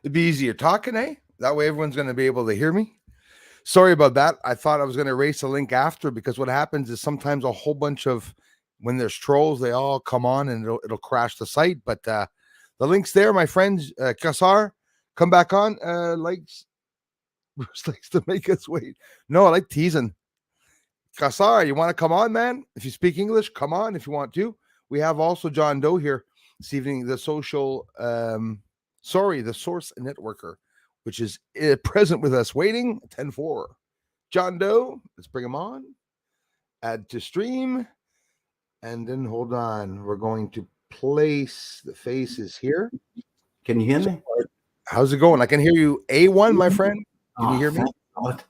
It'd be easier talking, eh? That way everyone's going to be able to hear me. Sorry about that. I thought I was going to erase the link after because what happens is sometimes a whole bunch of when there's trolls, they all come on and it'll crash the site. But the link's there, my friends. Kassar, come back on. Likes Bruce likes to make us wait. No, I like teasing. Kassar, you want to come on, man? If you speak English, come on if you want to. We have also John Doe here this evening, the the source networker, which is present with us, waiting 10-4. John Doe, let's bring him on. Add to stream. And then hold on. We're going to place the faces here. Can you hear me? How's it going? I can hear you. A1, my friend. Can you hear me? God.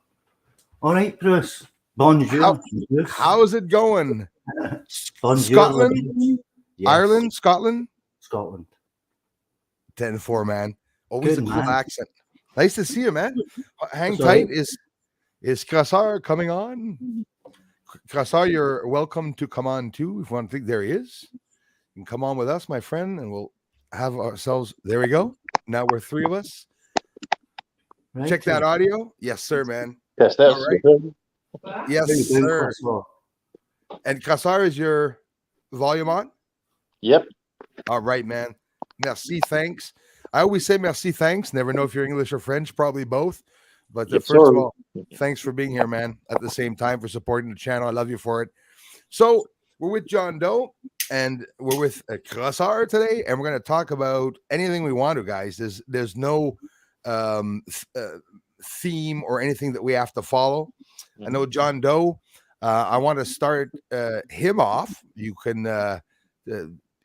All right, Bruce. Bonjour. How's it going? Bonjour. Scotland? Yes. Ireland? Scotland? Scotland. 10-4, man. Always Good, a cool man. accent. Nice to see you, man. Hang Sorry. tight. Is Kassar coming on? Kassar, you're welcome to come on too. If you want to think, there he is. You can come on with us, my friend, and we'll have ourselves. There we go. Now we're three of us. Right, Check that audio. Yes, sir, man. Yes, that's All right. good. Yes, How you doing, sir. Cresswell? And Kassar, is your volume on? Yep. All right, man. Merci, thanks. I always say merci, thanks. Never know if you're English or French, probably both. But Yes, first of sir. all, thanks for being here, man. At the same time, for supporting the channel. I love you for it. So we're with John Doe and we're with Kassar today, and we're going to talk about anything we want to, guys. There's no theme or anything that we have to follow. I know John Doe. I want to start him off. You can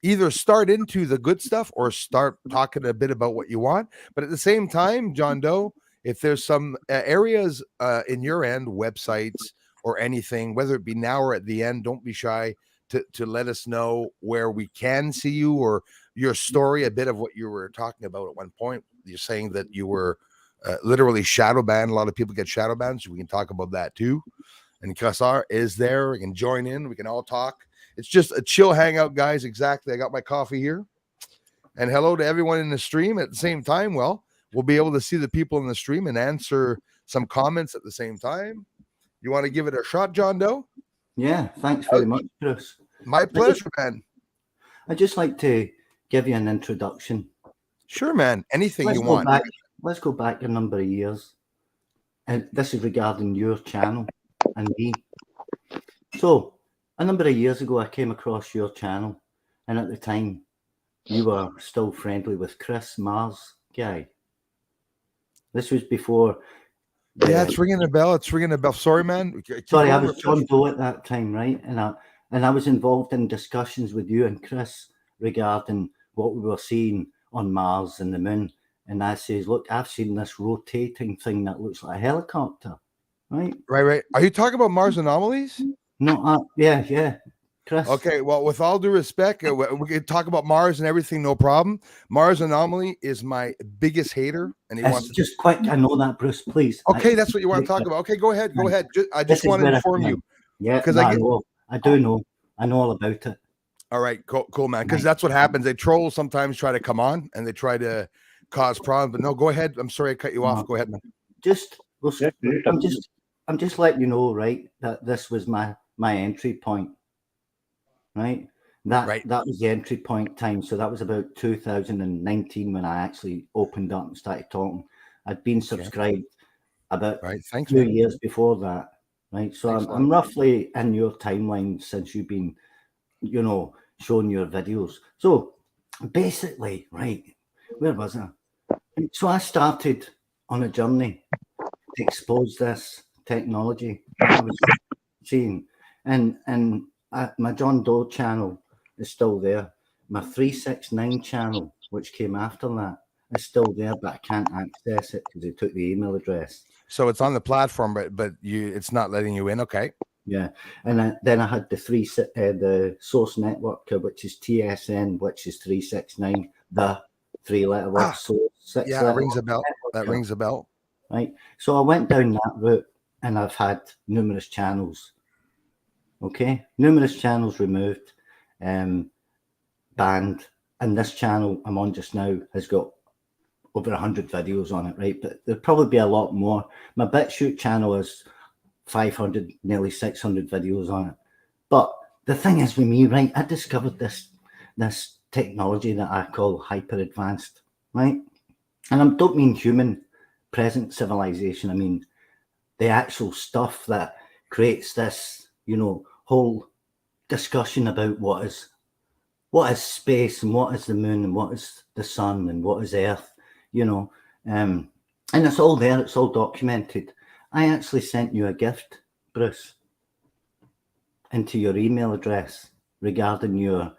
either start into the good stuff or start talking a bit about what you want. But at the same time, John Doe, if there's some areas in your end, websites or anything, whether it be now or at the end, don't be shy to let us know where we can see you or your story, a bit of what you were talking about at one point. You're saying that you were literally shadow banned. A lot of people get shadow banned, so we can talk about that too. And Kassar is there. We can join in. We can all talk. It's just a chill hangout, guys. Exactly. I got my coffee here. And hello to everyone in the stream at the same time. Well, we'll be able to see the people in the stream and answer some comments at the same time. You want to give it a shot, John Doe? Yeah, thanks very much, Bruce. My pleasure, man. I'd just like to give you an introduction. Sure, man. Anything you want. Let's go back a number of years. And this is regarding your channel and me. So, a number of years ago, I came across your channel. And at the time, you were still friendly with Chris Mars guy. This was before. Yeah, it's ringing a bell. It's ringing a bell. Sorry, man. Sorry, I was John Doe at that time, right? And I was involved in discussions with you and Chris regarding what we were seeing on Mars and the moon. And I says, look, I've seen this rotating thing that looks like a helicopter, right? Right. Are you talking about Mars anomalies? No, yeah. Chris. Okay, well, with all due respect, we can talk about Mars and everything, no problem. Mars Anomaly is my biggest hater, and he wants just quick. I know that, Bruce. Please. Okay, that's what you want to talk about. Okay, go ahead. I just want to inform you. Yeah, because I do know. I know all about it. All right, cool, man. Because that's what happens. They trolls sometimes try to come on and they try to cause problems. But no, go ahead. I'm sorry I cut you off. Go ahead, man. I'm just letting you know, right, that this was my entry point. Right. That was the entry point time. So that was about 2019 when I actually opened up and started talking. I'd been subscribed about 2 years before that. Right. So I'm roughly in your timeline since you've been, showing your videos. So basically, right, where was I? So I started on a journey to expose this technology I was seeing. And my John Doe channel is still there. My 369 channel, which came after that, is still there, but I can't access it because they took the email address. So it's on the platform, but it's not letting you in. Okay. Yeah, and then I had the source network, which is TSN, which is 369, the 3-letter word source. Yeah, that rings a bell. That rings a bell. Right. So I went down that route, and I've had numerous channels. Okay, numerous channels removed, banned, and this channel I'm on just now has got over 100 videos on it, right? But there'll probably be a lot more. My BitChute channel is 500, nearly 600 videos on it. But the thing is with me, right, I discovered this technology that I call hyper advanced, right? And I don't mean human present civilization. I mean the actual stuff that creates this, you know, whole discussion about what is space and what is the moon and what is the sun and what is Earth, you know. And it's all there, it's all documented. I actually sent you a gift, Bruce, into your email address regarding your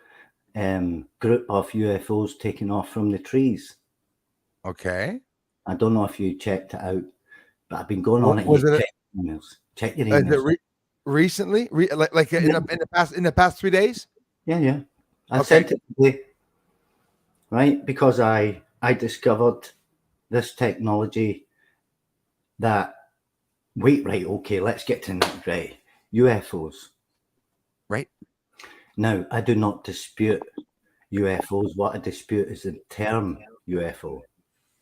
group of UFOs taking off from the trees. Okay. I don't know if you checked it out, but I've been going on it. Was it Check emails. Check your is emails. it recently? Like in the past 3 days? Yeah. I sent it today, right? Because I discovered this technology that okay, let's get to right. UFOs. Right. Now, I do not dispute UFOs. What I dispute is the term UFO.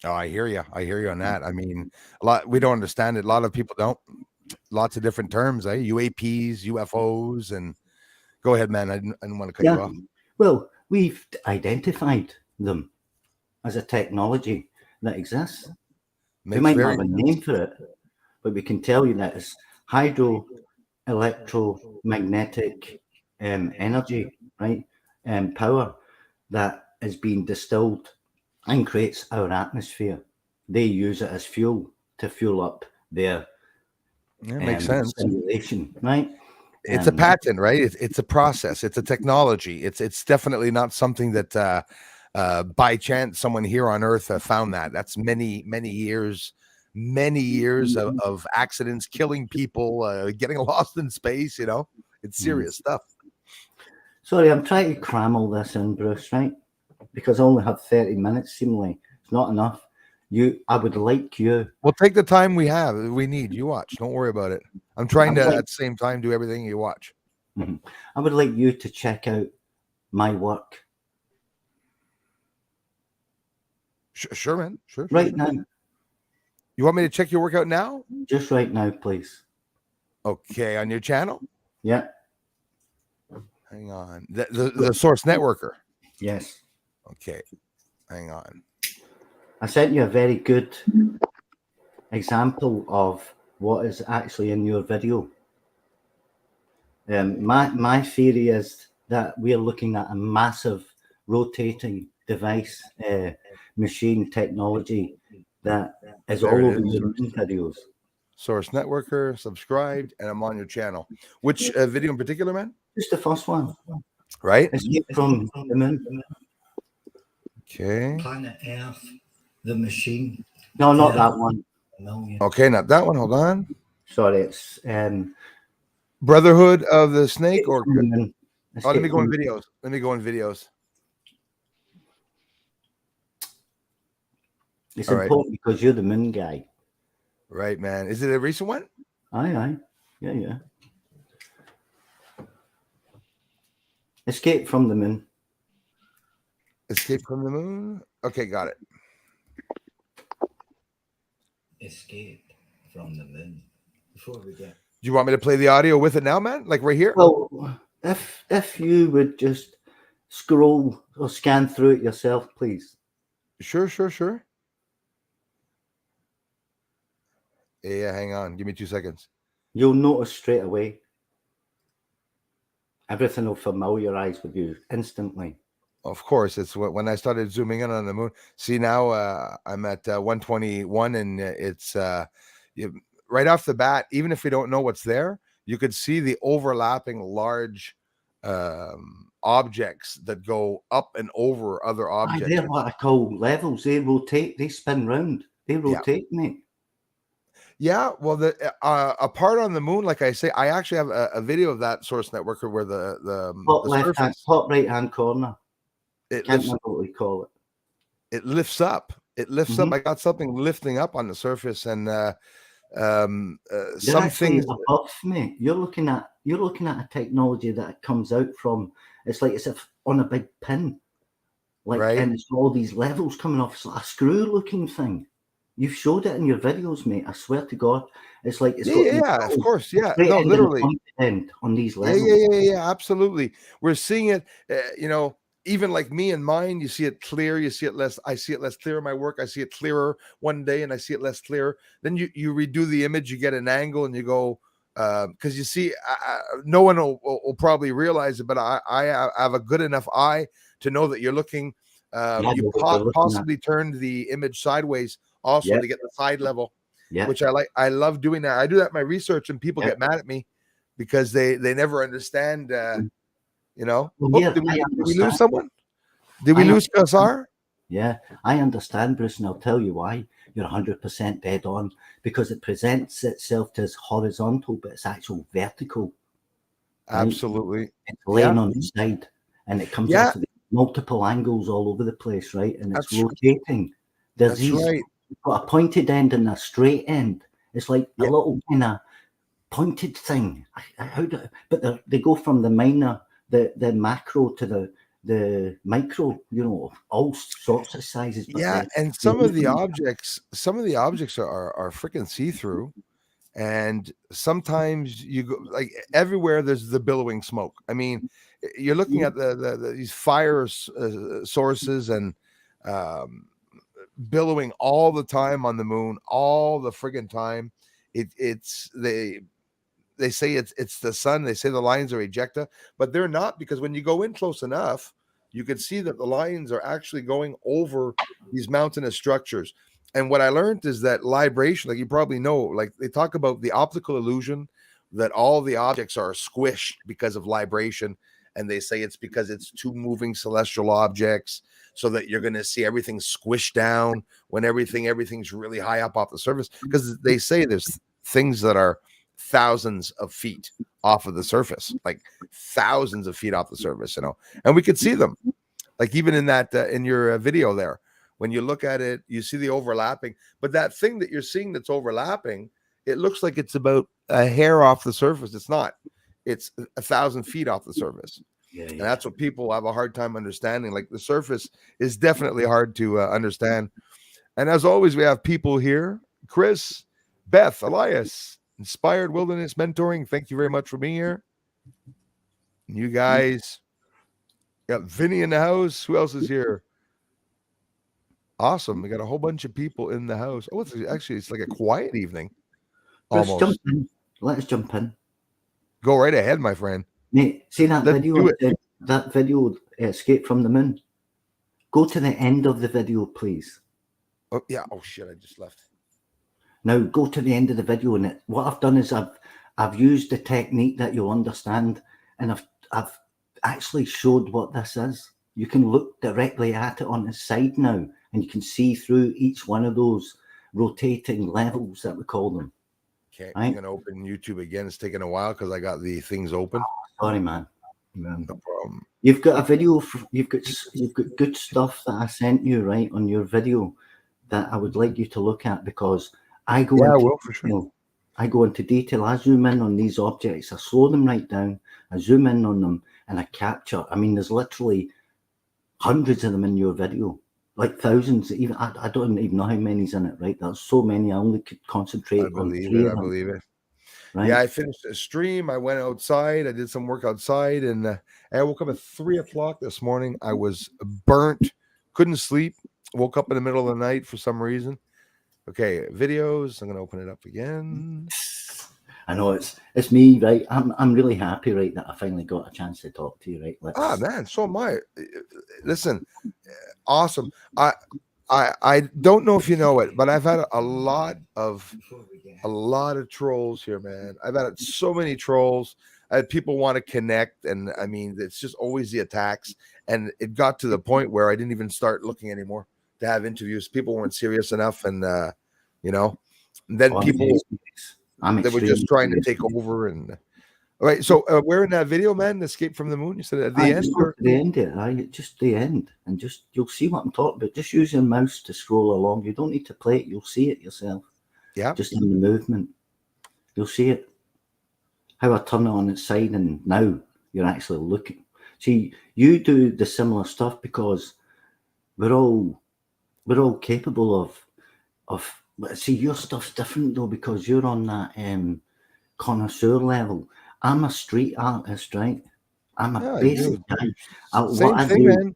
Oh, I hear you. I hear you on that. I mean, we don't understand it. A lot of people don't. Lots of different terms, UAPs, UFOs, and go ahead, man. I didn't want to cut you off. Well, we've identified them as a technology that exists. We might not have a name for it, but we can tell you that it's hydroelectromagnetic energy, right? Power that is being distilled and creates our atmosphere. They use it as fuel to fuel up their makes sense. simulation, right? It's a patent, right? It's a process. It's a technology. It's definitely not something that by chance someone here on Earth found that. That's many years of accidents, killing people, getting lost in space. You know, it's serious stuff. Sorry, I'm trying to cram all this in, Bruce, right? Because I only have 30 minutes, seemingly. It's not enough. I would like you. We'll take the time we need. You watch. Don't worry about it. I'm trying to, at the same time, do everything you watch. Mm-hmm. I would like you to check out my work. Sure, man. Sure. Right now. You want me to check your work out now? Just right now, please. Okay, on your channel? Yeah. Hang on. The Source Networker? Yes. Okay. Hang on. I sent you a very good example of what is actually in your video. My theory is that we're looking at a massive rotating device, machine technology that is all over your videos. Source Networker, subscribed, and I'm on your channel. Which video in particular, man? Just the first one. Right? Escape from the moon. Okay. Planet Earth, the machine. No, not that one. Okay, not that one. Hold on. Sorry, it's Brotherhood of the Snake or let me go in videos. It's important because you're the moon guy. Right, man. Is it a recent one? Aye. Yeah. Escape from the moon. Escape from the moon? Okay, got it. Escape from the moon. Before we get... Do you want me to play the audio with it now, man? Like right here? Well, if you would just scroll or scan through it yourself, please. Sure. Yeah, hang on. Give me 2 seconds. You'll notice straight away. Everything will familiarize with you instantly. Of course, it's when I started zooming in on the moon. See, now I'm at 121, and it's right off the bat. Even if we don't know what's there, you could see the overlapping large objects that go up and over other objects. They're what I call levels. They rotate. They spin round. They rotate, mate. Yeah, well, a part on the moon, like I say, I actually have a video of that Source Networker where the top right hand corner. Can't remember what we call it. It lifts up. Up. I got something lifting up on the surface, and something above me. You're looking at a technology that comes out from. It's like it's on a big pin. Like, right. and it's all these levels coming off. It's like a screw-looking thing. You've showed it in your videos, mate. I swear to God, it's like it's got Yeah, of course, a yeah, straight no, end and a literally, pointed end on these yeah, levels. absolutely. We're seeing it, you know, even like me and mine, you see it clear, you see it less. I see it less clear in my work. I see it clearer one day, and I see it less clear. Then you redo the image, you get an angle, and you go because you see, no one will probably realize it, but I have a good enough eye to know that you're looking. Yeah, I You know what you're looking at. possibly turned the image sideways also Yeah, to get the side level, yeah, which I like. I love doing that. I do that in my research, and people yeah. get mad at me because they never understand. You know, Well, oh, yeah, I did we lose understand. someone? Did we I lose understand. Kassar? Yeah, I understand, Bruce, and I'll tell you why. You're 100% dead on, because it presents itself as horizontal, but it's actual vertical, right? Absolutely. It's Yeah. laying on its side, and it comes Yeah. off of multiple angles all over the place, right? And it's That's rotating. There's that's these, right. you've got a pointed end and a straight end. It's like a Yeah. little kind of pointed thing. But they go from the minor, the macro to the micro. You know, all sorts of sizes. But Yeah. And some of the objects are freaking see-through. And sometimes you go like everywhere there's the billowing smoke. I mean, you're looking at these fire sources and um, billowing all the time on the moon, all the friggin' time. It's they say it's the sun. They say the lines are ejecta, but they're not, because when you go in close enough, you can see that the lines are actually going over these mountainous structures. And what I learned is that libration, like you probably know, like they talk about the optical illusion that all the objects are squished because of libration. And they say it's because it's two moving celestial objects, so that you're going to see everything squished down when everything's really high up off the surface. Because they say there's things that are thousands of feet off of the surface, like thousands of feet off the surface, you know, and we could see them, like even in that in your video there. When you look at it, you see the overlapping, but that thing that you're seeing that's overlapping, it looks like it's about a hair off the surface. It's not. It's 1,000 feet off the surface. yeah, And yeah. that's what people have a hard time understanding. Like the surface is definitely hard to understand. And as always, we have people here: Chris, Beth, Elias, Inspired Wilderness Mentoring. Thank you very much for being here. You guys got Vinny in the house. Who else is here? Awesome. We got a whole bunch of people in the house. Oh, it's like a quiet evening. Bruce, jump Almost. in. Let us jump in. Go right ahead, my friend. Mate, see that Let's video? do it. That video, Escape from the Moon. Go to the end of the video, please. Oh, yeah. Oh shit, I just left. Now go to the end of the video, and what I've done is I've used the technique that you'll understand, and I've actually showed what this is. You can look directly at it on the side now, and you can see through each one of those rotating levels that we call them. Okay, right? I'm gonna open YouTube again. It's taking a while because I got the things open. Sorry, man. No problem. You've got a video. You've got good stuff that I sent you right on your video that I would like you to look at, because I go Yeah, I into will for sure. detail. I go into detail. I zoom in on these objects. I slow them right down. I zoom in on them and I capture. I mean, there's literally hundreds of them in your video, like thousands. Even I don't even know how many's in it. Right? There's so many. I only could concentrate on three of them. I believe it. Right? Yeah, I finished a stream. I went outside. I did some work outside, and I woke up at 3:00 this morning. I was burnt, couldn't sleep. Woke up in the middle of the night for some reason. Okay, videos. I'm gonna open it up again. I know it's me, right? I'm really happy, right, that I finally got a chance to talk to you, right? Man, so am I. Listen, awesome. I don't know if you know it, but I've had a lot of trolls here, man. I've had so many trolls. I had people want to connect, and I mean, it's just always the attacks. And it got to the point where I didn't even start looking anymore to have interviews. People weren't serious enough, and you know, and then people they were just trying to take over. And all right, so where in that video, man, Escape from the Moon? You said at the end, or the end, just the end, and just you'll see what I'm talking about. Just use your mouse to scroll along. You don't need to play it. You'll see it yourself. Yeah, just in the movement, you'll see it. How I turn it on its side, and now you're actually looking. See, you do the similar stuff because we're all capable of. See, your stuff's different though because you're on that connoisseur level. I'm a street artist, right? I'm a basic guy. What Same I thing, do, man.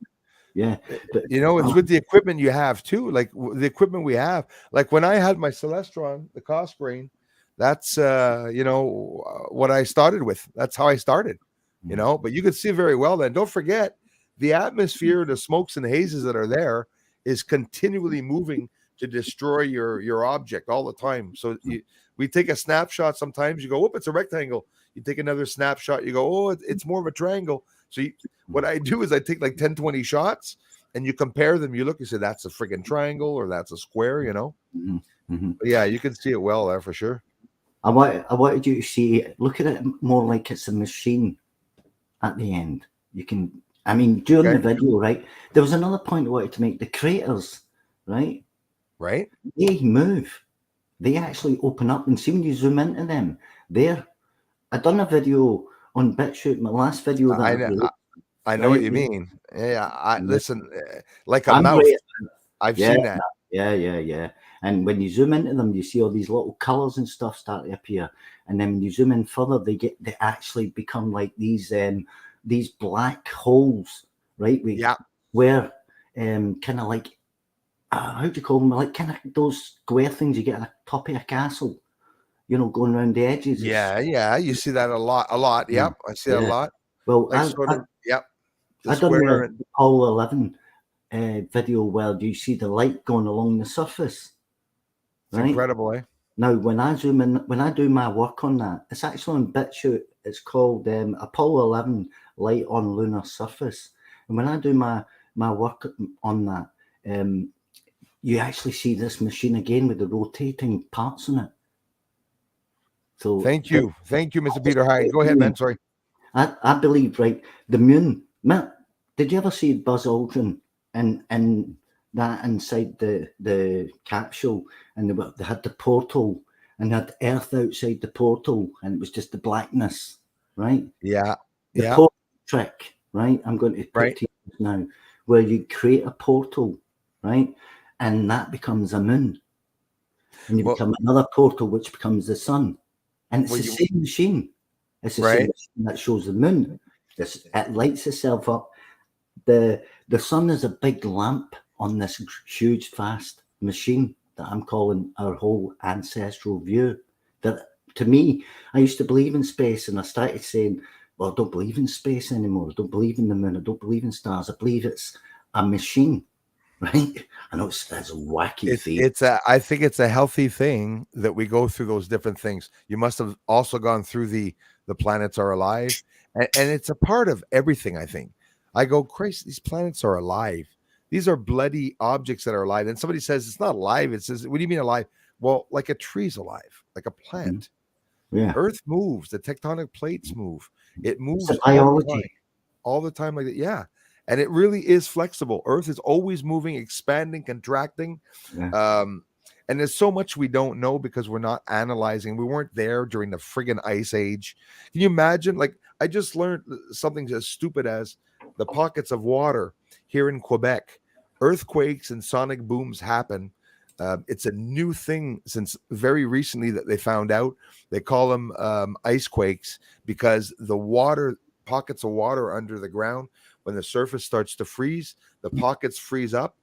yeah. But It's with the equipment you have too. Like the equipment we have. Like when I had my Celestron, the cost grain, that's what I started with. That's how I started. But you can see very well then. Don't forget the atmosphere, the smokes and hazes that are there is continually moving to destroy your object all the time. So we take a snapshot. Sometimes you go, "Whoop, it's a rectangle." You take another snapshot. You go, "Oh, it's more of a triangle." So what I do is I take like 10, 20 shots and you compare them. You look, you say, "That's a friggin' triangle or that's a square," But yeah, you can see it well there for sure. I wanted you to see it. Look at it more like it's a machine at the end. You can, I mean, during the video, right? There was another point I wanted to make. The craters, right? Right. They move. They actually open up, and see when you zoom into them, there. I done a video on BitChute, my last video that I know what you mean. Yeah, listen, like a I'm mouth. great. I've seen that. Yeah. And when you zoom into them, you see all these little colors and stuff start to appear. And then when you zoom in further, they actually become like these black holes, right? Where kind of like how do you call them? Like kind of those square things you get at the top of a castle, going around the edges. Yeah. You see that a lot. Yep, I see that a lot. Well, like yep. I done the Apollo 11 video where you see the light going along the surface. It's incredible, eh? Now, when I zoom in, when I do my work on that, it's actually on BitChute. It's called Apollo 11 Light on Lunar Surface. And when I do my work on that, you actually see this machine again with the rotating parts in it. So thank you, Mr. Peter Hyde. Go ahead, man. Sorry. I believe, right, the moon. Matt, did you ever see Buzz Aldrin and that inside the capsule, and they had the portal and they had Earth outside the portal, and it was just the blackness, right? Yeah. The portal trick, right? I'm going to put to you now, where you create a portal, right, and that becomes a moon, and you become another portal, which becomes the sun, and it's the same machine. It's the same machine that shows the moon. It lights itself up. The sun is a big lamp on this huge, vast machine that I'm calling our whole ancestral view. That, to me, I used to believe in space, and I started saying, well, I don't believe in space anymore. I don't believe in the moon. I don't believe in stars. I believe it's a machine, right? I know it's a wacky thing. I think it's a healthy thing that we go through those different things. You must have also gone through the planets are alive, and it's a part of everything. I think I go, Christ, these planets are alive. These are bloody objects that are alive. And somebody says it's not alive. It says, what do you mean alive? Well, like a tree's alive, like a plant. Yeah. Earth moves. The tectonic plates move. It moves all the time like that. Yeah. And it really is flexible. Earth is always moving, expanding, contracting. Yeah. And there's so much we don't know because we're not analyzing. We weren't there during the friggin' ice age. Can you imagine? Like, I just learned something as stupid as the pockets of water here in Quebec. Earthquakes and sonic booms happen. It's a new thing since very recently that they found out. They call them ice quakes because the pockets of water under the ground, when the surface starts to freeze, the pockets freeze up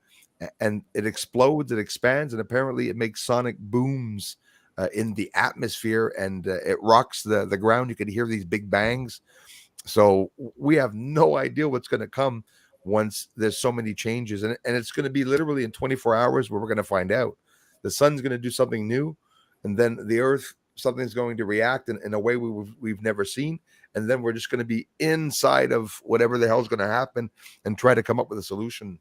and it explodes, it expands, and apparently it makes sonic booms in the atmosphere, and it rocks the ground. You can hear these big bangs. So we have no idea what's going to come once there's so many changes, and it's going to be literally in 24 hours where we're going to find out. The sun's going to do something new, and then the earth, something's going to react in a way we've never seen, and then we're just going to be inside of whatever the hell's going to happen and try to come up with a solution.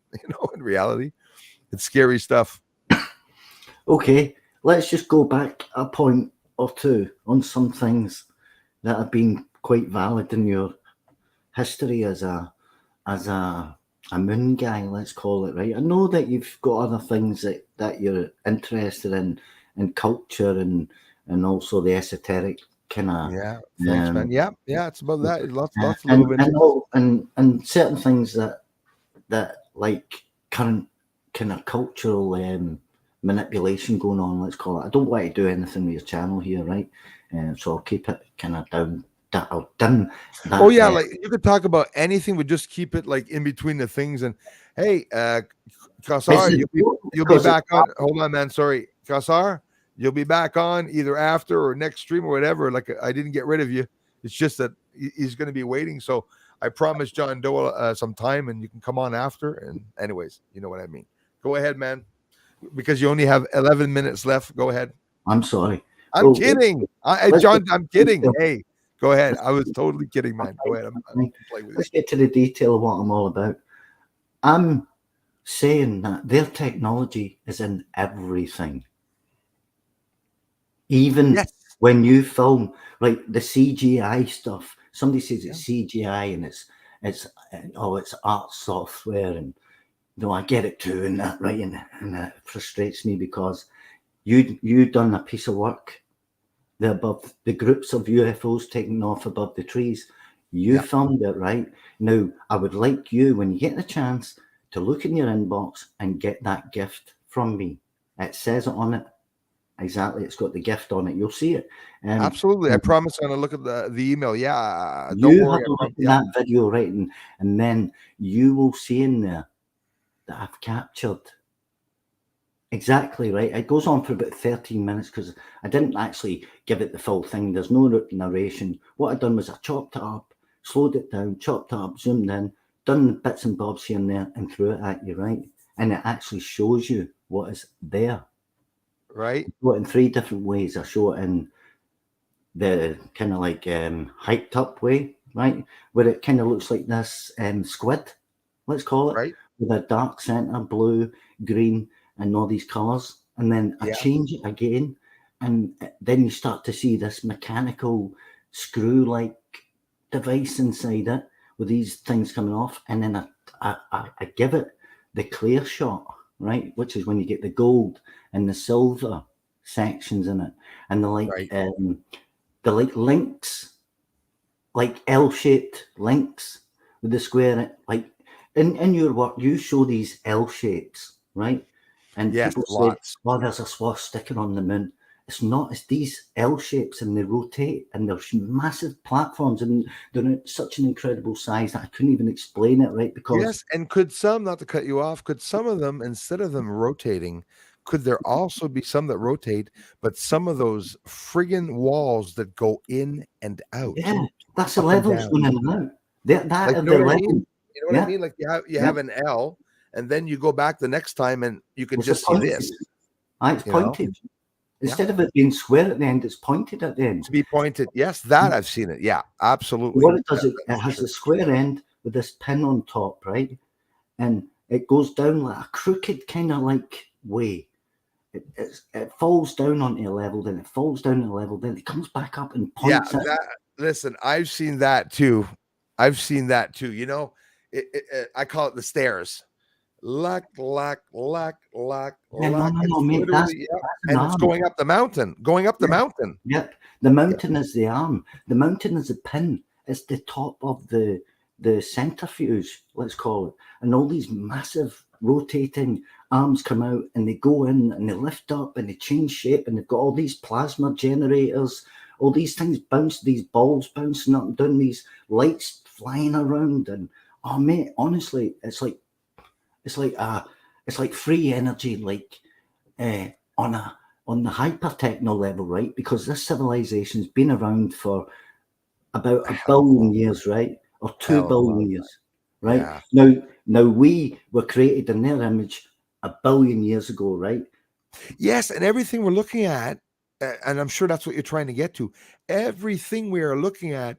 In reality, it's scary stuff. Okay, let's just go back a point or two on some things that have been quite valid in your history as a moon guy, let's call it, right? I know that you've got other things that you're interested in culture and also the esoteric kind of. Yeah, thanks, man. Yeah, it's about that. Lots of little bit. And certain things that like current kind of cultural manipulation going on, let's call it. I don't want to do anything with your channel here, right? So I'll keep it kind of down. I'll dim that. Oh yeah, like you could talk about anything, but just keep it like in between the things. And hey, Kassar, you'll be back on. Hold on, man. Sorry, Kassar, you'll be back on either after or next stream or whatever. Like I didn't get rid of you. It's just that he's going to be waiting. So I promised John Doe some time, and you can come on after. And anyways, you know what I mean. Go ahead, man, because you only have 11 minutes left. Go ahead. I'm sorry. I'm kidding. John, I'm kidding. Hey, go ahead. I was totally kidding, man. Go ahead. Let's get to the detail of what I'm all about. I'm saying that their technology is in everything. Even when you film, like the CGI stuff, somebody says it's CGI and it's art software, and I get it too, and that, right, and it frustrates me because you done a piece of work. Above the groups of UFOs taking off above the trees. You filmed it, right? Now, I would like you, when you get the chance, to look in your inbox and get that gift from me. It says it on it. Exactly. It's got the gift on it. You'll see it. Absolutely. I promise I'm going to look at the email. Yeah. Don't worry about that video, right? And then you will see in there that I've captured. Exactly, right. It goes on for about 13 minutes because I didn't actually give it the full thing. There's no narration. What I've done was I chopped it up, slowed it down, chopped it up, zoomed in, done bits and bobs here and there, and threw it at you, right? And it actually shows you what is there. Right. I show it in 3 different ways. I show it in the kind of like hyped up way, right? Where it kind of looks like this squid, let's call it, right, with a dark center, blue, green, and all these colors, and then I change it again, and then you start to see this mechanical screw-like device inside it with these things coming off, and then I give it the clear shot, right, which is when you get the gold and the silver sections in it, and the links, like L-shaped links with the square, like in your work, you show these L shapes, right? And people say, "Oh, there's a swastika on the moon." It's not. It's these L shapes, and they rotate, and there's massive platforms, and they're such an incredible size that I couldn't even explain it, right? Because and could some, not to cut you off, could some of them, instead of them rotating, could there also be some that rotate, but some of those friggin' walls that go in and out? Yeah, that's the levels going in and out. That you know what I mean? You know what I mean? Like you have an L. And then you go back the next time and you can just see this. It's pointed. Instead of it being square at the end, it's pointed at the end. To be pointed. Yes, that I've seen it. Yeah, absolutely. What it does, it has a square end with this pin on top, right? And it goes down like a crooked kind of like way. It falls down onto a level, then it falls down a level, then it comes back up and points. Listen, I've seen that too. You know, I call it the stairs. Luck. No, Mate, and it's going up the mountain. Yep. The mountain is the arm. The mountain is a pin. It's the top of the centrifuge, let's call it. And all these massive rotating arms come out and they go in and they lift up and they change shape, and they've got all these plasma generators, all these things bounce, these balls bouncing up and down, these lights flying around. And oh mate, honestly, it's like free energy, like on the hyper techno level, right? Because this civilization's been around for about 1 billion years, right? Or 2 billion years, right? Yeah. Now we were created in their image 1 billion years ago, right? Yes, and everything we're looking at, and I'm sure that's what you're trying to get to, everything we are looking at,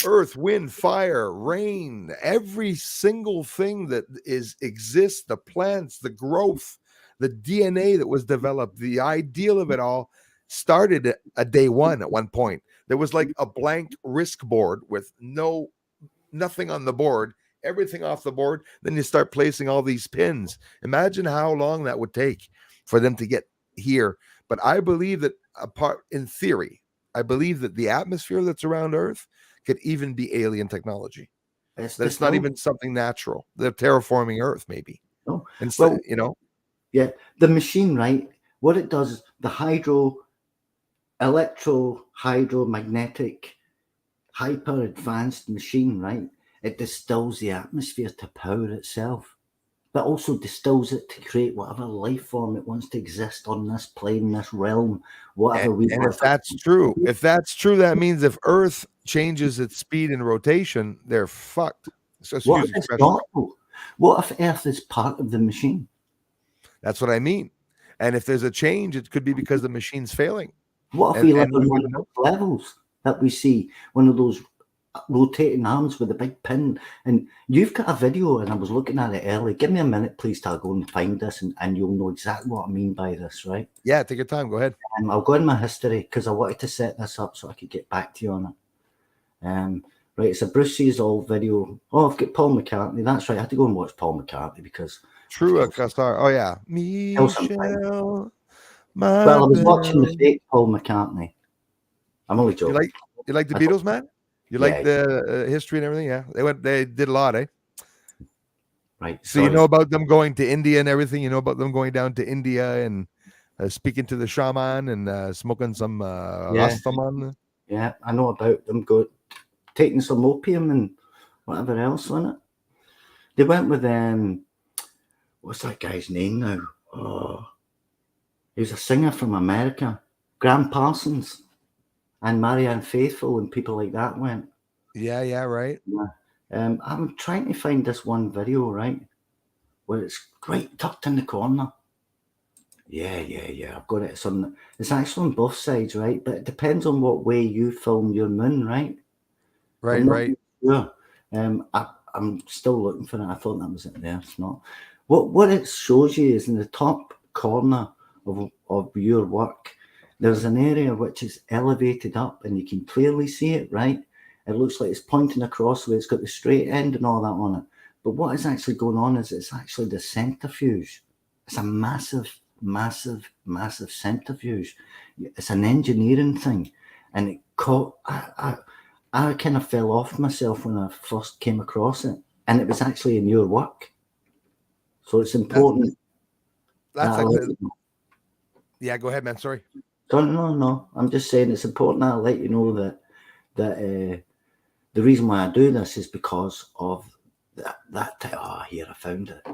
earth, wind, fire, rain, every single thing that exists, the plants, the growth, the DNA that was developed, the ideal of it all started at day one. At one point, there was like a blank risk board with nothing on the board, everything off the board. Then you start placing all these pins. Imagine how long that would take for them to get here. But I believe that in theory, I believe that the atmosphere that's around Earth could even be alien technology. It's not even something natural. They're terraforming Earth, maybe. No. And Well, you know, yeah, the machine, right? What it does, the hydromagnetic, hyper advanced machine, right? It distills the atmosphere to power itself, but also distills it to create whatever life form it wants to exist on this plane, this realm, whatever we and live. if that's true, that means if Earth changes its speed and rotation, they're fucked. So What excuse if the it's expression. not? What if Earth is part of the machine? That's what I mean. And if there's a change, it could be because the machine's failing. What if we live And on we one wouldn't of know. those levels that we see, one of those rotating arms with a big pin? And you've got a video, and I was looking at it early. Give me a minute, please, till I go and find this, and you'll know exactly what I mean by this, right? Yeah, take your time. Go ahead. I'll go in my history because I wanted to set this up so I could get back to you on it. Right, it's a Bruce Sees All video. Oh, I've got Paul McCartney. That's right. I had to go and watch Paul McCartney because True Cassar. Oh yeah. kill some time. Michelle, my Well, I was watching the girl. fake Paul McCartney. I'm only You joking. like the I don't- Beatles, man? You Yeah, like the history and everything? Yeah. They did a lot, eh? right. So you Sorry. know about them going to India and everything. You know about them going down to India and speaking to the shaman and smoking some Yeah, Rastaman. yeah. I know about them taking some opium and whatever else on it. They went with what's that guy's name now? Oh, he was a singer from America, Graham Parsons, and Marianne Faithfull, and people like that went. Yeah, right. Yeah. I'm trying to find this one video, right, where it's right tucked in the corner. Yeah. I've got it. It's actually on both sides, right? But it depends on what way you film your moon, right? I'm not sure. I'm still looking for it. I thought that was it there. It's not. What it shows you is in the top corner of your work, there's an area which is elevated up, and you can clearly see it, right? It looks like it's pointing across where it's got the straight end and all that on it. But what is actually going on is it's actually the centrifuge. It's a massive centrifuge. It's an engineering thing, and it caught. I kind of fell off myself when I first came across it, and it was actually in your work. So it's important. That's like yeah. Go ahead, man. Sorry. No. I'm just saying it's important. I'll let you know that the reason why I do this is because of that. Oh, here I found it.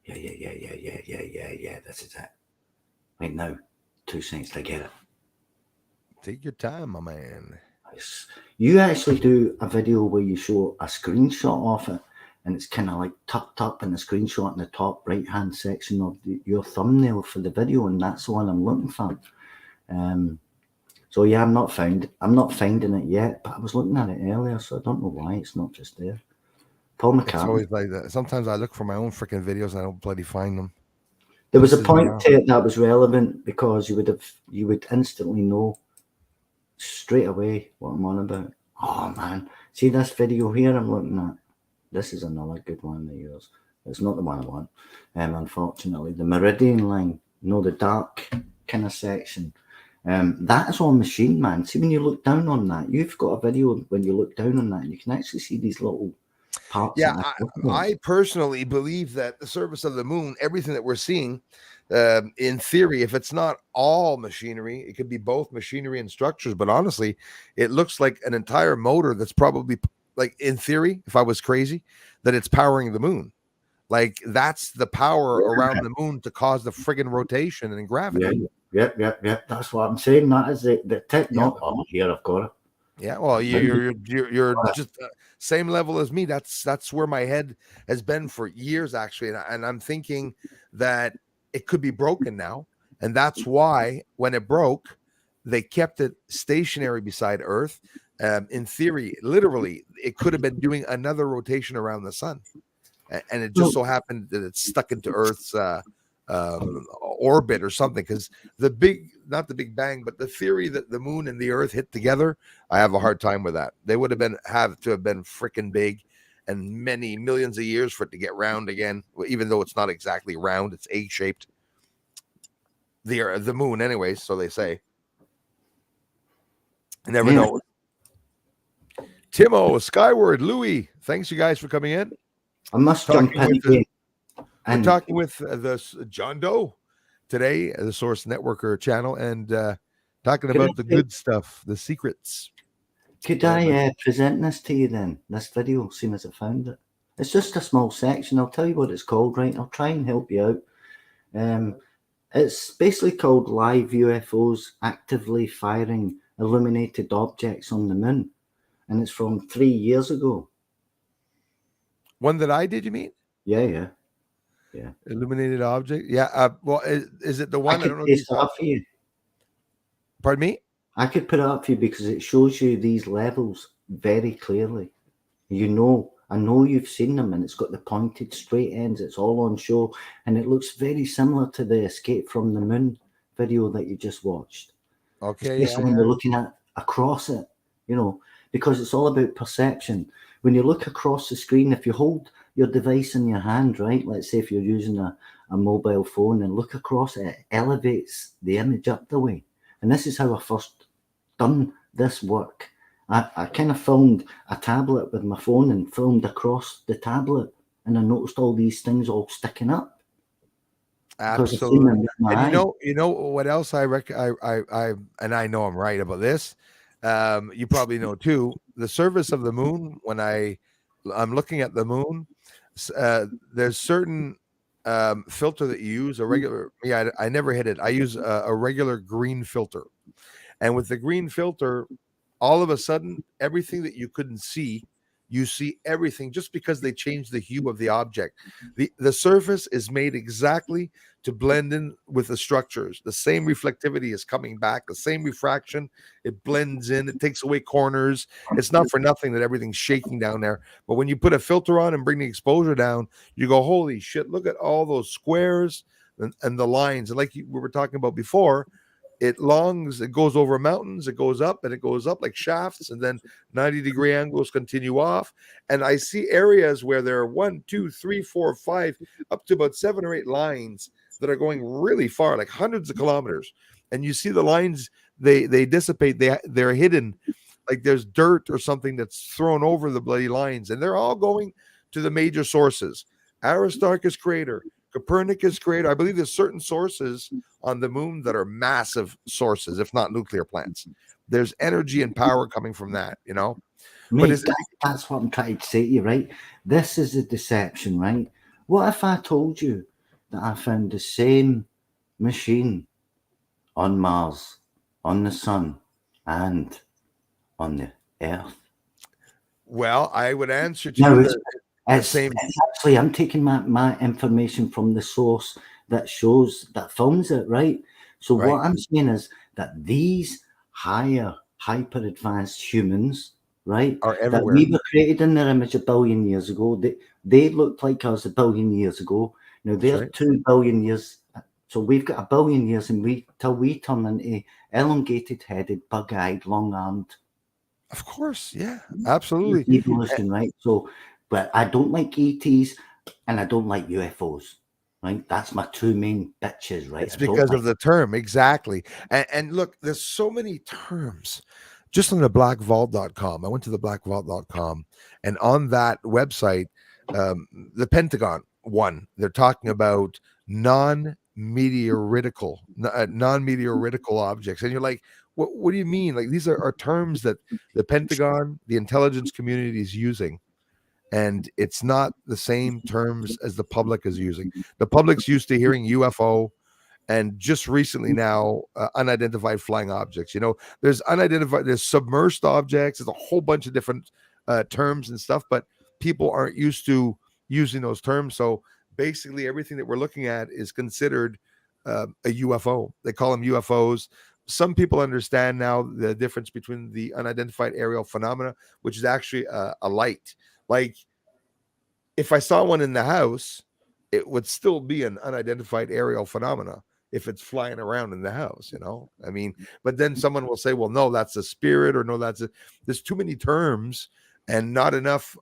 Yeah. This is it. Right now, 2 seconds to get it. Take your time, my man. You actually do a video where you show a screenshot of it, and it's kind of like tucked up in the screenshot in the top right hand section of your thumbnail for the video, and that's the one I'm looking for. So yeah, I'm not finding it yet, but I was looking at it earlier, so I don't know why it's not just there. Paul McCartney. It's always like that. Sometimes I look for my own freaking videos and I don't bloody find them. There was a point to it that was relevant because you would instantly know straight away what I'm on about. Oh man, see this video here I'm looking at? This is another good one of yours. It's not the one I want. Unfortunately, the meridian line, the dark kind of section. That is on machine, man. See, when you look down on that, you've got a video when you look down on that, and you can actually see these little parts. Yeah, I personally believe that the surface of the moon, everything that we're seeing, in theory, if it's not all machinery, it could be both machinery and structures. But honestly, it looks like an entire motor that's probably, like, in theory, if I was crazy, that it's powering the moon. Like, that's the power around the moon to cause the friggin' rotation and gravity. Yep. That's what I'm saying. That is the technology. Oh, here I've got it. Yeah, well, you're just same level as me. That's where my head has been for years, actually, and I'm thinking that it could be broken now, and that's why when it broke, they kept it stationary beside Earth. In theory, literally, it could have been doing another rotation around the sun, and it just so happened that it's stuck into Earth's orbit or something, because not the Big Bang, but the theory that the moon and the Earth hit together, I have a hard time with that. They would have to have been freaking big and many millions of years for it to get round again, even though it's not exactly round, it's egg-shaped. The moon anyways, so they say. You never know. Timo, Skyward, Louis, thanks you guys for coming in. I must jump in again. We're talking with John Doe today, the Source Networker channel, and talking about the good stuff, the secrets. Could I present this to you then, this video, seeing as I found it? It's just a small section. I'll tell you what it's called, right? I'll try and help you out. It's basically called Live UFOs Actively Firing Illuminated Objects on the Moon. And it's from 3 years ago. One that I did, you mean? Yeah. Illuminated object. Yeah. Well, is it the one? I don't know. Paste it up for you. Pardon me? I could put it up for you because it shows you these levels very clearly. I know you've seen them, and it's got the pointed straight ends. It's all on show, and it looks very similar to the Escape from the Moon video that you just watched. Okay. Especially when you're looking at across it, because it's all about perception. When you look across the screen, if you hold your device in your hand, right? Let's say if you're using a mobile phone and look across it, it elevates the image up the way. And this is how I first done this work. I kind of filmed a tablet with my phone and filmed across the tablet, and I noticed all these things all sticking up. Absolutely. And you know what else I and I know I'm right about this. You probably know too, the surface of the moon. When I'm looking at the moon, there's certain filter that you use, a regular. Yeah, I never hit it. I use a regular green filter, and with the green filter, all of a sudden, everything that you couldn't see, you see everything just because they changed the hue of the object. The surface is made exactly to blend in with the structures. The same reflectivity is coming back, the same refraction. It blends in, it takes away corners. It's not for nothing that everything's shaking down there. But when you put a filter on and bring the exposure down, you go, holy shit, look at all those squares and the lines. And like we were talking about before, it goes over mountains, it goes up, and it goes up like shafts, and then 90-degree angles continue off. And I see areas where there are 1, 2, 3, 4, 5, up to about 7 or 8 lines that are going really far, like hundreds of kilometers. And you see the lines, they dissipate, they're hidden, like there's dirt or something that's thrown over the bloody lines, and they're all going to the major sources. Aristarchus crater, Copernicus crater. I believe there's certain sources on the moon that are massive sources, if not nuclear plants. There's energy and power coming from that, Mate, that's what I'm trying to say to you, right? This is a deception, right? What if I told you that I found the same machine on Mars, on the sun, and on the Earth? Well, I would answer to you it's actually, I'm taking my information from the source that films it, right? So what I'm saying is that these hyper advanced humans, right, are everywhere. That we were created in their image 1 billion years ago. They looked like us 1 billion years ago. Now they're 2 billion years. So we've got 1 billion years, and till we turn into elongated-headed, bug-eyed, long-armed. Of course, yeah, absolutely. Evolution, right? So. But I don't like ETs and I don't like UFOs, right? That's my 2 main bitches, right? It's because of the term, exactly. And look, there's so many terms. Just on the blackvault.com, I went to the blackvault.com, and on that website, the Pentagon one, they're talking about non-meteoritical objects. And you're like, what do you mean? Like, these are terms that the Pentagon, the intelligence community is using. And it's not the same terms as the public is using. The public's used to hearing UFO, and just recently now, unidentified flying objects. There's there's submerged objects. There's a whole bunch of different terms and stuff, but people aren't used to using those terms. So basically, everything that we're looking at is considered a UFO. They call them UFOs. Some people understand now the difference between the unidentified aerial phenomena, which is actually a light. Like, if I saw one in the house, it would still be an unidentified aerial phenomena if it's flying around in the house, I mean, but then someone will say, well, no, that's a spirit, or no, there's too many terms and not enough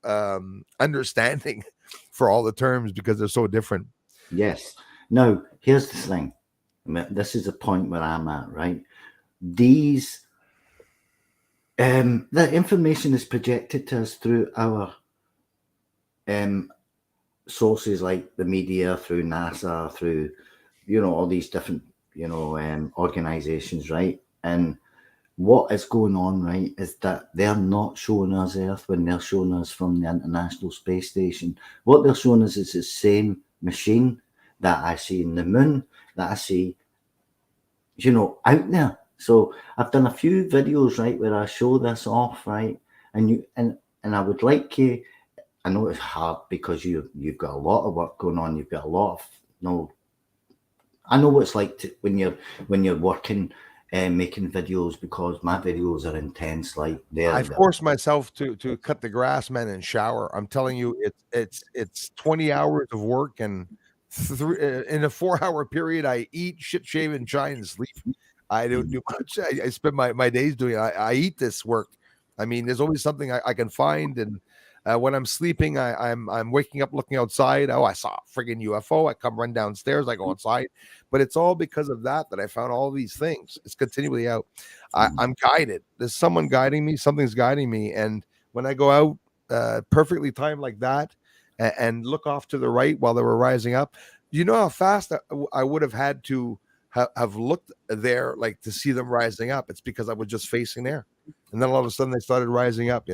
understanding for all the terms because they're so different. Yes. Now, here's the thing. This is the point where I'm at, right? These, the information is projected to us through our sources like the media, through NASA, through, all these different, organizations, right? And what is going on, right, is that they're not showing us Earth when they're showing us from the International Space Station. What they're showing us is the same machine that I see in the moon, that I see, out there. So I've done a few videos, right, where I show this off, right, and I would like you. I know it's hard because you've got a lot of work going on. You've got a lot of I know what it's like when you're working and making videos, because my videos are intense. Like I force myself to cut the grass, man, and shower. I'm telling you, it's 20 hours of work, and in a 4 hour period, I eat, shit, shave, and shine and sleep. I don't do much. I spend my days doing. I eat this work. I mean, there's always something I can find, and when I'm sleeping, I'm waking up looking outside. Oh, I saw a friggin' UFO. I come run downstairs. I go outside, but it's all because of that I found all these things. It's continually out. I'm guided. There's someone guiding me. Something's guiding me, and when I go out, perfectly timed like that, and look off to the right while they were rising up, you know how fast I would have had to have looked there, like to see them rising up. It's because I was just facing there, and then all of a sudden they started rising up.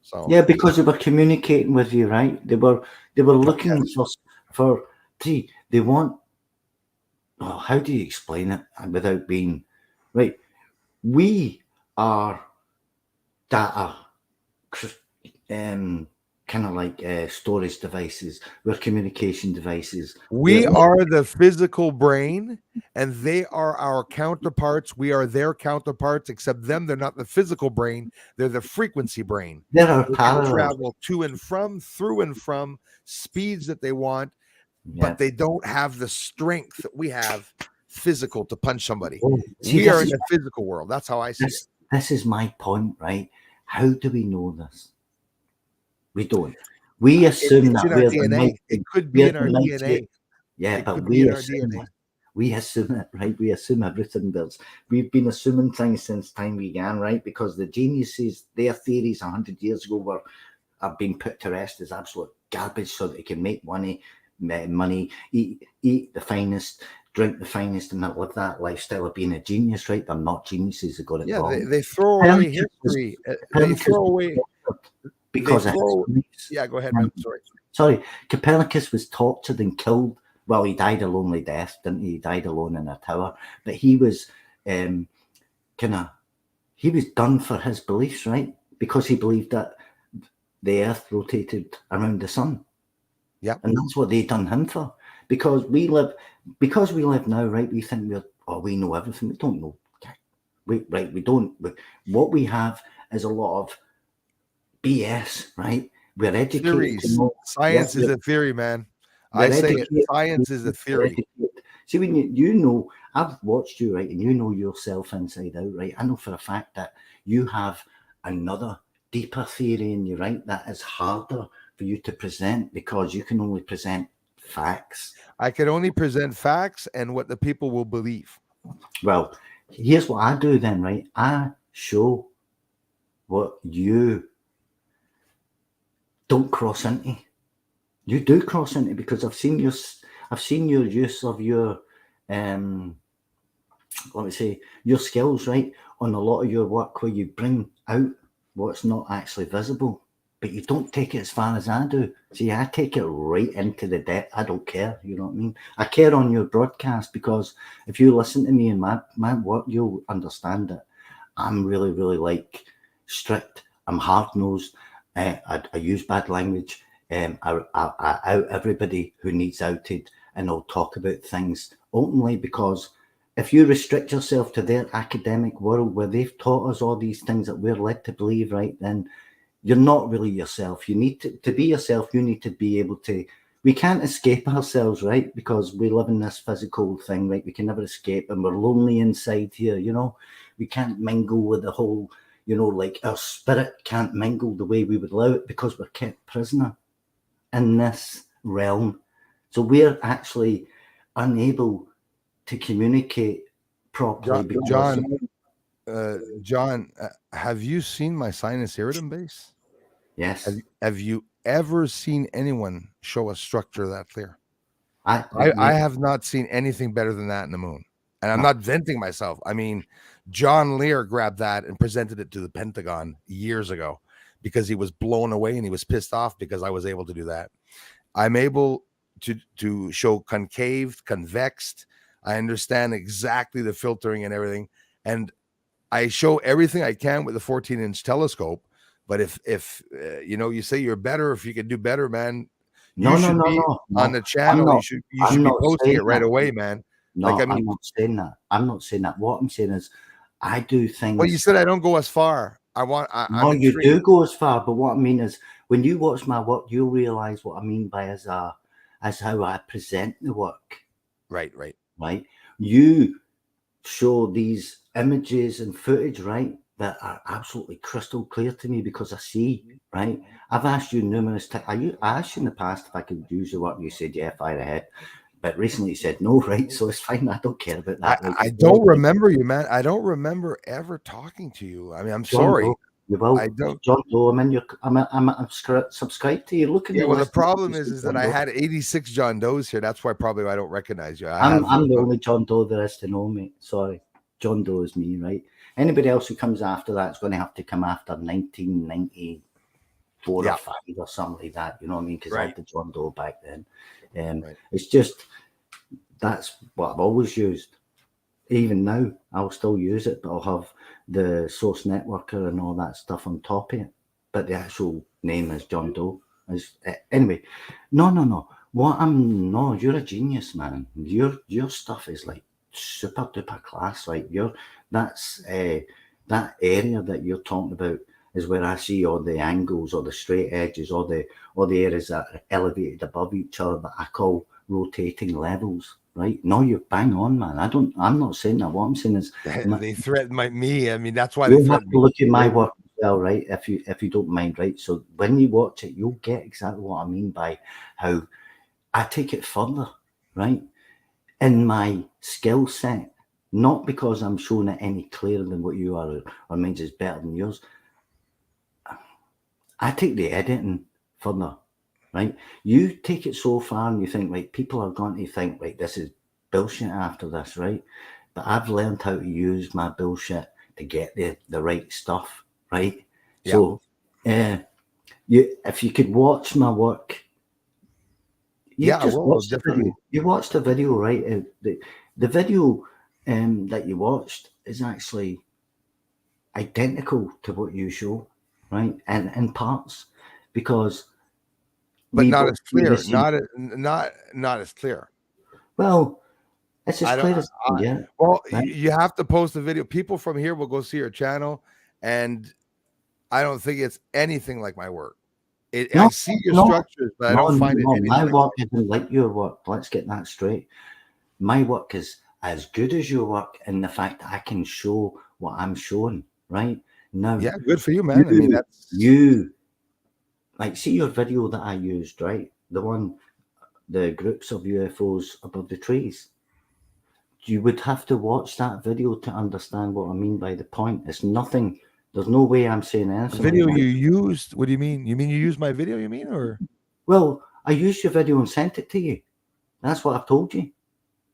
So yeah, because they were communicating with you, right? They were looking for they want. Oh, how do you explain it without being right? We are data, kind of like storage devices. We're communication devices. we are the physical brain, and they are our counterparts. We are their counterparts, except them, they're not the physical brain, they're the frequency brain. There are They can parallels. travel to and from, through and from, speeds that they want, but they don't have the strength that we have physical to punch somebody. We are in the physical world. That's how I see it. This is my point, right? How do we know this? We don't. We assume it's that in our DNA. It could be in our DNA. Yeah, but we assume it, right? We assume everything does. We've been assuming things since time began, right? Because the geniuses, their theories 100 years ago have been put to rest as absolute garbage, so that they can make money, eat the finest, drink the finest, and not live that lifestyle of being a genius, right? They're not geniuses. They got it wrong. They throw away history. They throw away because yeah, go ahead, man. Sorry, Copernicus was tortured and killed. Well, he died a lonely death, didn't he? He died alone in a tower. But he was he was done for his beliefs, right? Because he believed that the Earth rotated around the sun. Yeah, and that's what they done him for. Because we live now, right? We think we know everything. We don't know. We don't. What we have is a lot of BS, right? We're educated. Theories. Science is a theory, man. I say it. Science is a theory. See, when you I've watched you, right, and you know yourself inside out, right? I know for a fact that you have another deeper theory in you, right? That is harder for you to present because you can only present facts. I can only present facts and what the people will believe. Well, here's what I do then, right? I show what you don't cross into. You do cross into, because I've seen your use of your let me say, your skills, right, on a lot of your work, where you bring out what's not actually visible, but you don't take it as far as I do. See, I take it right into the depth. I don't care, you know what I mean? I care on your broadcast, because if you listen to me and my work, you'll understand that I'm really, really like strict. I'm hard-nosed. I use bad language. I out everybody who needs outed, and I'll talk about things openly, because if you restrict yourself to their academic world, where they've taught us all these things that we're led to believe, right, then you're not really yourself. You need to be yourself. You need to be able to, we can't escape ourselves, right, because we live in this physical thing, right? We can never escape, and we're lonely inside here, you know. We can't mingle with the whole, you know, like our spirit can't mingle the way we would allow it, because we're kept prisoner in this realm. So we're actually unable to communicate properly. John, have you seen my sinus irritant base? Yes. Have you ever seen anyone show a structure that clear. I have not seen anything better than that in the moon. And I'm No. not venting myself. I mean, John Lear grabbed that and presented it to the Pentagon years ago because he was blown away and he was pissed off because I was able to do that. I'm able to show concave, convexed. I understand exactly the filtering and everything. And I show everything I can with a 14-inch telescope. But if you say you're better, if you can do better, man, you should be on the channel. You should be posting it right away, man. No, like, I'm not saying that. I'm not saying that. What I'm saying is, I do things. Well, you said I don't go as far. No, you do go as far. But what I mean is, when you watch my work, you'll realize what I mean by as how I present the work. Right. You show these images and footage, right, that are absolutely crystal clear to me because I see, right? I've asked you numerous times. I asked you in the past if I could use the work. You said, yeah, fire ahead. But recently you said no, right? So it's fine. I don't care about that. I don't remember you, man. I don't remember ever talking to you. I mean, I'm sorry. I don't. John Doe, I'm subscribed to you. Look at well, the problem is that I had 86 John Does here. That's why probably I don't recognize you. I'm the only John Doe there is to know, mate. Sorry. John Doe is me, right? Anybody else who comes after that is going to have to come after 1994 or 5 or something like that. You know what I mean? Because I had the John Doe back then. It's just, that's what I've always used. Even now, I'll still use it, but I'll have the source networker and all that stuff on top of it. But the actual name is John Doe. Anyway, no. You're a genius, man. Your stuff is like super duper class. Like that area that you're talking about is where I see all the angles or the straight edges or the areas that are elevated above each other that I call rotating levels. Right? No, you're bang on, man. I'm not saying that. What I'm saying is they threaten me. I mean, that's why they threaten me. Look at my work as well, right? If you don't mind, right? So when you watch it, you'll get exactly what I mean by how I take it further, right? In my skill set, not because I'm showing it any clearer than what you are or means it's better than yours. I take the editing further. Right, you take it so far and you think like people are going to think like this is bullshit after this, right? But I've learned how to use my bullshit to get the right stuff, right? Yeah. So, if you could watch my work, you watch the video, right? The video that you watched is actually identical to what you show, right? And in parts, because. But not as clear. Not as clear. Well, it's as clear as well, right? You have to post the video. People from here will go see your channel, and I don't think it's anything like my work. I see your structures, but I don't find it. My work isn't like your work. Let's get that straight. My work is as good as your work in the fact that I can show what I'm showing. Right now, yeah, good for you, man. I mean, that's you. Like, see your video that I used, right? The groups of UFOs above the trees. You would have to watch that video to understand what I mean by the point. It's nothing. There's no way I'm saying anything. The video you used? What do you mean? You mean you used my video? You mean, or? Well, I used your video and sent it to you. That's what I've told you.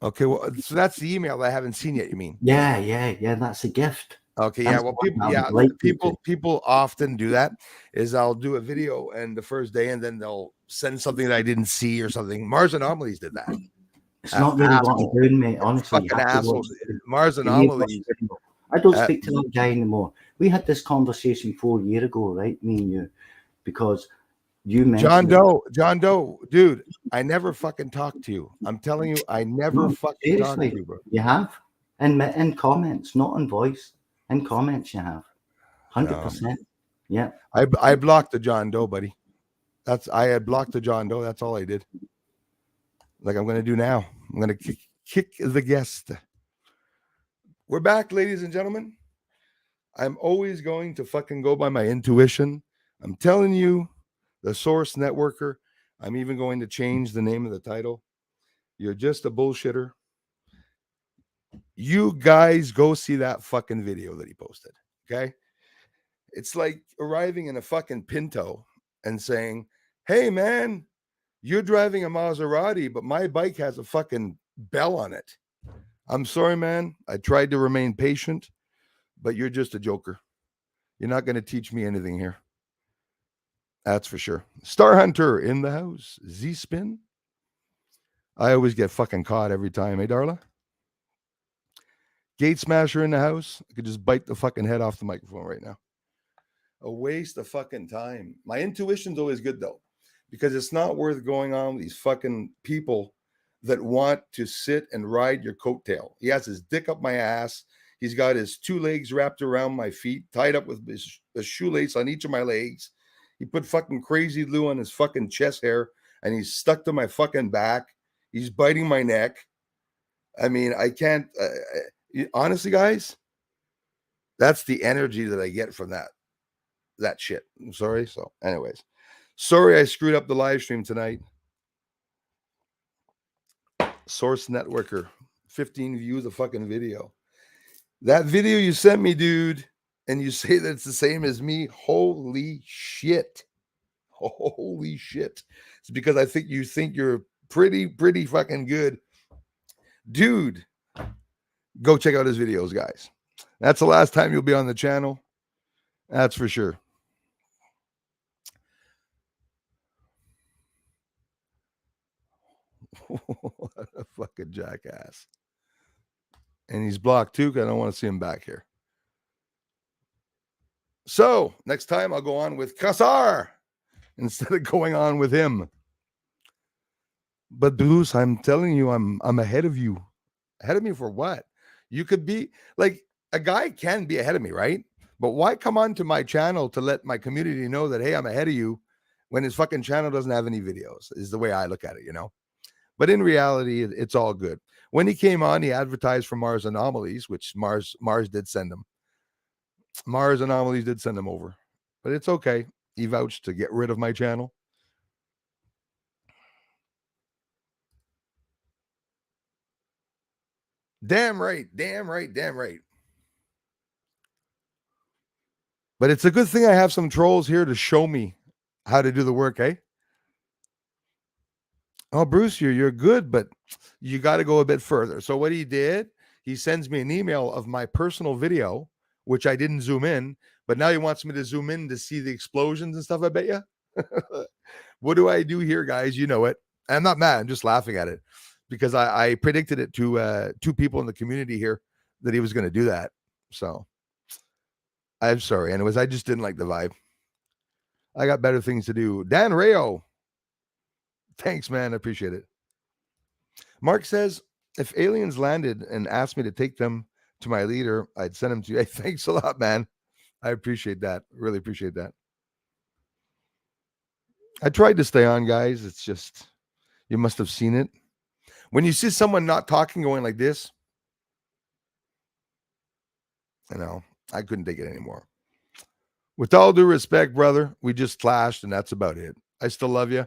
Okay, well, so that's the email that I haven't seen yet. You mean? Yeah. That's a gift. Okay, that's well, people often do that. Is I'll do a video and the first day, and then they'll send something that I didn't see or something. Mars Anomalies did that. It's not really what I'm doing, mate. Honestly, fucking asshole. Mars Anomalies. I don't speak to that guy anymore. We had this conversation 4 years ago, right? Me and you, because you mentioned John Doe, dude. I never fucking talked to you. I'm telling you, I never fucking talked to you, bro. You have, in comments, not in voice. In comments, you have 100%. Yeah, I blocked the John Doe, buddy. I had blocked the John Doe. That's all I did. Like I'm gonna do now. I'm gonna kick the guest. We're back, ladies and gentlemen. I'm always going to fucking go by my intuition. I'm telling you, the source networker. I'm even going to change the name of the title. You're just a bullshitter. You guys go see that fucking video that he posted. Okay. It's like arriving in a fucking Pinto and saying, Hey, man, you're driving a Maserati, but my bike has a fucking bell on it. I'm sorry, man. I tried to remain patient, but you're just a joker. You're not going to teach me anything here. That's for sure. Star Hunter in the house. Z-Spin. I always get fucking caught every time, eh, Darla? Gate Smasher in the house. I could just bite the fucking head off the microphone right now. A waste of fucking time. My intuition's always good, though, because it's not worth going on with these fucking people that want to sit and ride your coattail. He has his dick up my ass. He's got his two legs wrapped around my feet, tied up with a shoelace on each of my legs. He put fucking crazy glue on his fucking chest hair, and he's stuck to my fucking back. He's biting my neck. I mean, I can't. Honestly, guys, that's the energy that I get from that shit. I'm sorry. So, anyways, sorry I screwed up the live stream tonight. Source Networker, 15 views a fucking video. That video you sent me, dude, and you say that it's the same as me. Holy shit. Holy shit. It's because I think you think you're pretty fucking good. Dude, go check out his videos, guys. That's the last time you'll be on the channel. That's for sure. What a fucking jackass. And he's blocked too, because I don't want to see him back here. So next time I'll go on with Kassar instead of going on with him. But Bruce, I'm telling you, I'm ahead of you. Ahead of me for what? You could be like, a guy can be ahead of me, right? But why come on to my channel to let my community know that, hey, I'm ahead of you, when his fucking channel doesn't have any videos, is the way I look at it, you know? But in reality, it's all good. When he came on, he advertised for Mars Anomalies, which Mars did send him. Mars Anomalies did send him over. But it's okay. He vouched to get rid of my channel. Damn right. But it's a good thing I have some trolls here to show me how to do the work, eh? Oh, Bruce, you're good, but you got to go a bit further. So what he did, he sends me an email of my personal video, which I didn't zoom in, but now he wants me to zoom in to see the explosions and stuff, I bet you. What do I do here, guys? You know it. I'm not mad. I'm just laughing at it because I predicted it to two people in the community here that he was going to do that. So I'm sorry. Anyways, I just didn't like the vibe. I got better things to do. Dan Rayo. Thanks, man. I appreciate it. Mark says, if aliens landed and asked me to take them to my leader, I'd send them to you. Hey, thanks a lot, man. I appreciate that. Really appreciate that. I tried to stay on, guys. It's just, you must have seen it. When you see someone not talking, going like this, you know, I couldn't take it anymore. With all due respect, brother, we just clashed and that's about it. I still love you,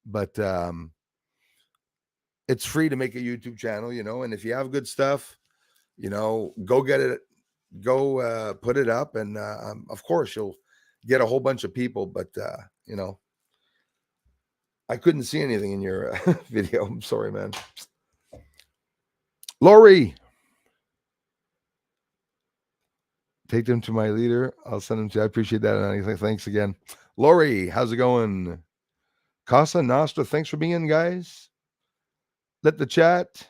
but it's free to make a YouTube channel, you know, and if you have good stuff, you know, go get it, go put it up, and of course you'll get a whole bunch of people, but you know, I couldn't see anything in your video. I'm sorry, man. Lori, take them to my leader. I'll send them to you. I appreciate that. And thanks again. Lori, how's it going? Casa Nostra, thanks for being in, guys. Let the chat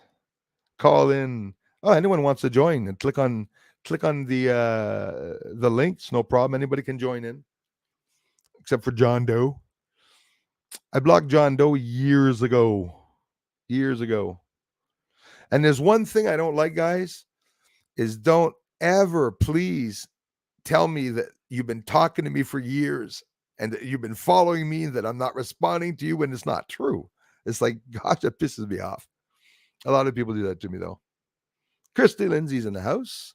call in. Oh, anyone wants to join and click on the links. No problem. Anybody can join in, except for John Doe. I blocked John Doe years ago. And there's one thing I don't like, guys, is don't ever please tell me that you've been talking to me for years and that you've been following me, that I'm not responding to you when it's not true. It's like, gosh, that pisses me off. A lot of people do that to me, though. Christy Lindsay's in the house.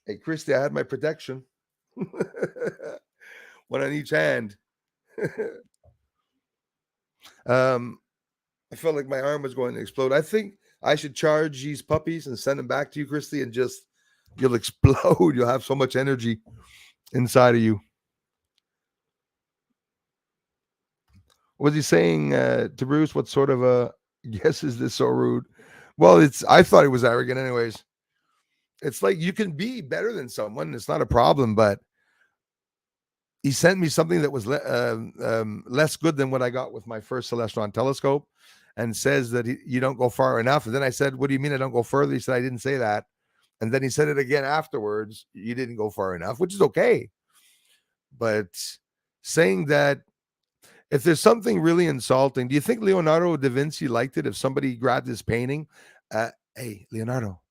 Hey, Christy, I had my protection. One on each hand. I felt like my arm was going to explode. I think I should charge these puppies and send them back to you, Christy, and just, you'll explode. You'll have so much energy inside of you. Was he saying to Bruce, what sort of a yes is this so rude? Well, I thought he was arrogant anyways. It's like you can be better than someone. It's not a problem, but he sent me something that was less good than what I got with my first Celestron telescope, and says that you don't go far enough. And then I said, what do you mean I don't go further? He said, I didn't say that. And then he said it again afterwards. You didn't go far enough, which is okay. But saying that, if there's something really insulting, do you think Leonardo da Vinci liked it if somebody grabbed his painting? Hey, Leonardo,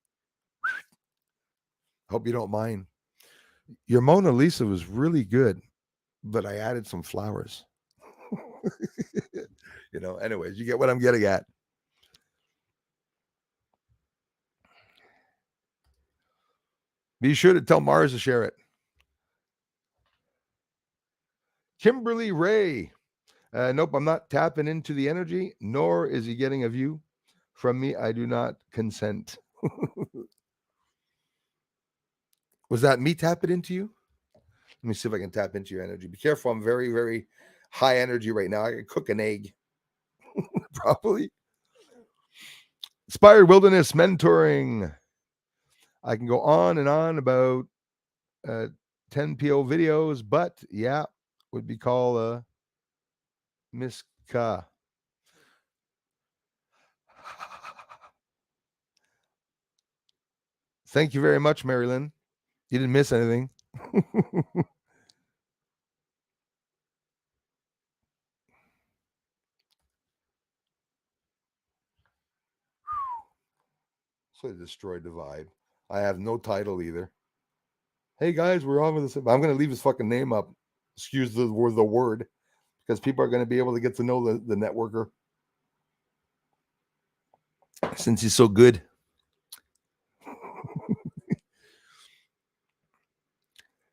hope you don't mind. Your Mona Lisa was really good, but I added some flowers. Anyways, you get what I'm getting at. Be sure to tell Mars to share it. Kimberly Ray. Nope, I'm not tapping into the energy, nor is he getting a view from me. I do not consent. Was that me tapping into you? Let me see if I can tap into your energy. Be careful. I'm very, very high energy right now. I could cook an egg. Probably. Inspired Wilderness Mentoring. I can go on and on about 10 PO videos, but yeah, would be called Miss Ka. Thank you very much, Marilyn. You didn't miss anything. So I destroyed the vibe. I have no title either. Hey guys, we're on with this. I'm going to leave his fucking name up. Excuse the word, because people are going to be able to get to know the networker since he's so good.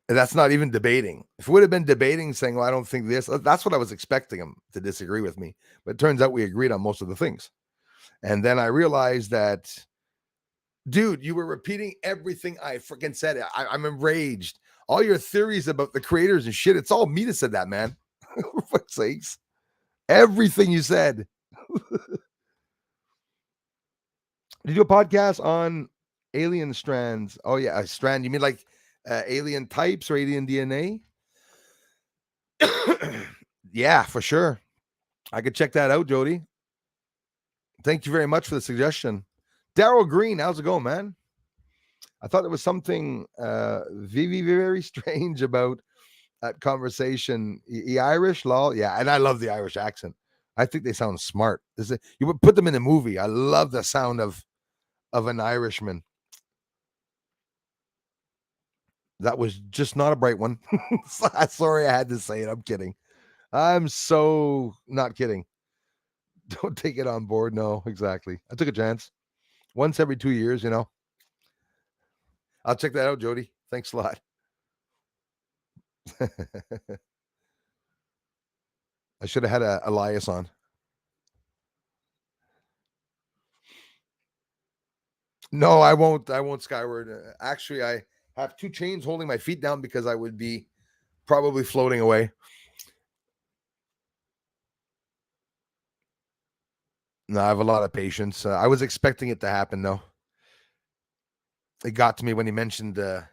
And that's not even debating. If it would have been debating, saying, well, I don't think this, that's what I was expecting him to disagree with me. But it turns out we agreed on most of the things. And then I realized that, dude, you were repeating everything I freaking said. I'm enraged. All your theories about the creators and shit, it's all me that said that, man. For fuck's sakes. Everything you said. Did you do a podcast on alien strands? Oh, yeah, a strand. You mean like alien types or alien DNA? Yeah, for sure. I could check that out, Jody. Thank you very much for the suggestion. Daryl Green, how's it going, man? I thought there was something very strange about that conversation. Irish, lol. Yeah, and I love the Irish accent. I think they sound smart. You would put them in a movie. I love the sound of an Irishman. That was just not a bright one. Sorry, I had to say it. I'm kidding. I'm so not kidding. Don't take it on board. No, exactly. I took a chance. Once every 2 years, I'll check that out, Jody. Thanks a lot. I should have had Elias on. No, I won't. I won't skyward. Actually, I have 2 chains holding my feet down because I would be probably floating away. No, I have a lot of patience. I was expecting it to happen, though. It got to me when he mentioned the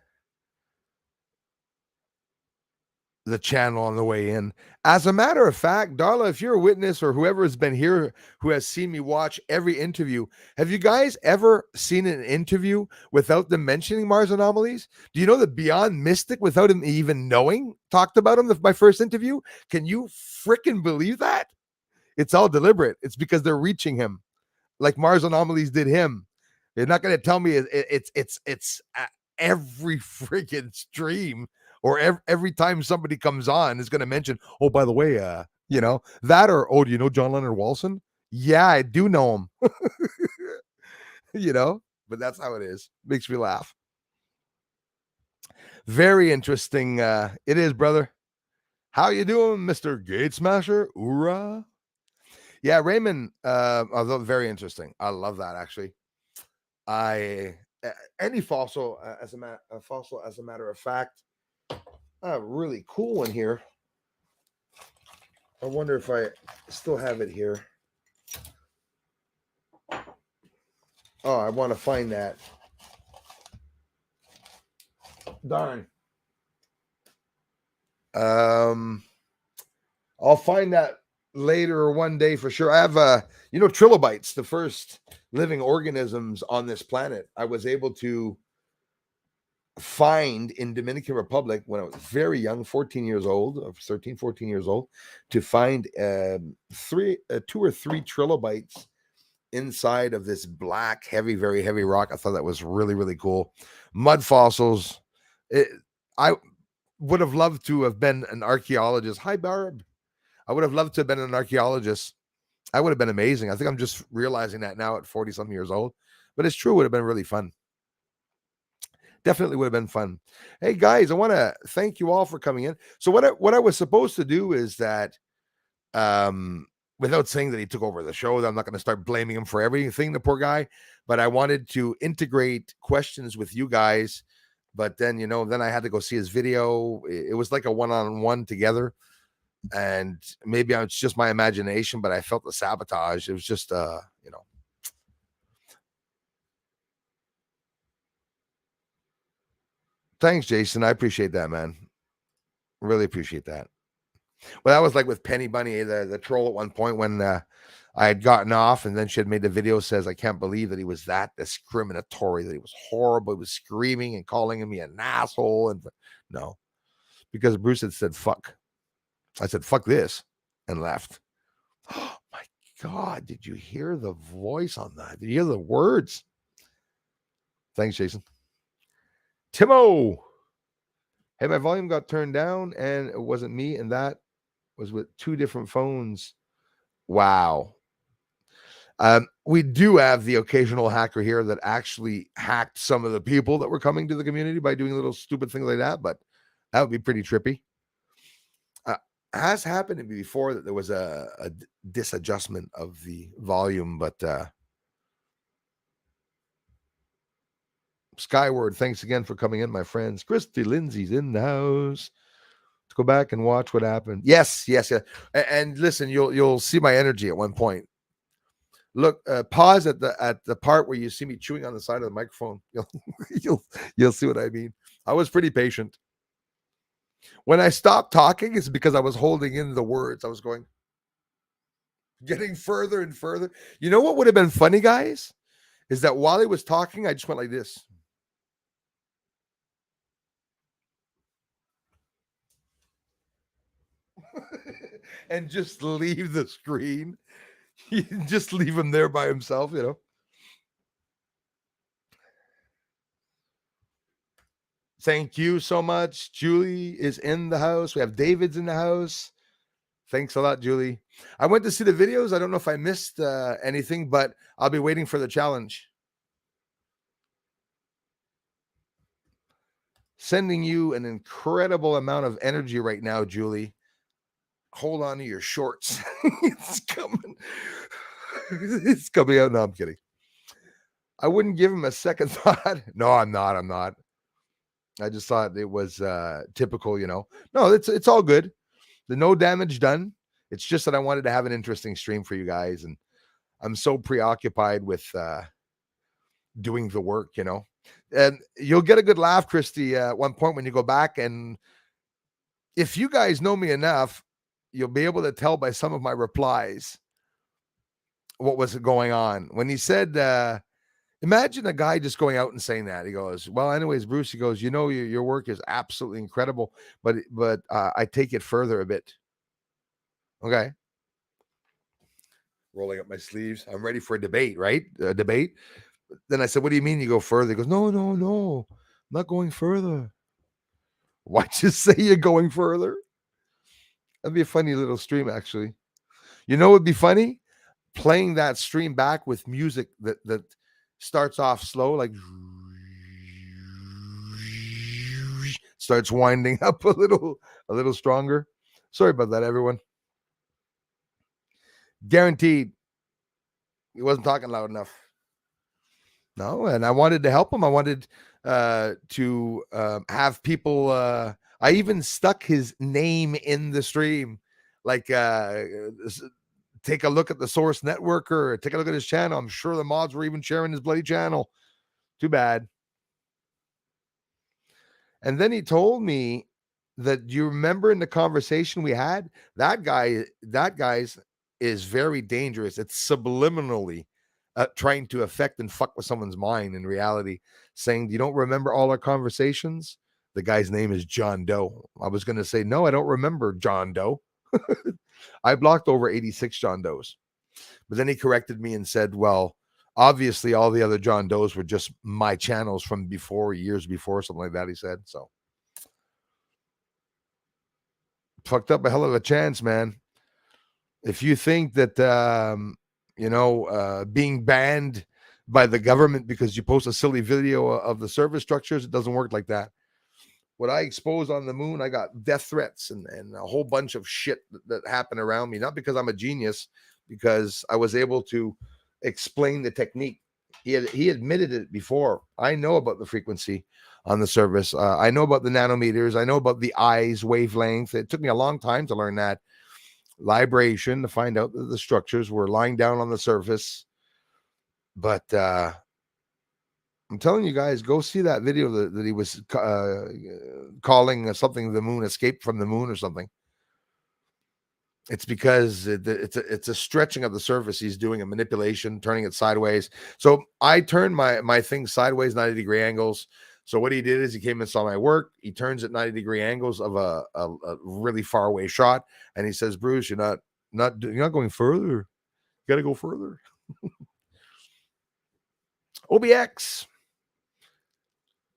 channel on the way in. As a matter of fact, Darla, if you're a witness or whoever has been here who has seen me watch every interview, have you guys ever seen an interview without them mentioning Mars anomalies? Do you know that Beyond Mystic, without him even knowing, talked about him? My first interview. Can you freaking believe that? It's all deliberate. It's because they're reaching him, like Mars anomalies did him. They're not going to tell me it's every freaking stream, or every time somebody comes on is going to mention, oh, by the way, that, or, oh, do you know John Leonard Walson? Yeah, I do know him. But that's how it is. Makes me laugh. Very interesting. It is, brother. How you doing, Mr. Gate Smasher? Hoorah. Yeah, Raymond, although very interesting. I love that, actually. Any fossil, as a matter of fact, a really cool one here. I wonder if I still have it here. Oh, I want to find that. Darn. I'll find that later or one day for sure. I have trilobites, the first living organisms on this planet. I was able to find in Dominican Republic when I was very young, 14 years old, 13, 14 years old, to find 2 or 3 trilobites inside of this black, heavy, very heavy rock. I thought that was really, really cool. Mud fossils. I would have loved to have been an archaeologist. Hi, Barb. I would have loved to have been an archaeologist. I would have been amazing. I think I'm just realizing that now at 40 something years old, but it's true. It would have been really fun. Definitely would have been fun. Hey guys, I want to thank you all for coming in. So what I was supposed to do is that, without saying that he took over the show, I'm not going to start blaming him for everything, the poor guy, but I wanted to integrate questions with you guys. But then, then I had to go see his video. It was like a one-on-one together. And maybe it's just my imagination, but I felt the sabotage. It was just, Thanks, Jason. I appreciate that, man. Really appreciate that. Well, that was like with Penny Bunny, the troll at one point when I had gotten off, and then she had made the video says, I can't believe that he was that discriminatory, that he was horrible. He was screaming and calling me an asshole. And no, because Bruce had said, fuck. I said, fuck this, and left. Oh my God. Did you hear the voice on that? Did you hear the words? Thanks, Jason. Timo. Hey, my volume got turned down and it wasn't me. And that was with 2 different phones. Wow. We do have the occasional hacker here that actually hacked some of the people that were coming to the community by doing little stupid things like that, but that would be pretty trippy. Has happened to me before that there was a disadjustment of the volume, but Skyward, thanks again for coming in, my friends. Christy Lindsay's in the house. Let's go back and watch what happened. Yes. And listen, you'll see my energy at one point. Look, pause at the part where you see me chewing on the side of the microphone. You'll see what I mean. I was pretty patient. When I stopped talking, it's because I was holding in the words. I was getting further and further. You know what would have been funny, guys? Is that while he was talking, I just went like this. And just leave the screen. Just leave him there by himself, Thank you so much. Julie is in the house. We have David's in the house. Thanks a lot, Julie. I went to see the videos. I don't know if I missed anything, but I'll be waiting for the challenge. Sending you an incredible amount of energy right now, Julie. Hold on to your shorts. It's coming. It's coming out. No, I'm kidding. I wouldn't give him a second thought. No, I'm not. I just thought it was typical, No, it's all good. The no damage done. It's just that I wanted to have an interesting stream for you guys, and I'm so preoccupied with doing the work, And you'll get a good laugh, Christy, at one point when you go back, and if you guys know me enough, you'll be able to tell by some of my replies what was going on. When he said, imagine a guy just going out and saying that. He goes, well, anyways, Bruce, he goes, your work is absolutely incredible, but I take it further a bit. Okay. Rolling up my sleeves. I'm ready for a debate, right? A debate. Then I said, what do you mean you go further? He goes, no, I'm not going further. Why'd you say you're going further? That'd be a funny little stream, actually. You know, it'd be funny playing that stream back with music that starts off slow, like starts winding up a little stronger. Sorry about that, everyone. Guaranteed he wasn't talking loud enough. No, and I wanted to help him. I wanted to have people. I even stuck his name in the stream. like take a look at the source network or take a look at his channel. I'm sure the mods were even sharing his bloody channel. Too bad. And then he told me that, you remember in the conversation we had, that guy's is very dangerous. It's subliminally trying to affect and fuck with someone's mind in reality, saying, you don't remember all our conversations? The guy's name is John Doe. I was going to say, no, I don't remember John Doe. I blocked over 86 John Does. But then he corrected me and said, well, obviously all the other John Does were just my channels from before, years before, something like that, he said. So fucked up a hell of a chance, man. If you think that being banned by the government because you post a silly video of the service structures, it doesn't work like that. What I exposed on the moon, I got death threats and a whole bunch of shit that happened around me. Not because I'm a genius, because I was able to explain the technique. He admitted it before. I know about the frequency on the service. I know about the nanometers. I know about the I's wavelength. It took me a long time to learn that. Libration, to find out that the structures were lying down on the surface. But I'm telling you guys, go see that video that he was calling something the moon, escape from the moon or something. It's because it's a stretching of the surface. He's doing a manipulation, turning it sideways. So I turned my thing sideways, 90-degree angles. So what he did is he came and saw my work. He turns at 90-degree angles of a really far away shot, and he says, "Bruce, you're not going further. You got to go further." OBX.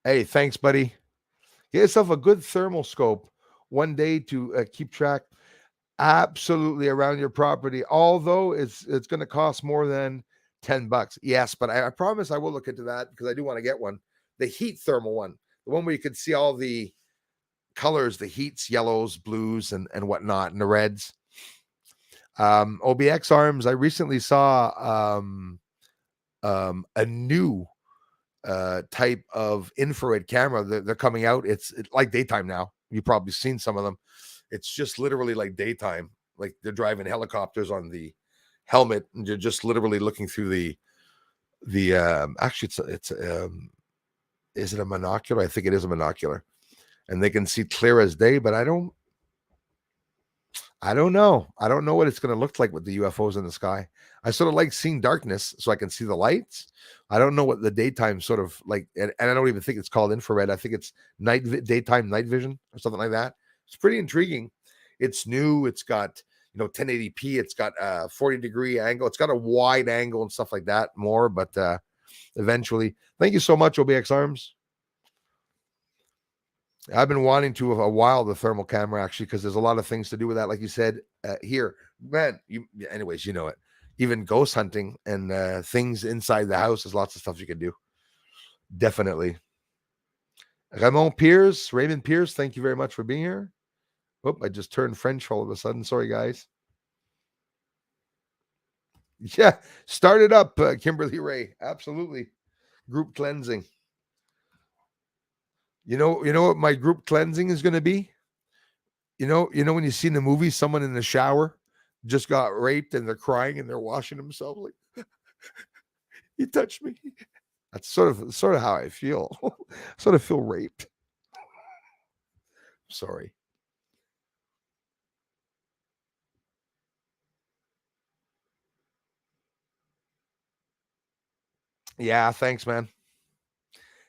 Hey, thanks, buddy. Get yourself a good thermal scope one day to keep track absolutely around your property. Although it's going to cost more than $10. Yes, but I promise I will look into that because I do want to get one. The heat thermal one, the one where you could see all the colors, the heats, yellows, blues, and whatnot, and the reds. OBX Arms, I recently saw a new type of infrared camera. They're coming out. It's like daytime now. You've probably seen some of them. It's just literally like daytime. Like they're driving helicopters on the helmet, and you're just literally looking through the actually it's is it a monocular? I think it is a monocular, and they can see clear as day. But I don't know. I don't know what it's going to look like with the UFOs in the sky. I sort of like seeing darkness so I can see the lights. I don't know what the daytime sort of like, and I don't even think it's called infrared. I think it's daytime night vision or something like that. It's pretty intriguing. It's new. It's got 1080p. It's got a 40-degree angle. It's got a wide angle and stuff like that more. But eventually, thank you so much, OBX Arms. I've been wanting to a while, the thermal camera, actually, because there's a lot of things to do with that. Like you said, here, man, anyways, you know it. Even ghost hunting and things inside the house, there's lots of stuff you can do. Definitely. Raymond Pierce, thank you very much for being here. Oh, I just turned French all of a sudden. Sorry, guys. Yeah, start it up, Kimberly Ray. Absolutely. Group cleansing. You know what my group cleansing is going to be? You know when you see in the movie someone in the shower just got raped and they're crying and they're washing themselves like, he touched me. That's sort of how I feel. Sort of feel raped. Sorry. Yeah, thanks, man.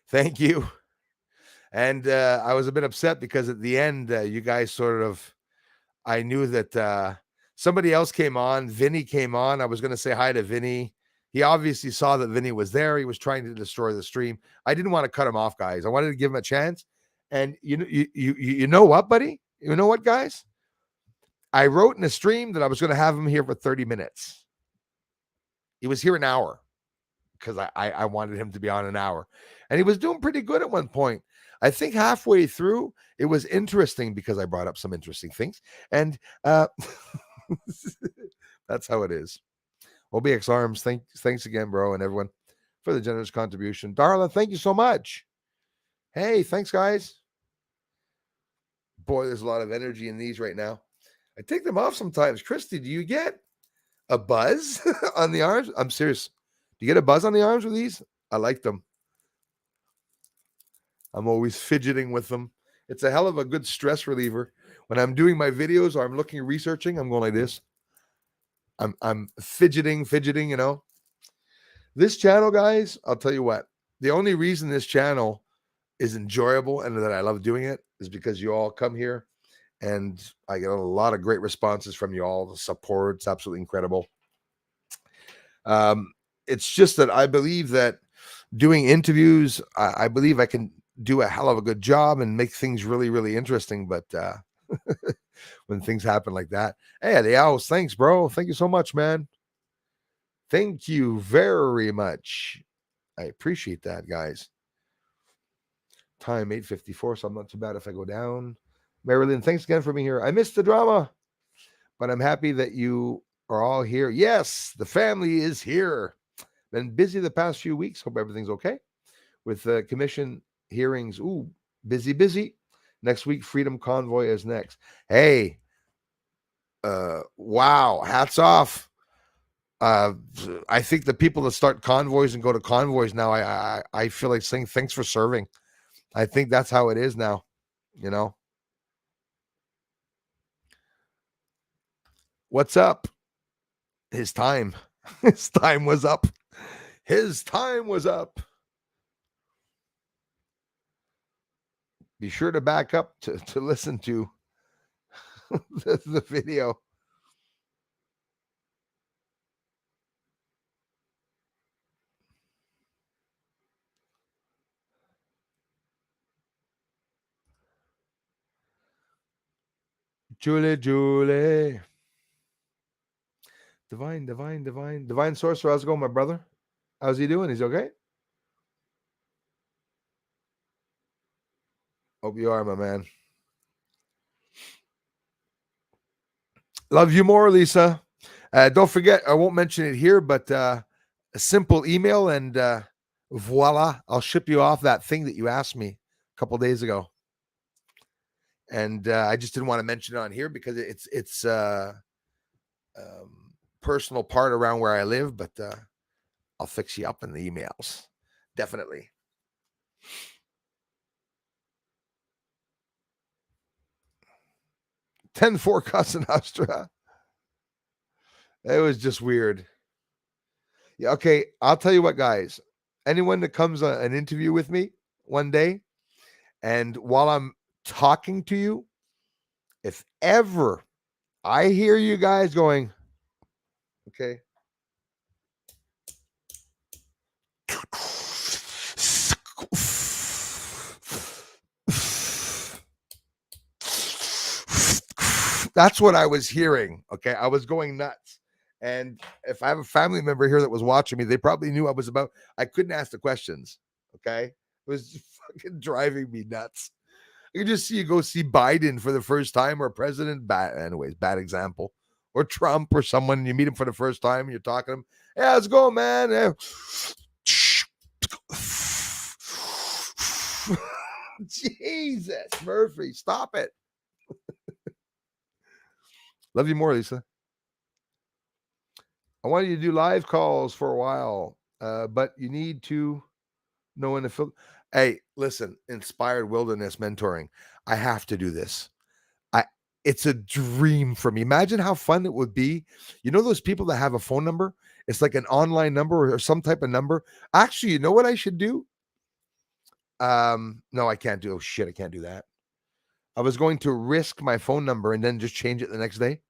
Thank you. And I was a bit upset because at the end, you guys I knew that somebody else came on. Vinny came on. I was going to say hi to Vinny. He obviously saw that Vinny was there. He was trying to destroy the stream. I didn't want to cut him off, guys. I wanted to give him a chance. And you know what, buddy? You know what, guys? I wrote in the stream that I was going to have him here for 30 minutes. He was here an hour because I wanted him to be on an hour. And he was doing pretty good at one point. I think halfway through, it was interesting because I brought up some interesting things. And that's how it is. OBX Arms, thanks again, bro, and everyone for the generous contribution. Darla, thank you so much. Hey, thanks, guys. Boy, there's a lot of energy in these right now. I take them off sometimes. Christy, do you get a buzz on the arms? I'm serious. Do you get a buzz on the arms with these? I like them. I'm always fidgeting with them. It's a hell of a good stress reliever. When I'm doing my videos or I'm looking, researching, I'm going like this. I'm fidgeting, you know. This channel, guys, I'll tell you what. The only reason this channel is enjoyable and that I love doing it is because you all come here and I get a lot of great responses from you all. The support's absolutely incredible. It's just that I believe that doing interviews, I believe I can do a hell of a good job and make things really, really interesting. But when things happen like that, hey, the owls, thanks, bro. Thank you so much, man. Thank you very much. I appreciate that, guys. Time 8:54, so I'm not too bad if I go down. Marilyn, thanks again for being here. I missed the drama, but I'm happy that you are all here. Yes, the family is here. Been busy the past few weeks. Hope everything's okay with the commission hearings. Ooh, busy. Next week, Freedom Convoy is next. Hey, wow, hats off. I think the people that start convoys and go to convoys now, I feel like saying thanks for serving. I think that's how it is now, you know. What's up? His time was up. His time was up. Be sure to back up to listen to the video. Julie. Divine Sorcerer, how's it going, my brother? How's he doing? He's okay? Hope you are, my man. Love you more, Lisa. Don't forget, I won't mention it here, but a simple email and voila, I'll ship you off that thing that you asked me a couple days ago. And I just didn't want to mention it on here because it's personal part around where I live, but I'll fix you up in the emails. Definitely. Ten forecast in Austria. It was just weird. Yeah, okay. I'll tell you what, guys. Anyone that comes on an interview with me one day, and while I'm talking to you, if ever I hear you guys going, okay. That's what I was hearing. Okay. I was going nuts. And if I have a family member here that was watching me, they probably knew I couldn't ask the questions. Okay. It was fucking driving me nuts. You just see you go see Biden for the first time or president. Bad example. Or Trump or someone, you meet him for the first time, you're talking to him. Yeah, how's it going, man? Yeah. Jesus, Murphy, stop it. Love you more, Lisa. I wanted you to do live calls for a while, but you need to know when to fill. Hey, listen, Inspired Wilderness Mentoring. I have to do this. It's a dream for me. Imagine how fun it would be. You know those people that have a phone number? It's like an online number or some type of number. Actually, you know what I should do? No, I can't do. Oh shit, I can't do that. I was going to risk my phone number and then just change it the next day.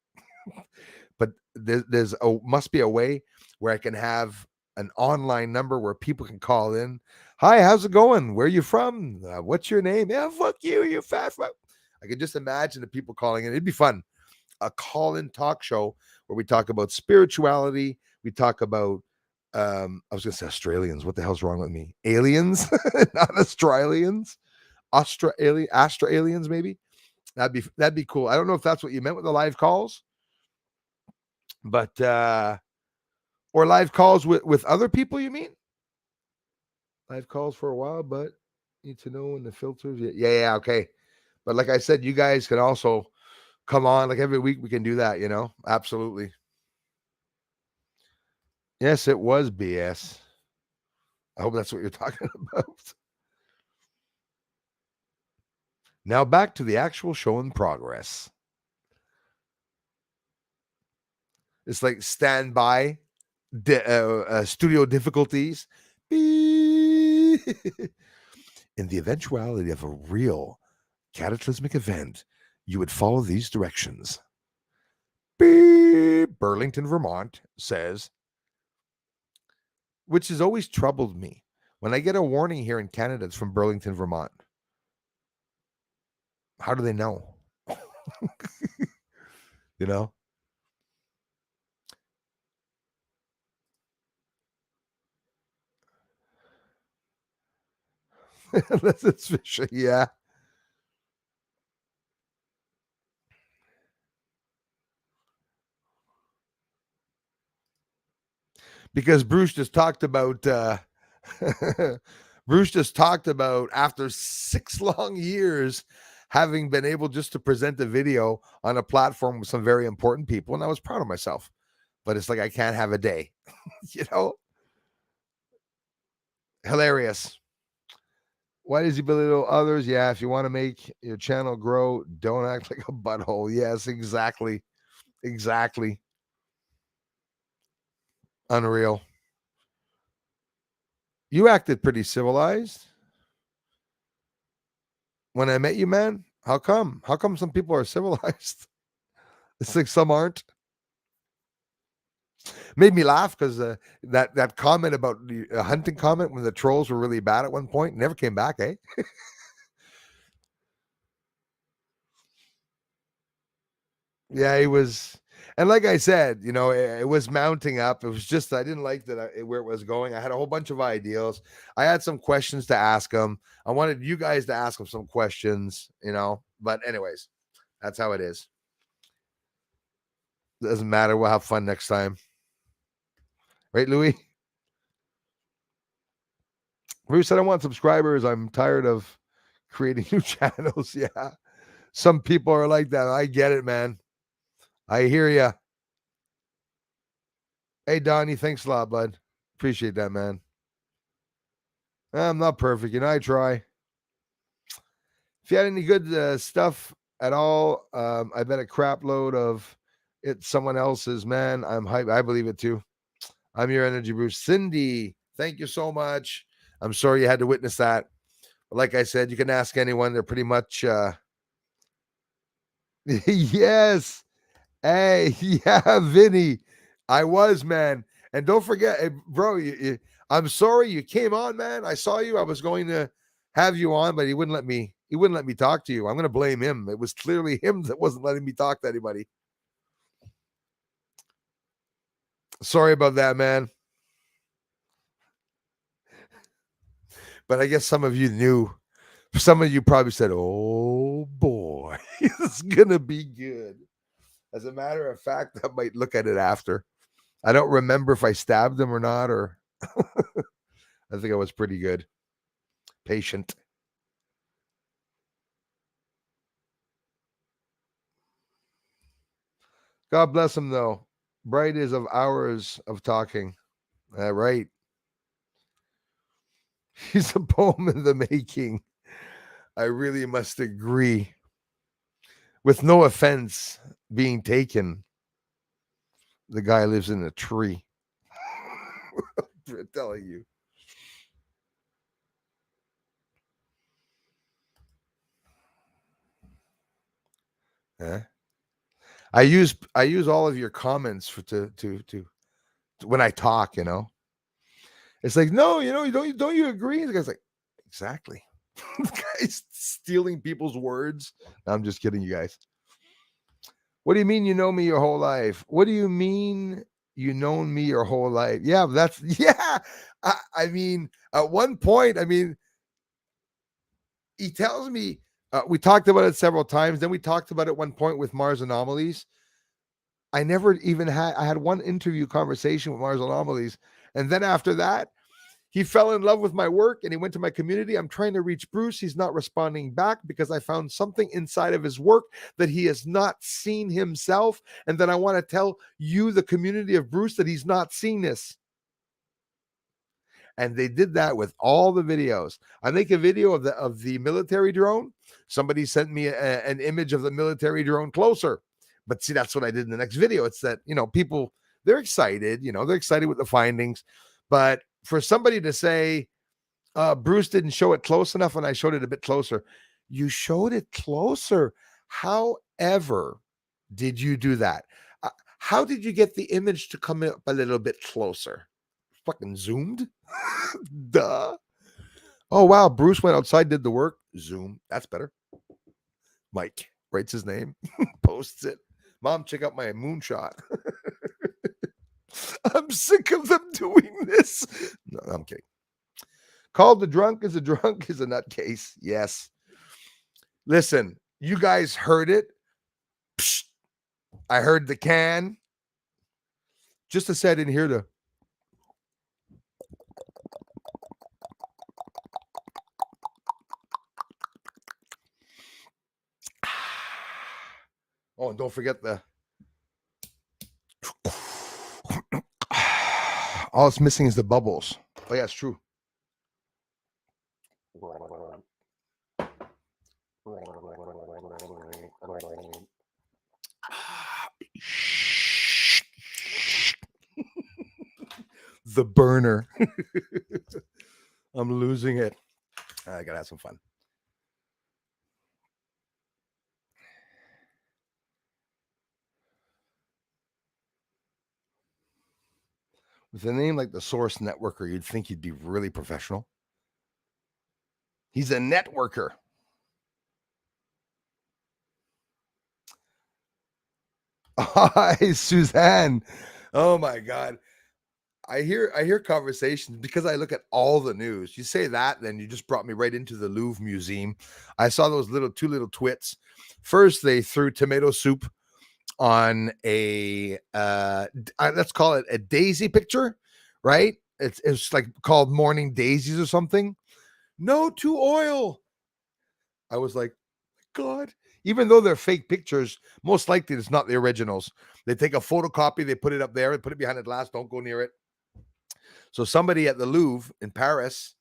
But must be a way where I can have an online number where people can call in. Hi, how's it going? Where are you from? What's your name? Yeah, fuck you, you fat fuck. I could just imagine the people calling in. It'd be fun. A call-in talk show where we talk about spirituality. We talk about, I was going to say Australians. What the hell's wrong with me? Aliens, not Australians. Astra aliens, maybe. That'd be cool. I don't know if that's what you meant with the live calls, but or live calls with other people. You mean live calls for a while, but need to know when the filters. Yeah, okay. But like I said, you guys can also come on, like every week we can do that, Absolutely. Yes, it was BS. I hope that's what you're talking about. Now back to the actual show in progress. It's like standby, studio difficulties. In the eventuality of a real cataclysmic event, you would follow these directions. Burlington, Vermont says, which has always troubled me. When I get a warning here in Canada, it's from Burlington, Vermont. How do they know? you know? Unless it's fishing, yeah. Because Bruce just talked about after 6 long years having been able just to present a video on a platform with some very important people, and I was proud of myself. But it's like I can't have a day, Hilarious. Why does he belittle others? Yeah, if you want to make your channel grow, don't act like a butthole. Yes, exactly. Exactly. Unreal. You acted pretty civilized when I met you, man. How come? How come some people are civilized? It's like some aren't. Made me laugh because that comment about the hunting comment when the trolls were really bad at one point never came back, eh? Yeah, he was. And like I said, it was mounting up. It was just, I didn't like where it was going. I had a whole bunch of ideas. I had some questions to ask him. I wanted you guys to ask him some questions, But anyways, that's how it is. Doesn't matter. We'll have fun next time. Right, Louis? Bruce said, I want subscribers. I'm tired of creating new channels. Yeah. Some people are like that. I get it, man. I hear you. Hey, Donnie, thanks a lot, bud. Appreciate that, man. I'm not perfect. I try. If you had any good stuff at all, I bet a crap load of it's someone else's, man. I'm hype. I believe it too. I'm your energy, Bruce. Cindy, thank you so much. I'm sorry you had to witness that. But like I said, you can ask anyone. They're pretty much yes. Hey, yeah, Vinny. I was, man. And don't forget, bro, I'm sorry you came on, man. I saw you. I was going to have you on, but he wouldn't let me talk to you. I'm going to blame him. It was clearly him that wasn't letting me talk to anybody. Sorry about that, man. But I guess some of you knew. Some of you probably said, oh boy, it's going to be good. As a matter of fact, I might look at it after. I don't remember if I stabbed him or not, or I think I was pretty good. Patient. God bless him, though. Bright is of hours of talking. Right. He's a poem in the making. I really must agree. With no offense being taken, the guy lives in a tree. I'm telling you. Huh? I use all of your comments to when I talk, It's like, no, don't you agree? The guy's like, exactly. The guy's stealing people's words. No, I'm just kidding, you guys. What do you mean you know me your whole life? What do you mean you known me your whole life? Yeah, yeah. I mean, at one point, he tells me, we talked about it several times. Then we talked about it one point with Mars Anomalies. I never even I had one interview conversation with Mars Anomalies. And then after that, He fell in love with my work and he went to my community. I'm trying to reach Bruce. He's not responding back because I found something inside of his work that he has not seen himself. And then I want to tell you, the community of Bruce, that he's not seen this. And they did that with all the videos. I make a video of the military drone. Somebody sent me an image of the military drone closer. But see, that's what I did in the next video. It's that, people, they're excited, they're excited with the findings. But for somebody to say, Bruce didn't show it close enough and I showed it a bit closer. You showed it closer. However, did you do that? How did you get the image to come up a little bit closer? Fucking zoomed? Duh. Oh, wow. Bruce went outside, did the work. Zoom. That's better. Mike writes his name, posts it. Mom, check out my moonshot. I'm sick of them doing this. No, I'm kidding. Called the drunk is a nutcase. Yes. Listen, you guys heard it. Psst. I heard the can. Just to say I didn't hear the. Oh, and don't forget the. All it's missing is the bubbles. Oh, yeah, it's true. The burner. I'm losing it. I gotta have some fun. With a name like the Source Networker, you'd think he'd be really professional. He's a networker. Hi, Suzanne. Oh my God. I hear conversations because I look at all the news. You say that, then you just brought me right into the Louvre Museum. I saw those two little twits. First, they threw tomato soup on a let's call it a daisy picture, right? It's like called Morning Daisies or something. No to oil. I was like, God. Even though they're fake pictures, most likely it's not the originals. They take a photocopy, they put it up there, and put it behind the glass. Don't go near it. So somebody at the Louvre in Paris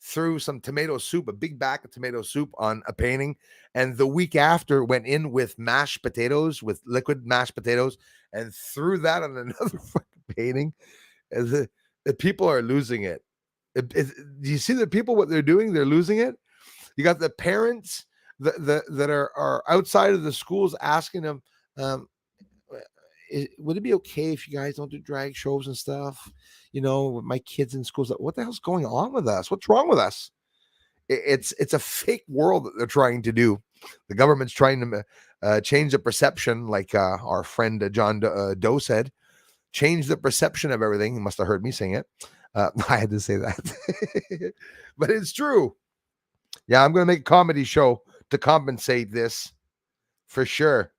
threw some tomato soup, a big bag of tomato soup on a painting. And the week after went in with mashed potatoes, with liquid mashed potatoes, and threw that on another fucking painting. And the people are losing it. Do you see the people, what they're doing? They're losing it. You got the parents that are outside of the schools asking them, would it be okay if you guys don't do drag shows and stuff? With my kids in schools, what the hell's going on with us? What's wrong with us? It's a fake world that they're trying to do. The government's trying to change the perception, like our friend John Doe said, change the perception of everything. You must have heard me sing it. I had to say that, but it's true. Yeah, I'm going to make a comedy show to compensate this for sure.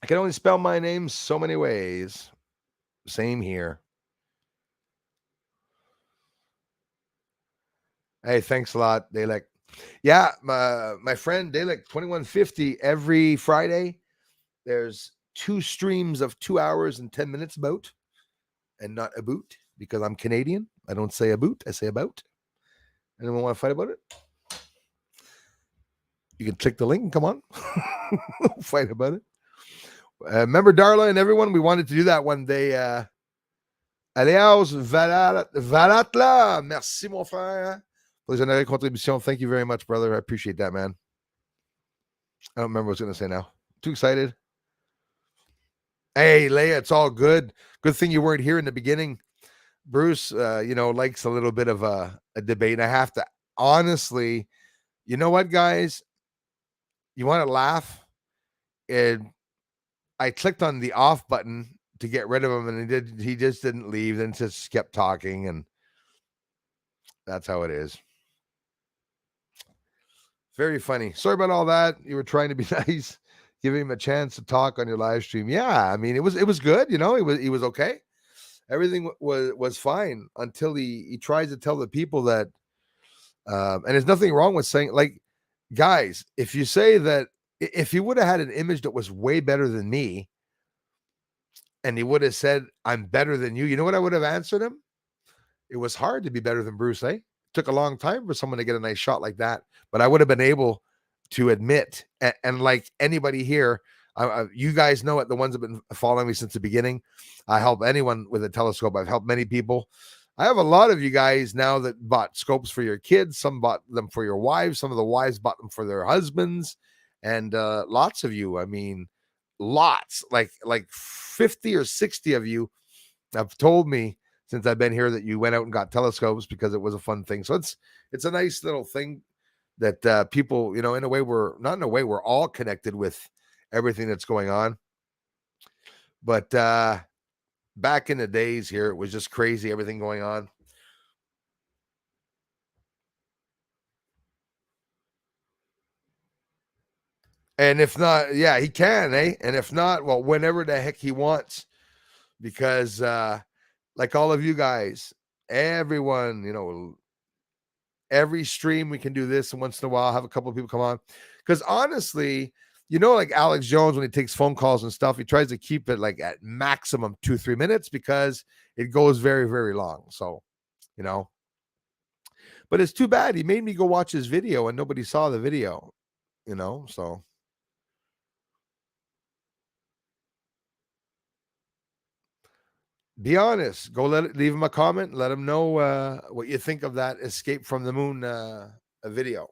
I can only spell my name so many ways. Same here. Hey, thanks a lot, Dalek. Yeah, my friend Dalek, 2150 every Friday. There's 2 streams of 2 hours and 10 minutes about, and not about, because I'm Canadian. I don't say about, I say about. Anyone want to fight about it? You can click the link and come on. Fight about it. Remember, Darla and everyone, we wanted to do that one day. Aleaus Valatla. Merci, mon frère. For les honoraires contributions. Thank you very much, brother. I appreciate that, man. I don't remember what I was going to say now. Too excited. Hey, Leia, it's all good. Good thing you weren't here in the beginning. Bruce, likes a little bit of a debate. I have to, honestly, you know what, guys? You want to laugh? I clicked on the off button to get rid of him, and he just didn't leave, then just kept talking, and that's how it is. Very funny. Sorry about all that. You were trying to be nice, giving him a chance to talk on your live stream. Yeah, I mean, it was good, he was okay. everything was fine until he tries to tell the people that, and there's nothing wrong with saying, like, guys, if you say that, if he would have had an image that was way better than me, and he would have said, I'm better than you, you know what I would have answered him? It was hard to be better than Bruce, eh? It took a long time for someone to get a nice shot like that, but I would have been able to admit, and like anybody here, you guys know it, the ones that have been following me since the beginning, I help anyone with a telescope. I've helped many people. I have a lot of you guys now that bought scopes for your kids. Some bought them for your wives. Some of the wives bought them for their husbands. And lots of you, I mean, lots, like 50 or 60 of you have told me since I've been here that you went out and got telescopes because it was a fun thing. So it's a nice little thing that people, in a way, we're all connected with everything that's going on. But back in the days here, it was just crazy, everything going on. And if not, yeah, he can, eh? And if not, well, whenever the heck he wants, because like all of you guys, everyone, every stream we can do this, and once in a while have a couple of people come on. Because honestly, like Alex Jones, when he takes phone calls and stuff, he tries to keep it like at maximum 2-3 minutes because it goes very, very long. So, but it's too bad. He made me go watch his video and nobody saw the video, so. Be honest. Go leave him a comment. Let him know what you think of that Escape from the Moon video.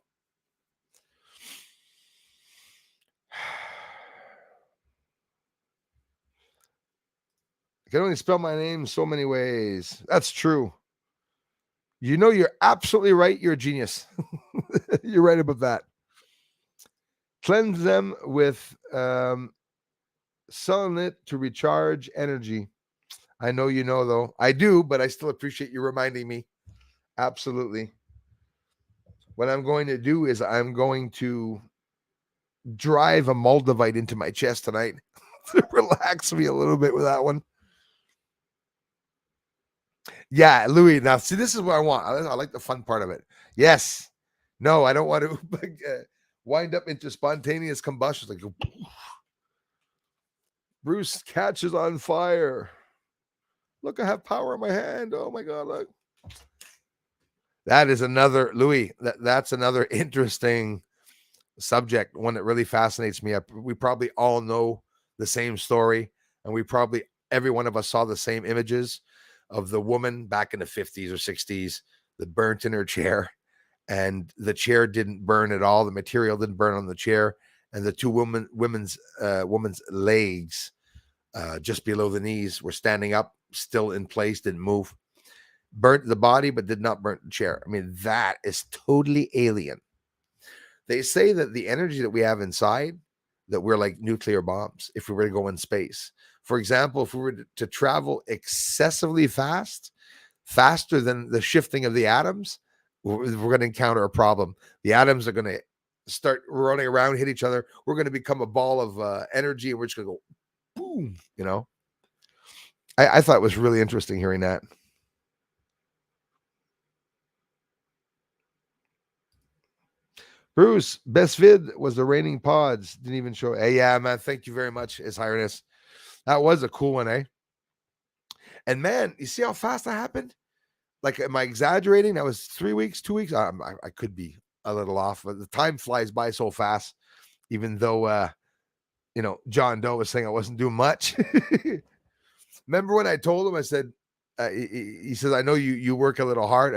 I can only spell my name so many ways. That's true. You're absolutely right. You're a genius. You're right about that. Cleanse them with selenite to recharge energy. I know though. I do, but I still appreciate you reminding me. Absolutely. What I'm going to do is I'm going to drive a Moldavite into my chest tonight to relax me a little bit with that one. Yeah, Louis. Now, see, this is what I want. I like the fun part of it. Yes. No, I don't want to wind up into spontaneous combustion. Like, Bruce catches on fire. Look, I have power in my hand. Oh, my God, look. That is another, Louis, that's another interesting subject, one that really fascinates me. We probably all know the same story, and every one of us saw the same images of the woman back in the 50s or 60s that burnt in her chair, and the chair didn't burn at all. The material didn't burn on the chair, and the two women's legs just below the knees were standing up, still in place, didn't move. Burnt the body, but did not burn the chair. I mean, that is totally alien. They say that the energy that we have inside, that we're like nuclear bombs if we were to go in space. For example, if we were to travel excessively fast, faster than the shifting of the atoms, we're going to encounter a problem. The atoms are going to start running around, hit each other. We're going to become a ball of energy, and we're just going to go boom, I thought it was really interesting hearing that. Bruce, best vid was the raining pods. Didn't even show. Hey, yeah, man. Thank you very much, His Highness. That was a cool one, eh? And man, you see how fast that happened? Like, am I exaggerating? That was 3 weeks, 2 weeks. I could be a little off, but the time flies by so fast. Even though, John Doe was saying I wasn't doing much. Remember when I told him? I said, he says, I know you work a little hard.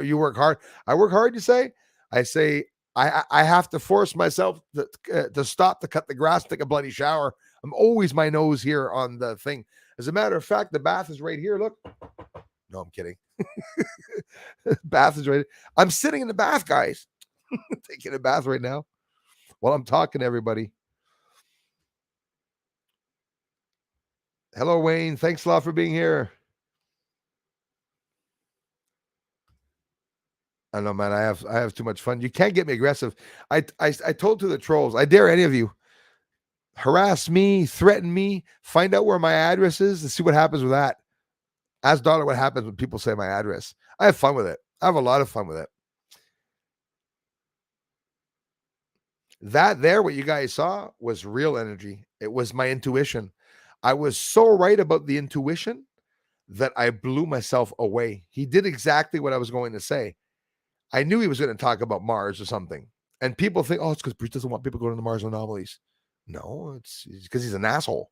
You work hard. I work hard. You say? I say, I have to force myself to stop to cut the grass, take a bloody shower. I'm always my nose here on the thing. As a matter of fact, the bath is right here. Look. No, I'm kidding. Bath is right. I'm sitting in the bath, guys. Taking a bath right now while I'm talking to everybody. Hello, Wayne. Thanks a lot for being here. I know, man. I have too much fun. You can't get me aggressive. I told to the trolls, I dare any of you harass me, threaten me, find out where my address is, and see what happens with that. Ask daughter what happens when people say my address. I have fun with it. I have a lot of fun with it. That there, what you guys saw, was real energy. It was my intuition. I was so right about the intuition that I blew myself away. He did exactly what I was going to say. I knew he was going to talk about Mars or something. And people think, oh, it's because Bruce doesn't want people going to Mars anomalies. No, it's because he's an asshole.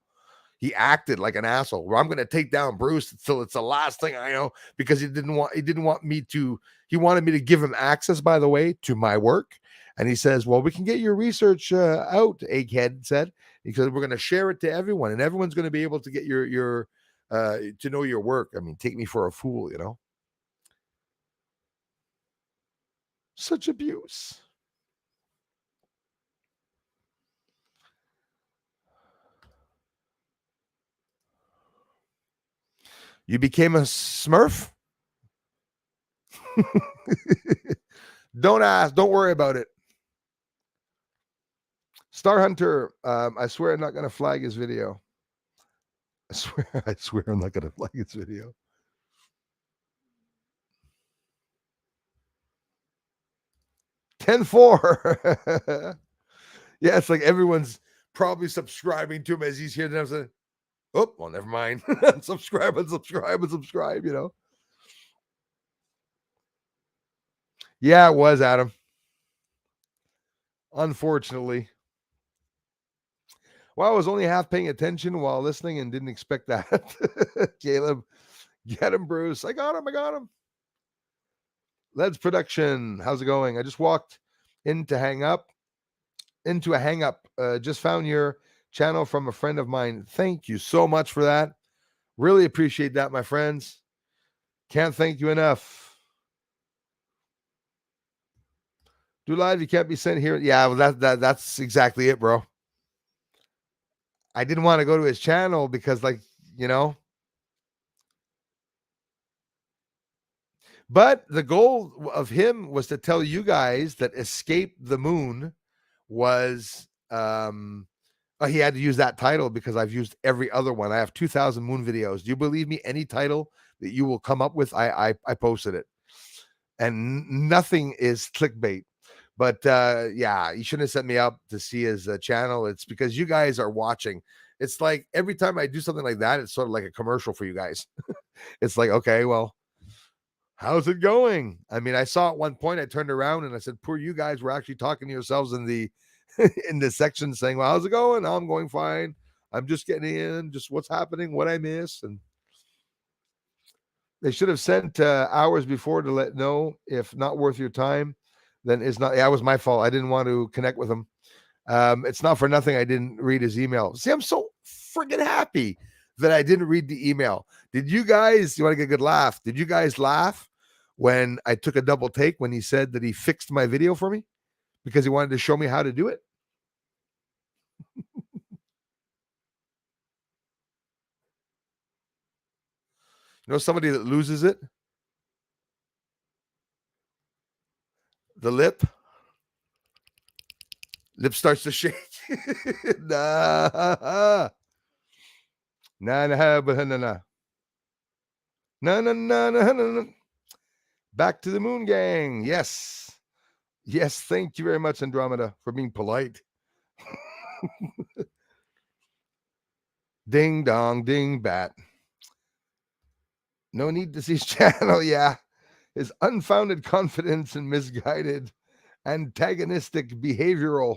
He acted like an asshole. Well, I'm going to take down Bruce until it's the last thing I know, because he didn't want me to. He wanted me to give him access, by the way, to my work. And he says, well, we can get your research out, Egghead said. He said, we're going to share it to everyone, and everyone's going to be able to get your to know your work. I mean, take me for a fool, you know? Such abuse. You became a Smurf? Don't ask. Don't worry about it. Star Hunter, I swear I'm not going to flag his video. I swear I'm not going to flag his video. $10.4. Yeah, it's like everyone's probably subscribing to him as he's here. And I was like, oh, well, never mind. subscribe, you know. Yeah, it was, Adam. Unfortunately. Well, I was only half paying attention while listening and didn't expect that. Caleb, get him, Bruce. I got him. Led's Production, how's it going? I just walked into a hang up. Just found your channel from a friend of mine. Thank you so much for that. Really appreciate that, my friends. Can't thank you enough. Do live, you can't be sent here. Yeah, well, that's exactly it, bro. I didn't want to go to his channel because, like, you know. But the goal of him was to tell you guys that Escape the Moon was he had to use that title because I've used every other one. I have 2,000 moon videos. Do you believe me? Any title that you will come up with, I posted it. And nothing is clickbait. But yeah, you shouldn't have set me up to see his channel. It's because you guys are watching. It's like every time I do something like that, it's sort of like a commercial for you guys. It's like, okay, well, how's it going? I mean, I saw at one point, I turned around and I said, poor you guys were actually talking to yourselves in the in the section saying, well, how's it going? Oh, I'm going fine. I'm just getting in, just what's happening, what I miss. And they should have sent hours before to let know. If not worth your time, then it's not. Yeah, it was my fault. I didn't want to connect with him. It's not for nothing I didn't read his email. See, I'm so friggin' happy that I didn't read the email. Did you guys, you want to get a good laugh? Did you guys laugh when I took a double take when he said that he fixed my video for me because he wanted to show me how to do it? You know, somebody that loses it, the lip starts to shake. Nah. Back to the moon gang. Yes. Thank you very much, Andromeda, for being polite. Ding dong, ding bat. No need to see his channel. Yeah. His unfounded confidence and misguided antagonistic behavior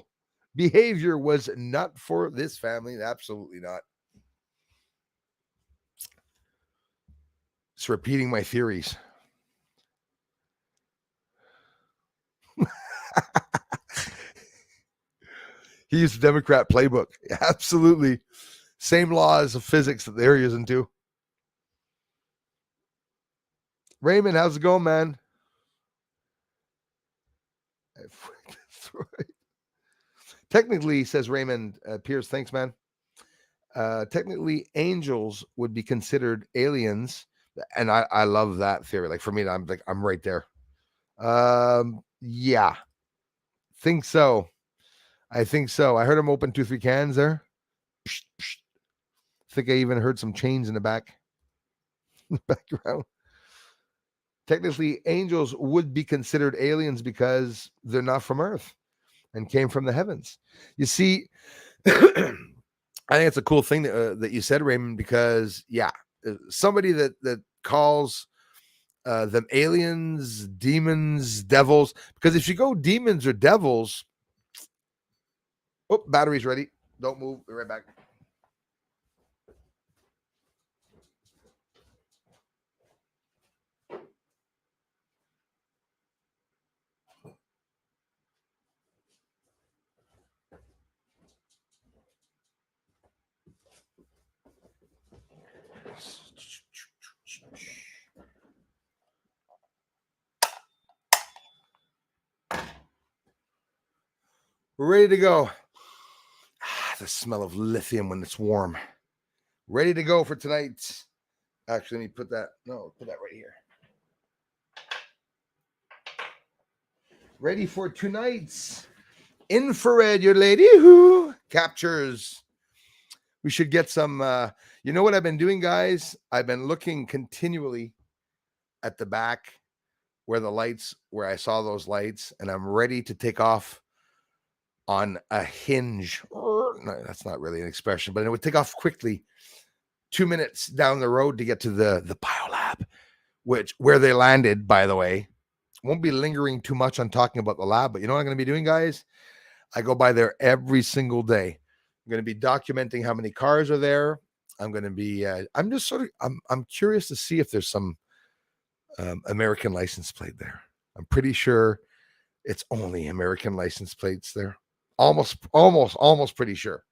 was not for this family. Absolutely not. It's repeating my theories. He used the Democrat playbook. Absolutely. Same laws of physics that they're using too. Raymond, how's it going, man? Technically, says Raymond Pierce, thanks, man. Technically, angels would be considered aliens, and I love that theory. Like for me, I'm right there. Yeah, think so. I think so. I heard him open 2-3 cans there. I think I even heard some chains in the back. background. Technically, angels would be considered aliens because they're not from Earth and came from the heavens. You see, I think it's a cool thing that you said, Raymond, because somebody that calls them aliens, demons, devils, because if you go demons or devils, battery's ready. Don't move. Be right back. We're ready to go. The smell of lithium when it's warm. Ready to go for tonight. Actually, let me put that right here. Ready for tonight's infrared, your lady who captures. We should get some, you know what I've been doing, guys? I've been looking continually at the back where I saw those lights, and I'm ready to take off on a hinge. No, that's not really an expression, but it would take off quickly 2 minutes down the road to get to the biolab, where they landed, by the way. Won't be lingering too much on talking about the lab, but you know what I'm going to be doing, guys? I go by there every single day. I'm going to be documenting how many cars are there. I'm going to be, I'm just I'm curious to see if there's some American license plate there. I'm pretty sure it's only American license plates there. Almost pretty sure.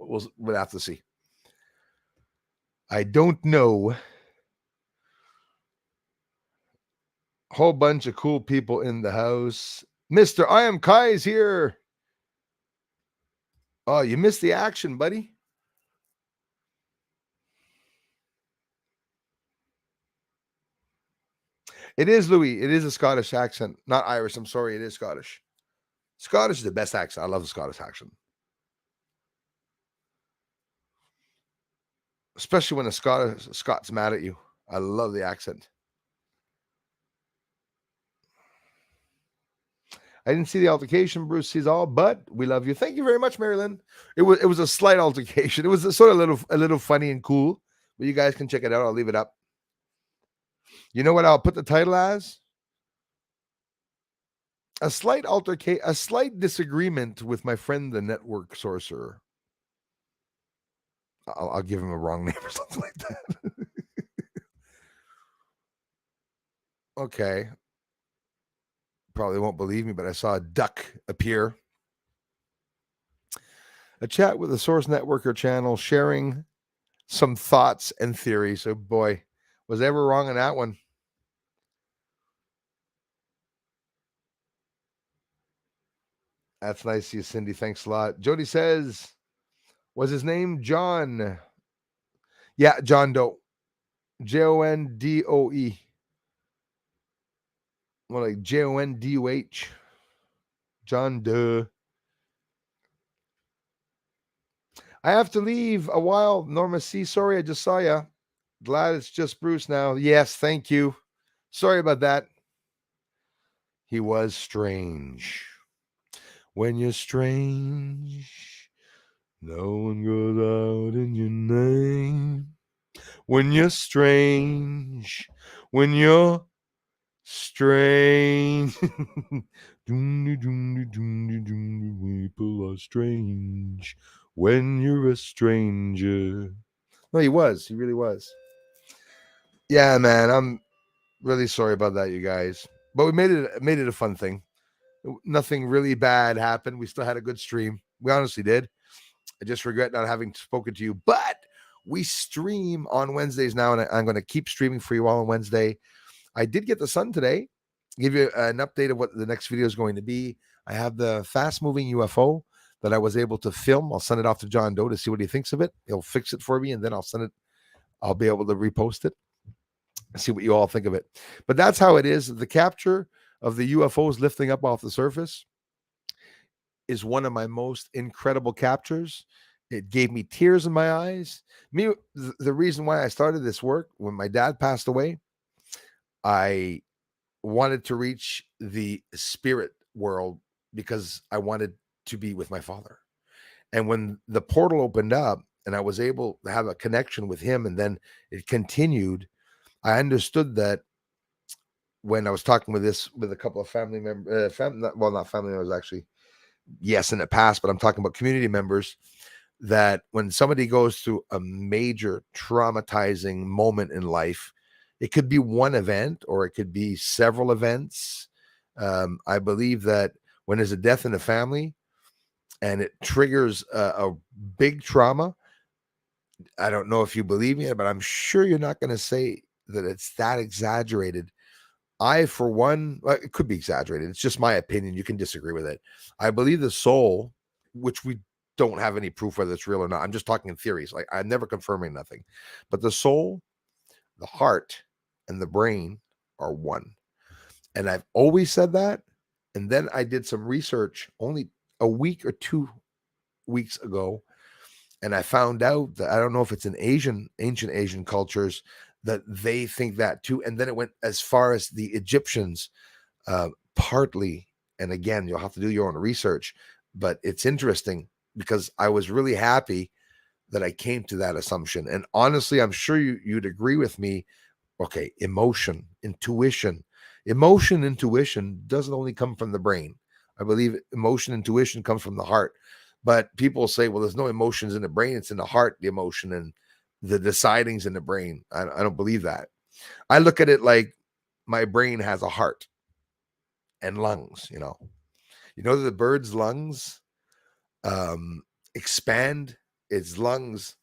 We'll have to see. I don't know. Whole bunch of cool people in the house. Mr. I Am Kai is here. Oh, you missed the action, buddy. It is, Louis. It is a Scottish accent, not Irish. I'm sorry. It is Scottish. Scottish is the best accent. I love the Scottish accent. Especially when a Scott's mad at you. I love the accent. I didn't see the altercation, Bruce sees all, but we love you. Thank you very much, Marilyn. It was a slight altercation. It was a little funny and cool, but you guys can check it out. I'll leave it up. You know what I'll put the title as? A slight disagreement with my friend, the network sorcerer. I'll give him a wrong name or something like that. Okay. Probably won't believe me, but I saw a duck appear. A chat with a source networker channel sharing some thoughts and theories. So, boy, was I ever wrong on that one. That's nice to you, Cindy. Thanks a lot. Jody says, was his name John? Yeah, John Doe. Jondoe. More like Jonduh. John Doe. I have to leave a while. Norma C. Sorry, I just saw you. Glad it's just Bruce now. Yes, thank you. Sorry about that. He was strange. When you're strange, no one goes out in your name. When you're strange, when you're strange. People are strange when you're a stranger. No, he was. He really was. Yeah, man. I'm really sorry about that, you guys. But we made it a fun thing. Nothing really bad happened. We still had a good stream. We honestly did. I just regret not having spoken to you. But we stream on Wednesdays now, and I'm going to keep streaming for you all on Wednesday. I did get the sun today. Give you an update of what the next video is going to be. I have the fast-moving UFO that I was able to film. I'll send it off to John Doe to see what he thinks of it. He'll fix it for me, and then I'll send it. I'll be able to repost it. See what you all think of it. But that's how it is. The capture of the UFOs lifting up off the surface is one of my most incredible captures. It gave me tears in my eyes. The reason why I started this work, when my dad passed away, I wanted to reach the spirit world because I wanted to be with my father. And when the portal opened up and I was able to have a connection with him, and then it continued, I understood that when I was talking with a couple of family members, not family members actually, yes, in the past, but I'm talking about community members, that when somebody goes through a major traumatizing moment in life, it could be one event or it could be several events. I believe that when there's a death in the family and it triggers a big trauma, I don't know if you believe me, but I'm sure you're not going to say that it's that exaggerated. I, for one, it could be exaggerated. It's just my opinion. You can disagree with it. I believe the soul, which we don't have any proof whether it's real or not. I'm just talking in theories. Like, I'm never confirming nothing. But the soul, the heart, and the brain are one. And I've always said that. And then I did some research only a week or 2 weeks ago, and I found out that, I don't know if it's in ancient Asian cultures, that they think that too. And then it went as far as the Egyptians, partly. And again, you'll have to do your own research, but it's interesting because I was really happy that I came to that assumption. And honestly, I'm sure you'd agree with me. Okay, emotion, intuition doesn't only come from the brain. I believe emotion, intuition comes from the heart. But people say, well, there's no emotions in the brain, it's in the heart, the emotion, and the decidings in the brain. I don't believe that. I look at it like my brain has a heart and lungs. That the bird's lungs expand, its lungs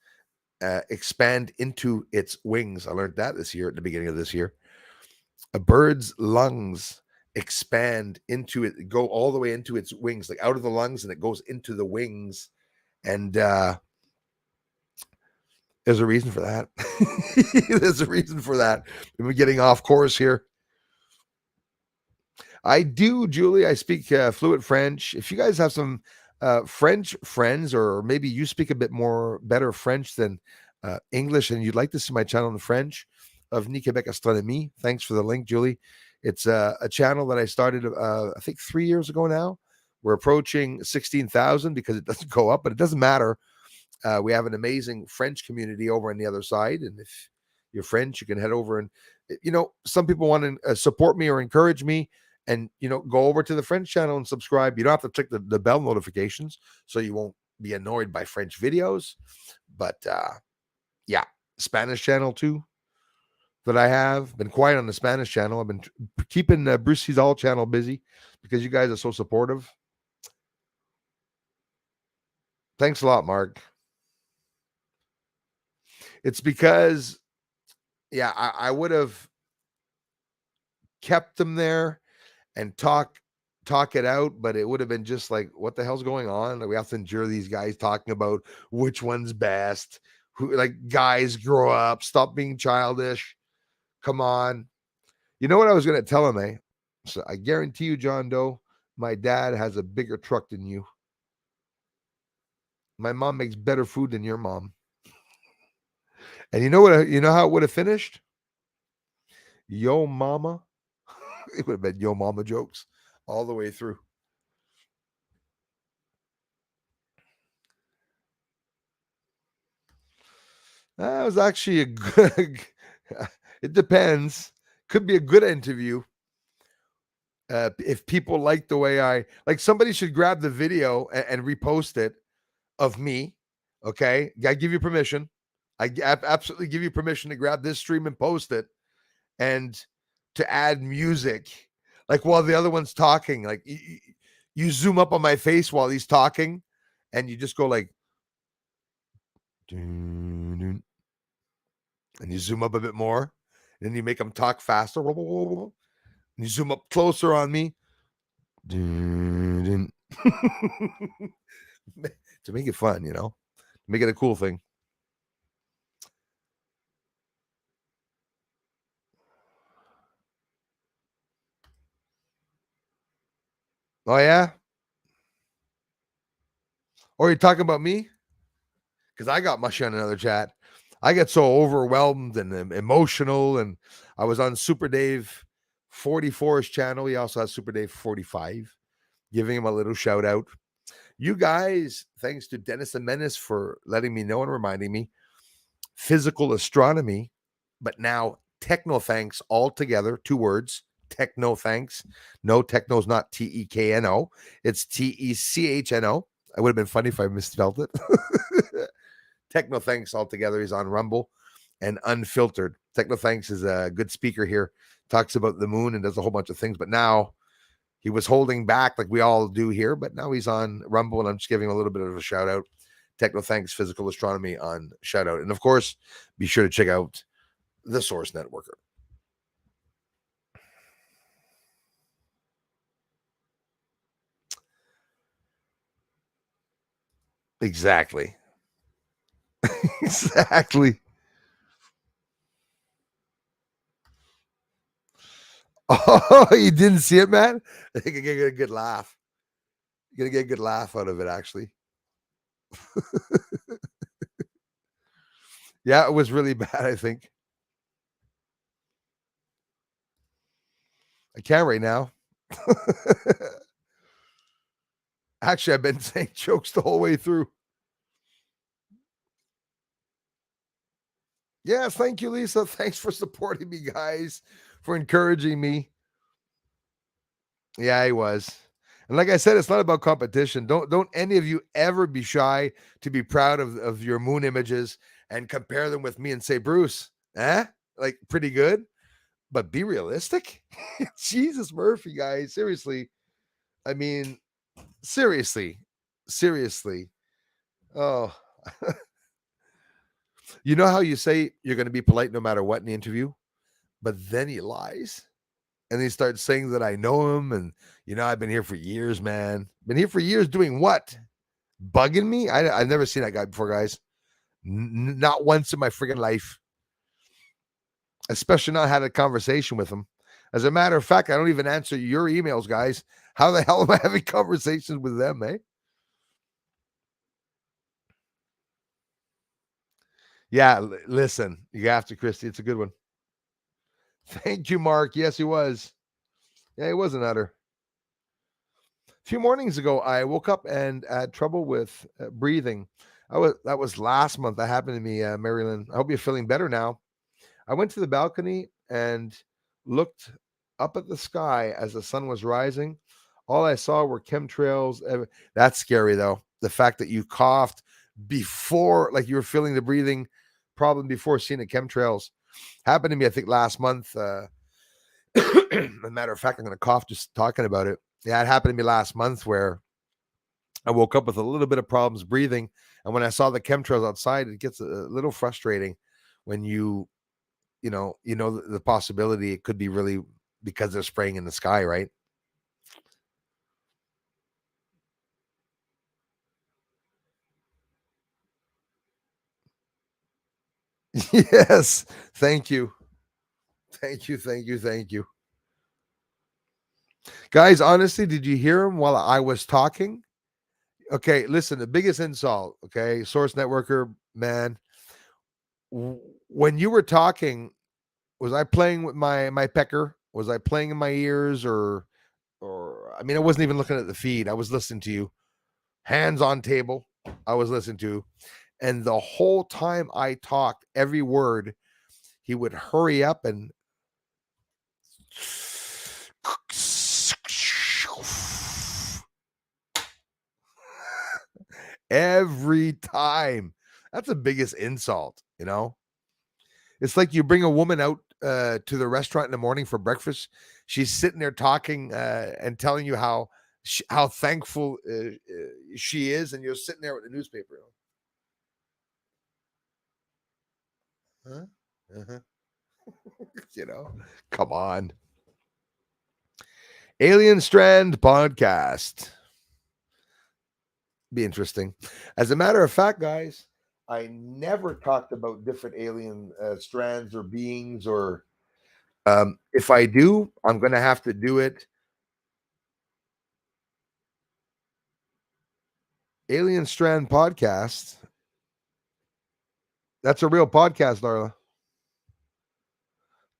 expand into its wings. I learned that this year, at the beginning of this year. A bird's lungs expand into it, go all the way into its wings, like out of the lungs, and it goes into the wings. And there's a reason for that. There's a reason for that. We're getting off course here. I do, Julie. I speak fluent French. If you guys have some French friends, or maybe you speak a bit more better French than English, and you'd like to see my channel in French of Ni Quebec Astronomie, thanks for the link, Julie. It's a channel that I started, I think 3 years ago now. We're approaching 16,000 because it doesn't go up, but it doesn't matter. We have an amazing French community over on the other side. And if you're French, you can head over and, some people want to support me or encourage me, and, go over to the French channel and subscribe. You don't have to click the bell notifications, so you won't be annoyed by French videos. But yeah, Spanish channel too, that I have been quiet on the Spanish channel. I've been keeping Bruce Cizal channel busy because you guys are so supportive. Thanks a lot, Mark. It's because, yeah, I would have kept them there and talk it out, but it would have been just like, what the hell's going on? Like, we have to endure these guys talking about which one's best. Who, like, guys, grow up, stop being childish. Come on. You know what I was going to tell him, eh? So I guarantee you, John Doe, my dad has a bigger truck than you. My mom makes better food than your mom. And you know what? You know how it would have finished? Yo mama. It would have been yo mama jokes all the way through. That was actually a good. It depends. Could be a good interview. If people like the way somebody should grab the video and repost it of me. Okay, I give you permission. I absolutely give you permission to grab this stream and post it, and to add music, like while the other one's talking. Like, you zoom up on my face while he's talking, and you just go like, and you zoom up a bit more, and then you make them talk faster, and you zoom up closer on me. To make it fun, make it a cool thing. Oh yeah? Or you're talking about me? because I got mushy on another chat. I get so overwhelmed and emotional, and I was on Super Dave 44's channel. He also has Super Dave 45, giving him a little shout out. You guys, thanks to Dennis and Menace for letting me know and reminding me, physical astronomy, but now techno thanks all together, 2 words, techno thanks. No, techno's not Tekno, it's Techno. It would have been funny if I misspelled it. Techno thanks all together. He's on Rumble and Unfiltered. Techno thanks is a good speaker here, talks about the moon and does a whole bunch of things, but now he was holding back like we all do here, but now he's on Rumble, and I'm just giving him a little bit of a shout out. Techno thanks physical astronomy on shout out. And of course, be sure to check out the Source Networker. Exactly. Exactly. Oh, you didn't see it, man? I think I get a good laugh. You're gonna get a good laugh out of it, actually. Yeah, it was really bad, I think. I can't right now. Actually, I've been saying jokes the whole way through. Yeah, thank you, Lisa. Thanks for supporting me, guys, for encouraging me. Yeah, he was. And like I said, it's not about competition. Don't any of you ever be shy to be proud of your moon images and compare them with me and say, Bruce, like pretty good, but be realistic. Jesus Murphy, guys. Seriously. I mean, seriously. Oh. You know how you say you're going to be polite no matter what in the interview, but then he lies and he starts saying that I know him, and I've been here for years, man. Been here for years doing what? Bugging me? I've never seen that guy before, guys. Not once in my freaking life. Especially not had a conversation with him. As a matter of fact, I don't even answer your emails, guys. How the hell am I having conversations with them, eh? Yeah, listen, you have to, Christy. It's a good one. Thank you, Mark. Yes, he was. Yeah, he was an utter. A few mornings ago, I woke up and had trouble with breathing. That was last month. That happened to me, Marilyn. I hope you're feeling better now. I went to the balcony and looked up at the sky as the sun was rising. All I saw were chemtrails. That's scary, though. The fact that you coughed before, like you were feeling the breathing problem before seeing the chemtrails, happened to me, I think, last month. As a matter of fact, I'm going to cough just talking about it. Yeah, it happened to me last month where I woke up with a little bit of problems breathing. And when I saw the chemtrails outside, it gets a little frustrating when the possibility it could be really because they're spraying in the sky, right? Yes. Thank you. Thank you. Thank you. Thank you. Guys, honestly, did you hear him while I was talking? Okay, listen, the biggest insult, okay, Source Networker, man. When you were talking, was I playing with my pecker? Was I playing in my ears or I mean, I wasn't even looking at the feed. I was listening to you. Hands on table. I was listening to. And the whole time I talked, every word, he would hurry up and every time. That's the biggest insult, It's like you bring a woman out to the restaurant in the morning for breakfast. She's sitting there talking and telling you how thankful she is, and you're sitting there with the newspaper. Huh? Uh-huh. Come on. Alien Strand podcast. Be interesting. As a matter of fact, guys, I never talked about different alien strands or beings, or if I do, I'm going to have to do it. Alien Strand podcast. That's a real podcast, Darla.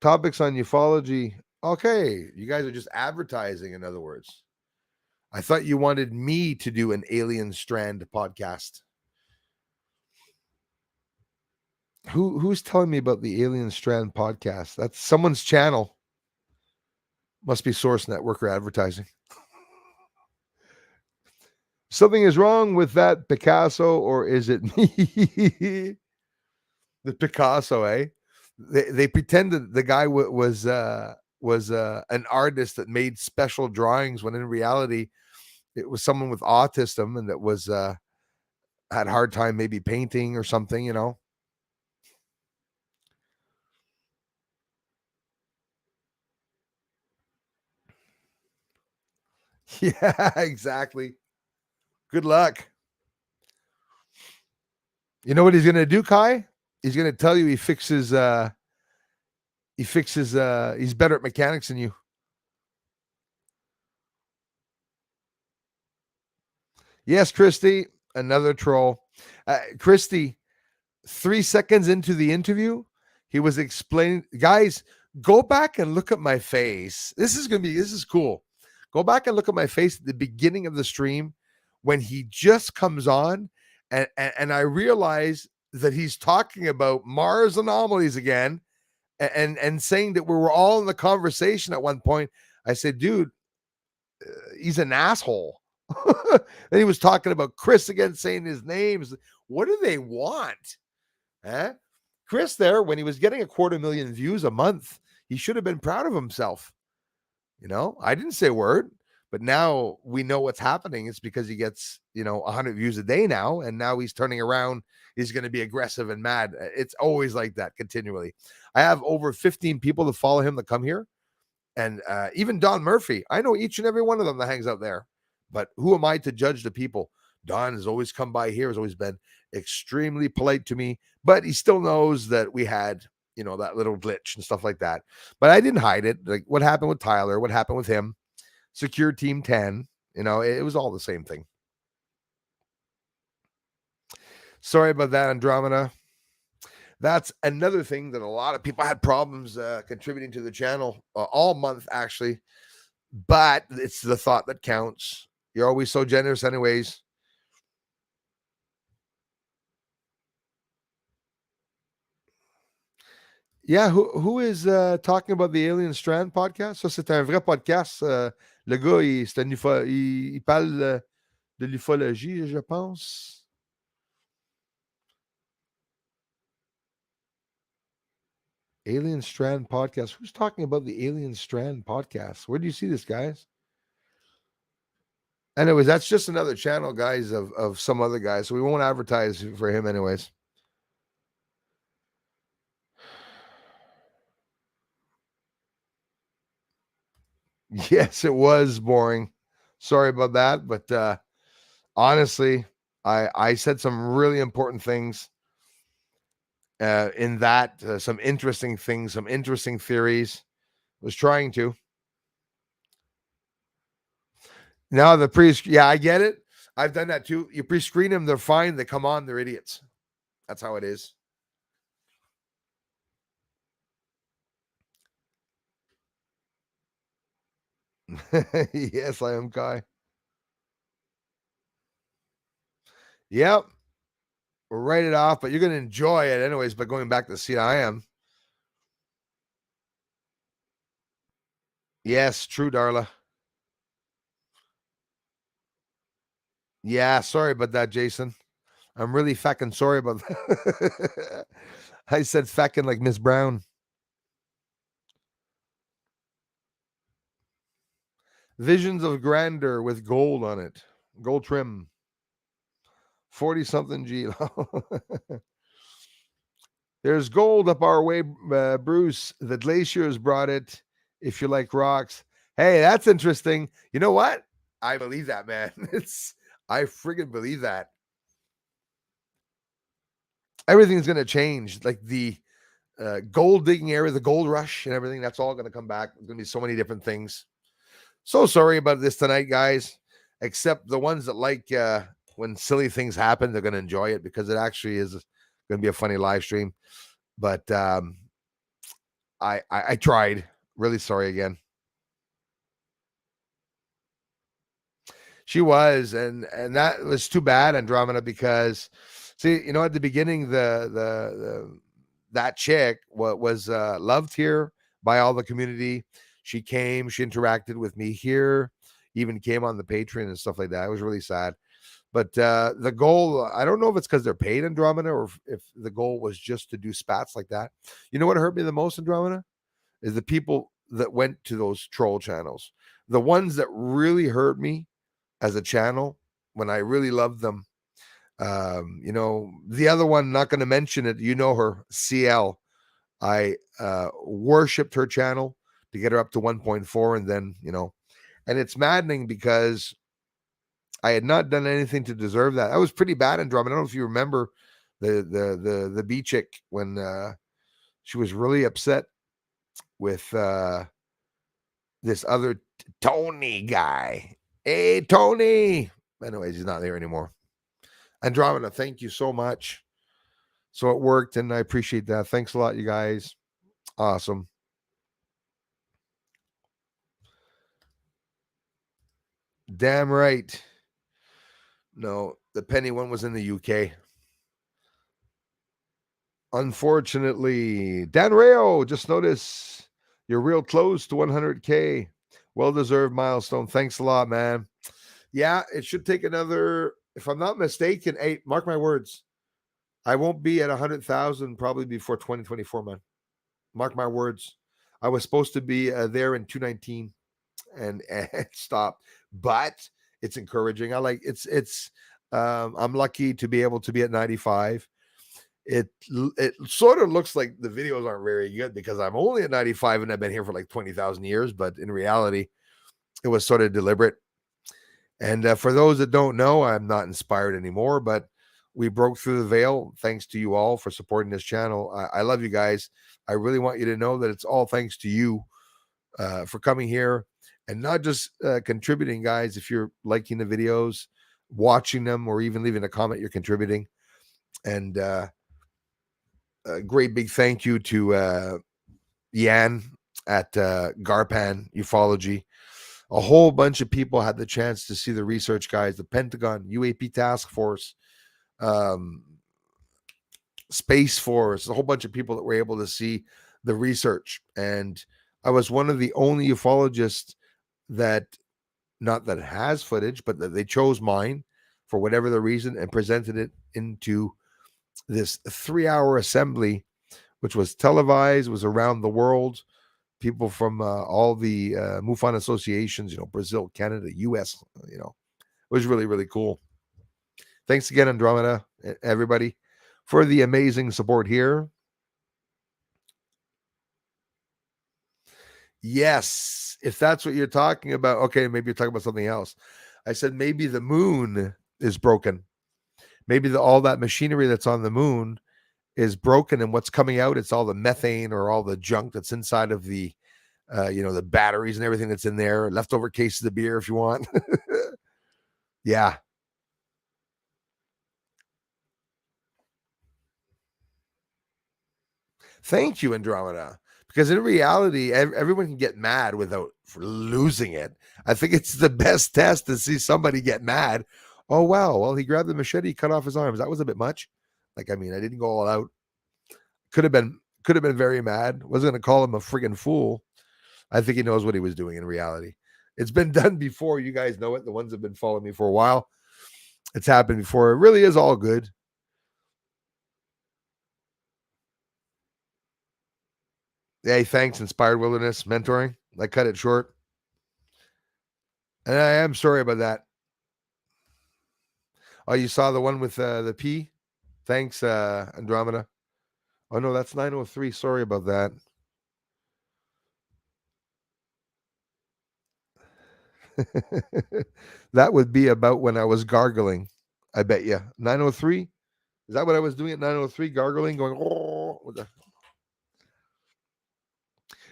Topics on ufology. Okay, you guys are just advertising, in other words. I thought you wanted me to do an Alien Strand podcast. Who's telling me about the Alien Strand podcast? That's someone's channel. Must be Source Network or advertising. Something is wrong with that Picasso, or is it me? The Picasso, eh? They pretended the guy was an artist that made special drawings when in reality it was someone with autism and that was had a hard time maybe painting or something, you know. Yeah, exactly. Good luck. You know what he's gonna do, Kai? He's gonna tell you he's better at mechanics than you. Yes, Christy, another troll. Christy, 3 seconds into the interview, he was explaining, guys, go back and look at my face. This is cool. Go back and look at my face at the beginning of the stream when he just comes on, and I realize that he's talking about Mars anomalies again, and saying that we were all in the conversation at one point. I said, dude, he's an asshole. Then he was talking about Chris again, saying his names. What do they want? Huh? Chris there, when he was getting 250,000 views a month, he should have been proud of himself. You know, I didn't say a word, but now we know what's happening. It's because he gets, 100 views a day now, and now he's turning around. He's going to be aggressive and mad. It's always like that continually. I have over 15 people that follow him that come here. And even Don Murphy, I know each and every one of them that hangs out there. But who am I to judge the people? Don has always come by here, has always been extremely polite to me, but he still knows that we had, that little glitch and stuff like that. But I didn't hide it. Like what happened with Tyler, what happened with him, Secure Team 10, it was all the same thing. Sorry about that, Andromeda. That's another thing that a lot of people had problems contributing to the channel all month, actually. But it's the thought that counts. You're always so generous anyways. Yeah, who is talking about the Alien Strand podcast? Ça, c'est un vrai podcast. Le gars, il parle de l'ufologie, je pense. Alien Strand podcast. Who's talking about the Alien Strand podcast? Where do you see this, guys? Anyways, that's just another channel, guys, of some other guys. So we won't advertise for him anyways. Yes, it was boring. Sorry about that. But honestly, I said some really important things in that, some interesting things, some interesting theories. Was trying to. Now I get it. I've done that too. You pre-screen them, they're fine. They come on, they're idiots. That's how it is. Yes, I am Kai. Yep. We'll write it off, but you're going to enjoy it anyways by going back to see I am. Yes, true, Darla. Yeah, sorry about that, Jason. I'm really fucking sorry about that. I said fucking like Miss Brown. Visions of grandeur with gold on it. Gold trim. 40 something G. There's gold up our way, Bruce. The glaciers brought it. If you like rocks. Hey, that's interesting. You know what? I believe that, man. I friggin' believe that. Everything's going to change. Like the gold digging area, the gold rush and everything, that's all going to come back. There's going to be so many different things. So sorry about this tonight, guys. Except the ones that like when silly things happen, they're going to enjoy it because it actually is Going to be a funny live stream, but I tried. Really sorry again. She was, and that was too bad, Andromeda, because see, you know, at the beginning, the that chick was loved here by all the community. She came, she interacted with me here, even came on the Patreon and stuff like that. It was really sad. But the goal, I don't know if it's because they're paid, Andromeda, or if the goal was just to do spats like that. You know what hurt me the most, Andromeda? Is the people that went to those troll channels. The ones that really hurt me as a channel when I really loved them. You know, the other one, not going to mention it, you know her, CL. I worshipped her channel to get her up to 1.4, and then, you know, and it's maddening because I had not done anything to deserve that. I was pretty bad in drum. I don't know if you remember the B chick when she was really upset with this other Tony guy. Hey, Tony. Anyways, he's not there anymore. Andromeda, thank you so much. So it worked, and I appreciate that. Thanks a lot, you guys. Awesome. Damn right. No, the penny one was in the UK. Unfortunately, Dan Rayo, just notice you're real close to 100K. Well-deserved milestone. Thanks a lot, man. Yeah, it should take another, if I'm not mistaken, 8, mark my words, I won't be at 100,000 probably before 2024, man. Mark my words. I was supposed to be there in 219 and stopped, but it's encouraging. I like it's I'm lucky to be able to be at 95. It sort of looks like the videos aren't very good because I'm only at 95 and I've been here for like 20,000 years, but in reality, it was sort of deliberate. And for those that don't know, I'm not inspired anymore, but we broke through the veil. Thanks to you all for supporting this channel. I love you guys. I really want you to know that it's all thanks to you for coming here and not just contributing, guys. If you're liking the videos, watching them, or even leaving a comment, you're contributing. And a great big thank you to Yan at Garpan Ufology. A whole bunch of people had the chance to see the research, guys. The Pentagon, UAP Task Force, Space Force, a whole bunch of people that were able to see the research. And I was one of the only ufologists that, not that it has footage, but that they chose mine for whatever the reason and presented it into this 3-hour assembly, which was televised, was around the world. People from all the MUFON associations, you know, Brazil, Canada, US, you know, it was really, really cool. Thanks again, Andromeda, everybody, for the amazing support here. Yes, if that's what you're talking about. Okay, maybe you're talking about something else. I said maybe the moon is broken. Maybe all that machinery that's on the moon is broken, and what's coming out, it's all the methane or all the junk that's inside of the you know, the batteries and everything that's in there, leftover cases of beer if you want. Yeah. Thank you, Andromeda. Because in reality, everyone can get mad without losing it. I think it's the best test to see somebody get mad. Oh, wow. Well, he grabbed the machete, cut off his arms. That was a bit much. Like, I mean, I didn't go all out. Could have been very mad. Wasn't going to call him a friggin' fool. I think he knows what he was doing in reality. It's been done before. You guys know it. The ones that have been following me for a while. It's happened before. It really is all good. Hey, thanks, Inspired Wilderness Mentoring. I cut it short. And I am sorry about that. Oh, you saw the one with the P? Thanks, Andromeda. Oh, no, that's 903. Sorry about that. That would be about when I was gargling. I bet you. 903? Is that what I was doing at 903? Gargling, going, oh.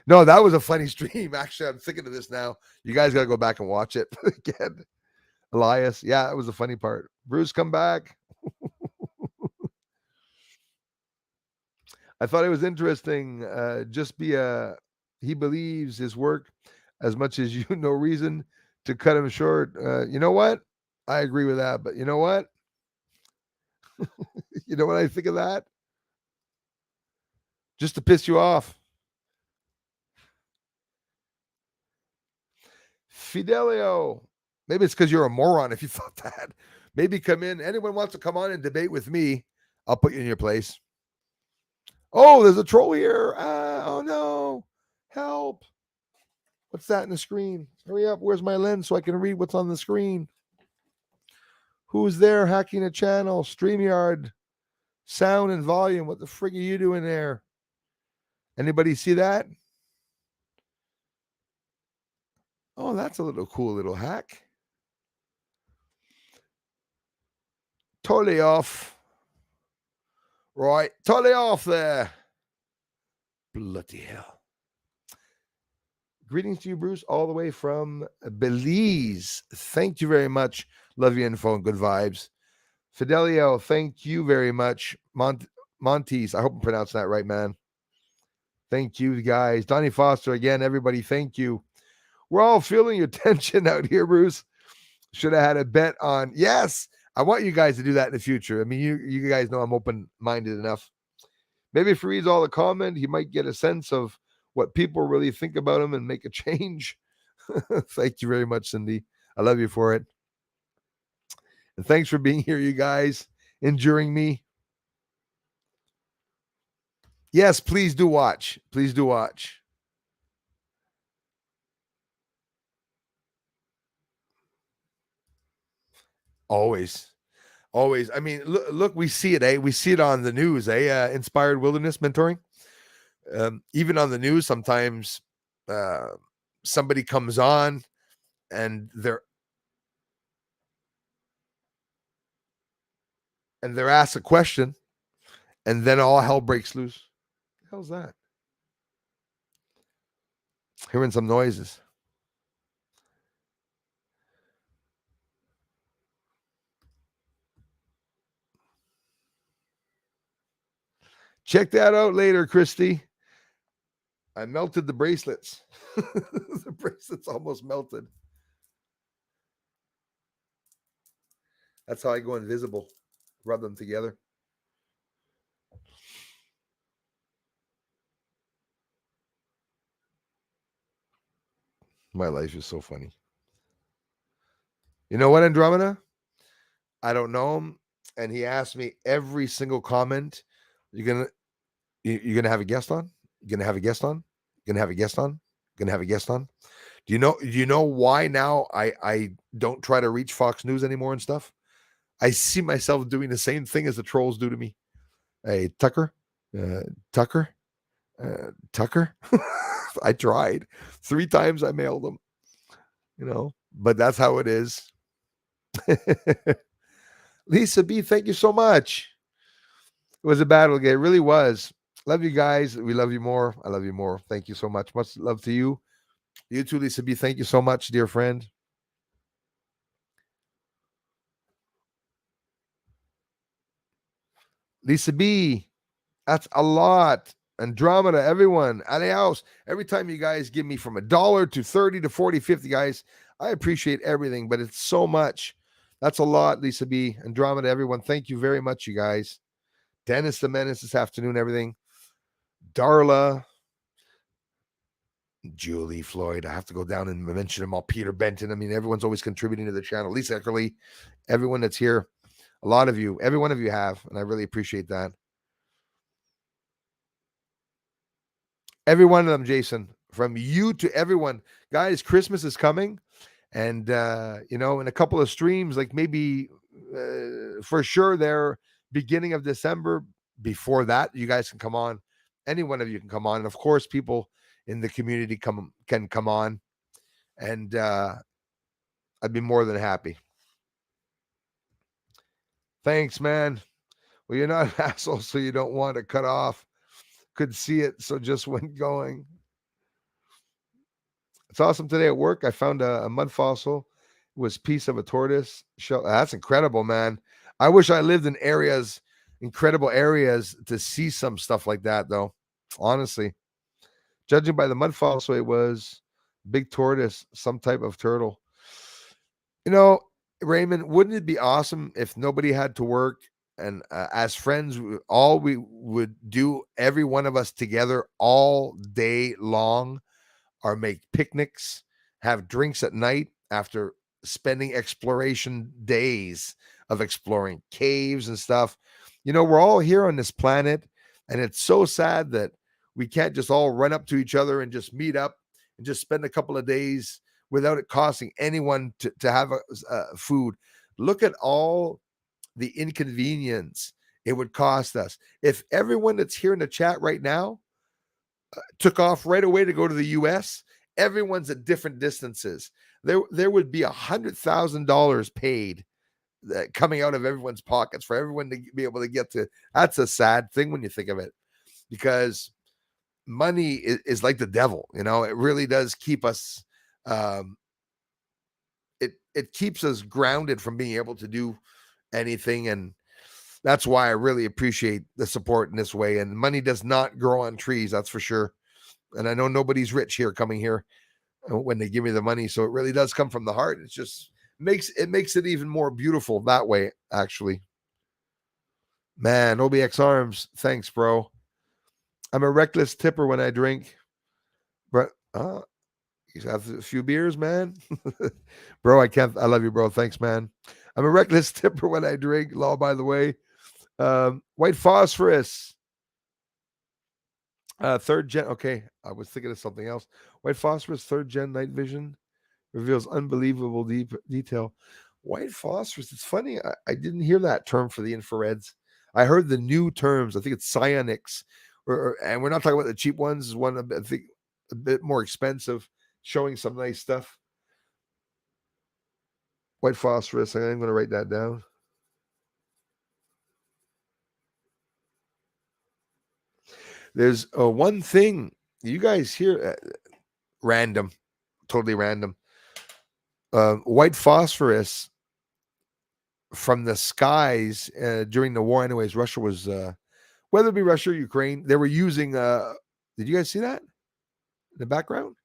No, that was a funny stream. Actually, I'm thinking of this now. You guys got to go back and watch it again. Elias. Yeah, that was the funny part. Bruce, come back. I thought it was interesting. He believes his work as much as you. No reason to cut him short. You know what? I agree with that. But you know what? You know what I think of that? Just to piss you off. Fidelio. Maybe it's because you're a moron if you thought that. Maybe come in. Anyone wants to come on and debate with me, I'll put you in your place. Oh, there's a troll here. Oh no. Help. What's that in the screen? Hurry up. Where's my lens so I can read what's on the screen? Who's there hacking a channel? StreamYard. Sound and volume. What the frig are you doing there? Anybody see that? Oh, that's a little cool little hack. Totally off. Right. Totally off there. Bloody hell. Greetings to you, Bruce, all the way from Belize. Thank you very much. Love your info and good vibes. Fidelio, thank you very much. Montes, I hope I'm pronouncing that right, man. Thank you, guys. Donnie Foster, again, everybody, thank you. We're all feeling your tension out here, Bruce. Should have had a bet on. Yes, I want you guys to do that in the future. I mean, you guys know I'm open-minded enough. Maybe if he reads all the comment, he might get a sense of what people really think about him and make a change. Thank you very much, Cindy. I love you for it. And thanks for being here, you guys, enduring me. Yes, please do watch. Please do watch. Always. I mean, look, we see it, eh? We see it on the news, eh? Inspired Wilderness Mentoring. Even on the news, sometimes somebody comes on and they're asked a question, and then all hell breaks loose. What the hell's that? Hearing some noises. Check that out later, Christy. I melted the bracelets. The bracelets almost melted. That's how I go invisible. Rub them together. My life is so funny. You know what, Andromeda? I don't know him, and he asked me every single comment. You're gonna have a guest on? You're gonna have a guest on? You're gonna have a guest on? You're gonna have a guest on? Do you know why now I don't try to reach Fox News anymore and stuff? I see myself doing the same thing as the trolls do to me. Hey, Tucker. I tried 3 times. I mailed them, but that's how it is. Lisa B, thank you so much. It was a battle again. It really was. Love you guys. We love you more. I love you more. Thank you so much. Much love to you. You too, Lisa B. Thank you so much, dear friend. Lisa B, that's a lot. Andromeda, everyone, adios. Every time you guys give me from $1 to 30 to 40, 50, guys, I appreciate everything, but it's so much. That's a lot, Lisa B. Andromeda, everyone, thank you very much, you guys. Dennis the Menace this afternoon, everything. Darla, Julie, Floyd, I have to go down and mention them all. Peter Benton, I mean, everyone's always contributing to the channel. Lisa Eckerly, everyone that's here, a lot of you, every one of you have, and I really appreciate that. Every one of them, Jason, from you to everyone. Guys, Christmas is coming. And, in a couple of streams, like maybe for sure there, beginning of December, before that, you guys can come on. Any one of you can come on. And of course, people in the community can come on. And I'd be more than happy. Thanks, man. Well, you're not an asshole, so you don't want to cut off. Could see it, so just went going. It's awesome. Today at work, I found a mud fossil. It was a piece of a tortoise shell. That's incredible, man. I wish I lived in areas incredible areas to see some stuff like that, though. Honestly, judging by the mud fossil, it was big tortoise, some type of turtle. You know, Raymond, wouldn't it be awesome if nobody had to work and as friends, all we would do, every one of us together all day long, or make picnics, have drinks at night after spending exploration days of exploring caves and stuff. You know, we're all here on this planet, and it's so sad that we can't just all run up to each other and just meet up and just spend a couple of days without it costing anyone to have food. Look at all the inconvenience it would cost us if everyone that's here in the chat right now took off right away to go to the US. Everyone's at different distances. There would be $100,000 paid coming out of everyone's pockets for everyone to be able to get to. That's a sad thing when you think of it, because money is like the devil. You know, it really does keep us. It keeps us grounded from being able to do anything, and that's why I really appreciate the support in this way. And money does not grow on trees, that's for sure. And I know nobody's rich here coming here when they give me the money, so it really does come from the heart. It's just makes it even more beautiful that way, actually. Man, OBX Arms, thanks, bro. I'm a reckless tipper when I drink, but you have a few beers, man. Bro, I love you, bro. Thanks, man. I'm a reckless tipper when I drink. Law, by the way. White phosphorus. Third gen. Okay, I was thinking of something else. White phosphorus, third gen night vision reveals unbelievable detail. White phosphorus. It's funny. I didn't hear that term for the infrareds. I heard the new terms. I think it's psionics, and we're not talking about the cheap ones. One, I think, a bit more expensive, showing some nice stuff. White phosphorus. I'm going to write that down. There's one thing you guys hear, random, totally random. White phosphorus from the skies during the war. Anyways, Russia was, whether it be Russia or Ukraine, they were using. Did you guys see that in the background?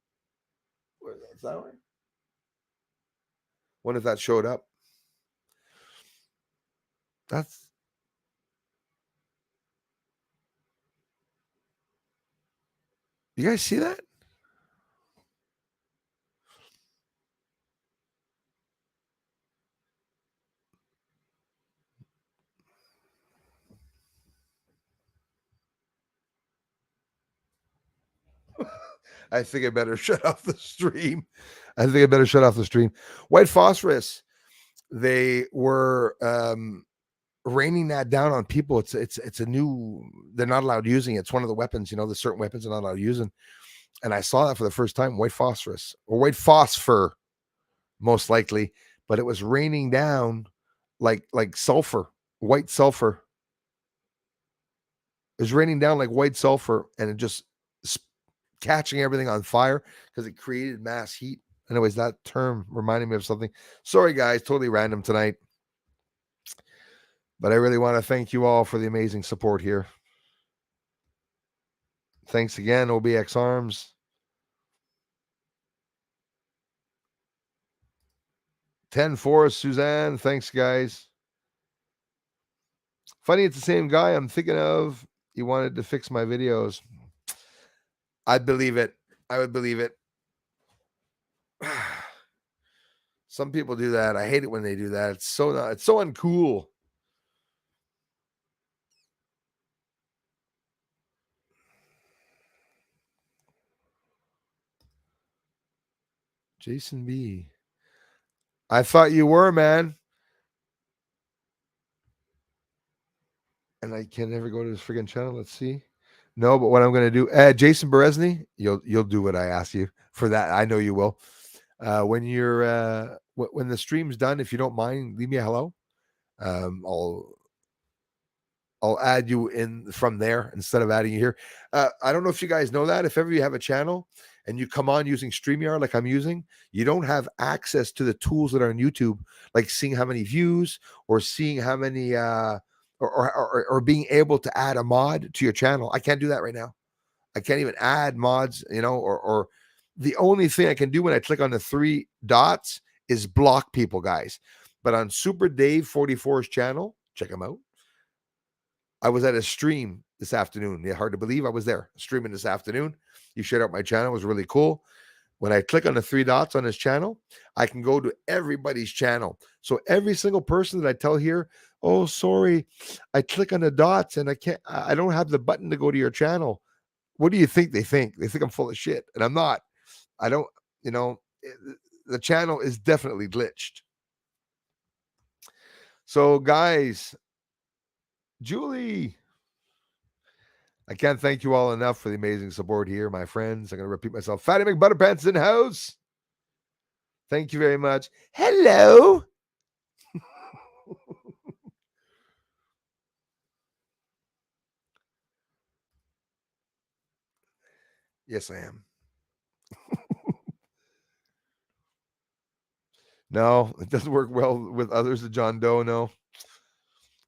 Is that right? Wonder if that showed up. That's. You guys see that? I think I better shut off the stream. White phosphorus. They were raining that down on people. It's a new. They're not allowed using it. It's one of the weapons. You know, the certain weapons are not allowed using. And I saw that for the first time. White phosphorus or white phosphor, most likely. But it was raining down like sulfur, white sulfur. It was raining down like white sulfur, and it just catching everything on fire because it created mass heat. Anyways, that term reminded me of something. Sorry, guys, totally random tonight. But I really want to thank you all for the amazing support here. Thanks again, OBX Arms. 10-4, Suzanne. Thanks, guys. Funny, it's the same guy I'm thinking of. He wanted to fix my videos. I'd believe it. I would believe it. Some people do that. I hate it when they do that. It's so uncool. Jason B. I thought you were, man. And I can never go to this friggin' channel. Let's see. No, but what I'm going to do, Jason Berezny, you'll do what I ask you for that. I know you will. When you're when the stream's done, if you don't mind, leave me a hello. I'll add you in from there instead of adding you here. I don't know if you guys know that. If ever you have a channel and you come on using StreamYard like I'm using, you don't have access to the tools that are on YouTube, like seeing how many views or seeing how many or being able to add a mod to your channel. I can't do that right now. I can't even add mods, or the only thing I can do when I click on the 3 dots is block people, guys. But on Super Dave 44's channel, check him out. I was at a stream this afternoon. Yeah, hard to believe I was there streaming this afternoon. He shared out my channel. It was really cool. When I click on the 3 dots on his channel, I can go to everybody's channel. So every single person that I tell here, oh, sorry, I click on the dots and I don't have the button to go to your channel. What do you think they think? They think I'm full of shit, and I'm not. I don't, the channel is definitely glitched. So, guys, Julie, I can't thank you all enough for the amazing support here, my friends. I'm going to repeat myself. Fatty McButterpants in house. Thank you very much. Hello. Yes, I am. No, it doesn't work well with others. The John Doe, no.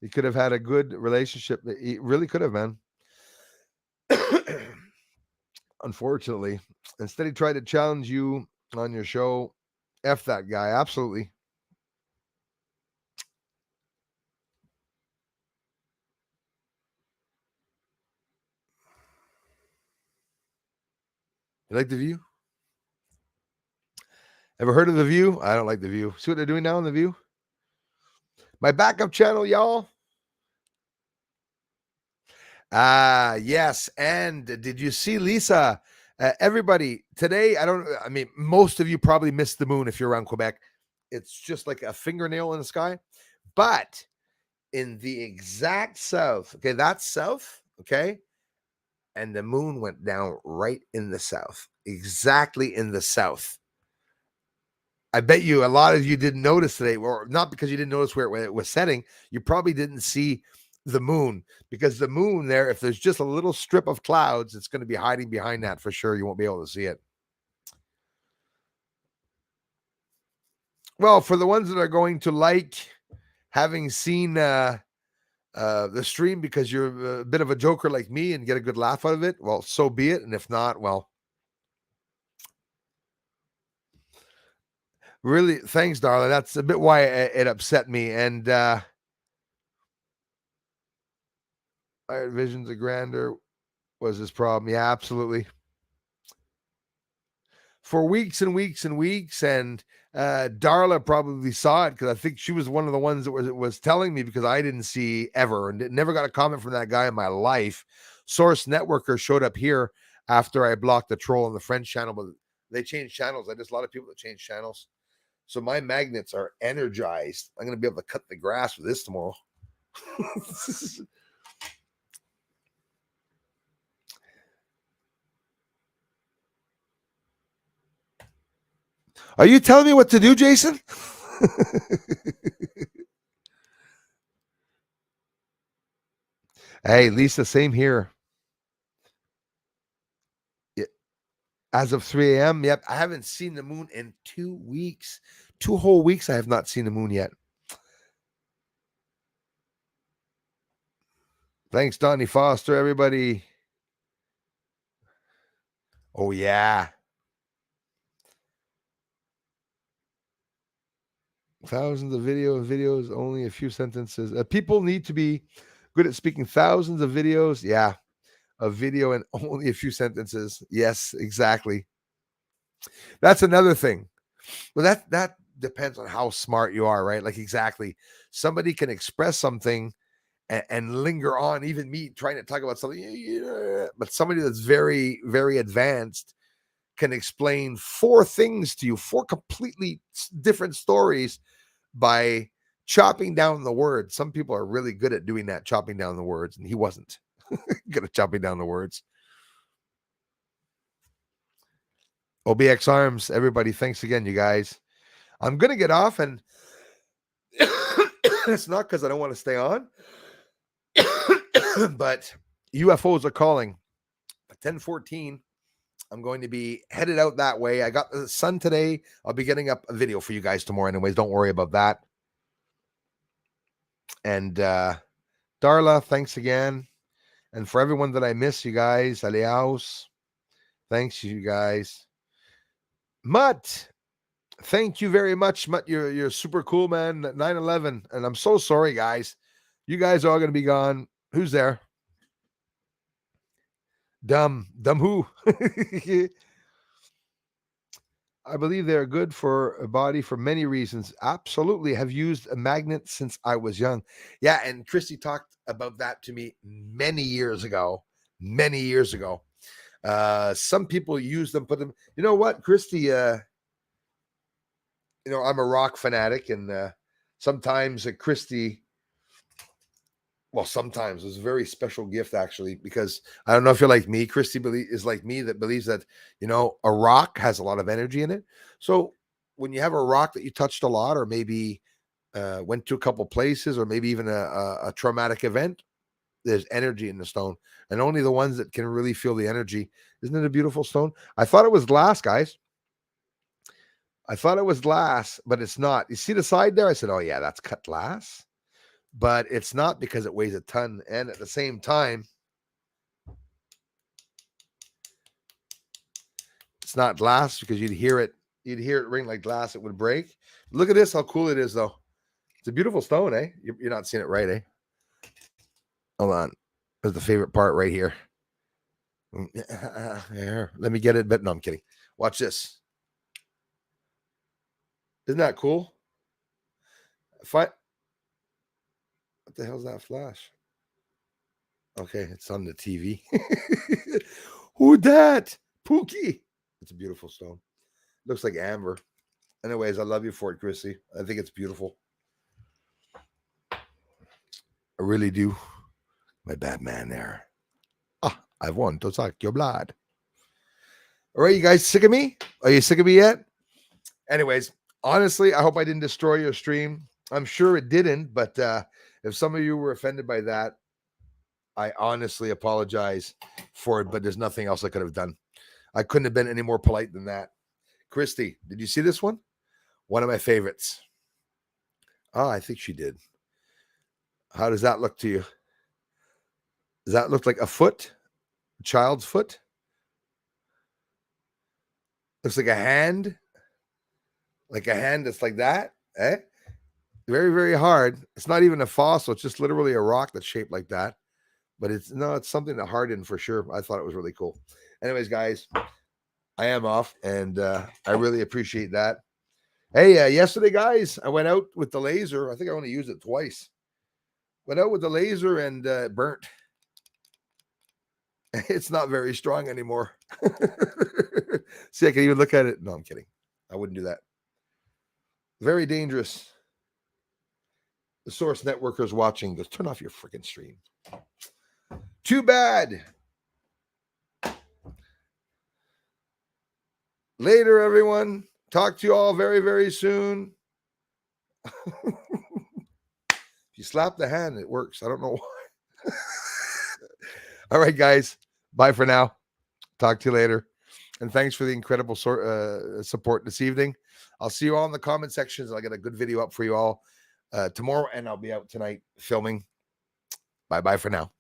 He could have had a good relationship. He really could have, man. Unfortunately, instead he tried to challenge you on your show. F that guy. Absolutely. You like The View? Ever heard of The View? I don't like The View. See what they're doing now on The View? My backup channel, y'all. Yes. And did you see Lisa? Everybody, today, most of you probably missed the moon if you're around Quebec. It's just like a fingernail in the sky. But in the exact south, okay, that's south, okay? And the moon went down right in the south, exactly in the south. I bet you a lot of you didn't notice today, or not because you didn't notice where it was setting. You probably didn't see the moon, because the moon there, if there's just a little strip of clouds, it's going to be hiding behind that for sure. You won't be able to see it. Well, for the ones that are going to like having seen the stream because you're a bit of a joker like me and get a good laugh out of it, well, so be it. And if not, well, really, thanks, darling. That's a bit why it upset me. And our visions of grandeur was his problem. Yeah, absolutely. For weeks and weeks and weeks, and Darla probably saw it because I think she was one of the ones that was telling me, because I didn't see ever and never got a comment from that guy in my life. Source Networker showed up here after I blocked the troll on the French channel, but they changed channels. There's a lot of people that change channels. So my magnets are energized. I'm going to be able to cut the grass with this tomorrow. Are you telling me what to do, Jason? Hey, Lisa, same here. As of 3 a.m., yep, I haven't seen the moon in 2 weeks. 2 whole weeks I have not seen the moon yet. Thanks, Donnie Foster, everybody. Oh, yeah. Thousands of videos, only a few sentences. People need to be good at speaking. Thousands of videos, yeah, a video and only a few sentences. Yes, exactly. That's another thing. Well, that depends on how smart you are, right? Like, exactly. Somebody can express something and linger on, even me trying to talk about something, but somebody that's very, very advanced can explain 4 things to you, 4 completely different stories by chopping down the words. Some people are really good at doing that, chopping down the words, and he wasn't good at chopping down the words. OBX Arms, everybody, thanks again, you guys. I'm going to get off, and it's not because I don't want to stay on, but UFOs are calling. At 10:14, I'm going to be headed out that way. I got the sun today. I'll be getting up a video for you guys tomorrow anyways. Don't worry about that. And Darla, thanks again. And for everyone that I miss, you guys, Aliaus, thanks you guys. Mutt, thank you very much, Mutt. You're super cool, man. 9/11, and I'm so sorry, guys. You guys are all gonna be gone. Who's there? Dumb who? I believe they're good for a body for many reasons. Absolutely. Have used a magnet since I was young. Yeah, and Christy talked about that to me many years ago. Many years ago. Some people use them, put them. You know what, Christy? I'm a rock fanatic, and sometimes Christy. Well, sometimes it's a very special gift, actually, because I don't know if you're like me. Christy is like me, that believes that, a rock has a lot of energy in it. So when you have a rock that you touched a lot, or maybe went to a couple places, or maybe even a traumatic event, there's energy in the stone, and only the ones that can really feel the energy. Isn't it a beautiful stone? I thought it was glass, guys. I thought it was glass, but it's not. You see the side there? I said, oh yeah, that's cut glass. But it's not, because it weighs a ton. And at the same time, it's not glass, because you'd hear it ring like glass. It would break. Look at this, how cool it is, though. It's a beautiful stone, eh? You're not seeing it right, eh? Hold on. There's the favorite part right here. Here, let me get it. But no, I'm kidding. Watch this. Isn't that cool? What the hell's that flash? Okay, it's on the TV. Who dat? Pookie. It's a beautiful stone. Looks like amber. Anyways, I love you for it, Chrissy. I think it's beautiful. I really do. My bad man there. I want to suck your blood. All right, you guys sick of me? Are you sick of me yet? Anyways, honestly, I hope I didn't destroy your stream. I'm sure it didn't, but if some of you were offended by that, I honestly apologize for it, but there's nothing else I could have done. I couldn't have been any more polite than that. Christy, did you see this one? One of my favorites. Oh, I think she did. How does that look to you? Does that look like a foot? A child's foot? Looks like a hand? Like a hand that's like that? Eh? Very, very hard. It's not even a fossil. It's just literally a rock that's shaped like that. But it's something to harden for sure. I thought it was really cool. Anyways, guys, I am off, and I really appreciate that. Hey, yesterday, guys, I went out with the laser. I think I only used it twice. Went out with the laser and burnt. It's not very strong anymore. See, I can even look at it. No, I'm kidding. I wouldn't do that. Very dangerous. The Source Networkers watching goes, turn off your freaking stream. Too bad. Later, everyone. Talk to you all very, very soon. If you slap the hand, it works. I don't know why. All right, guys. Bye for now. Talk to you later. And thanks for the incredible support this evening. I'll see you all in the comment sections. I'll get a good video up for you all tomorrow, and I'll be out tonight filming. Bye-bye for now.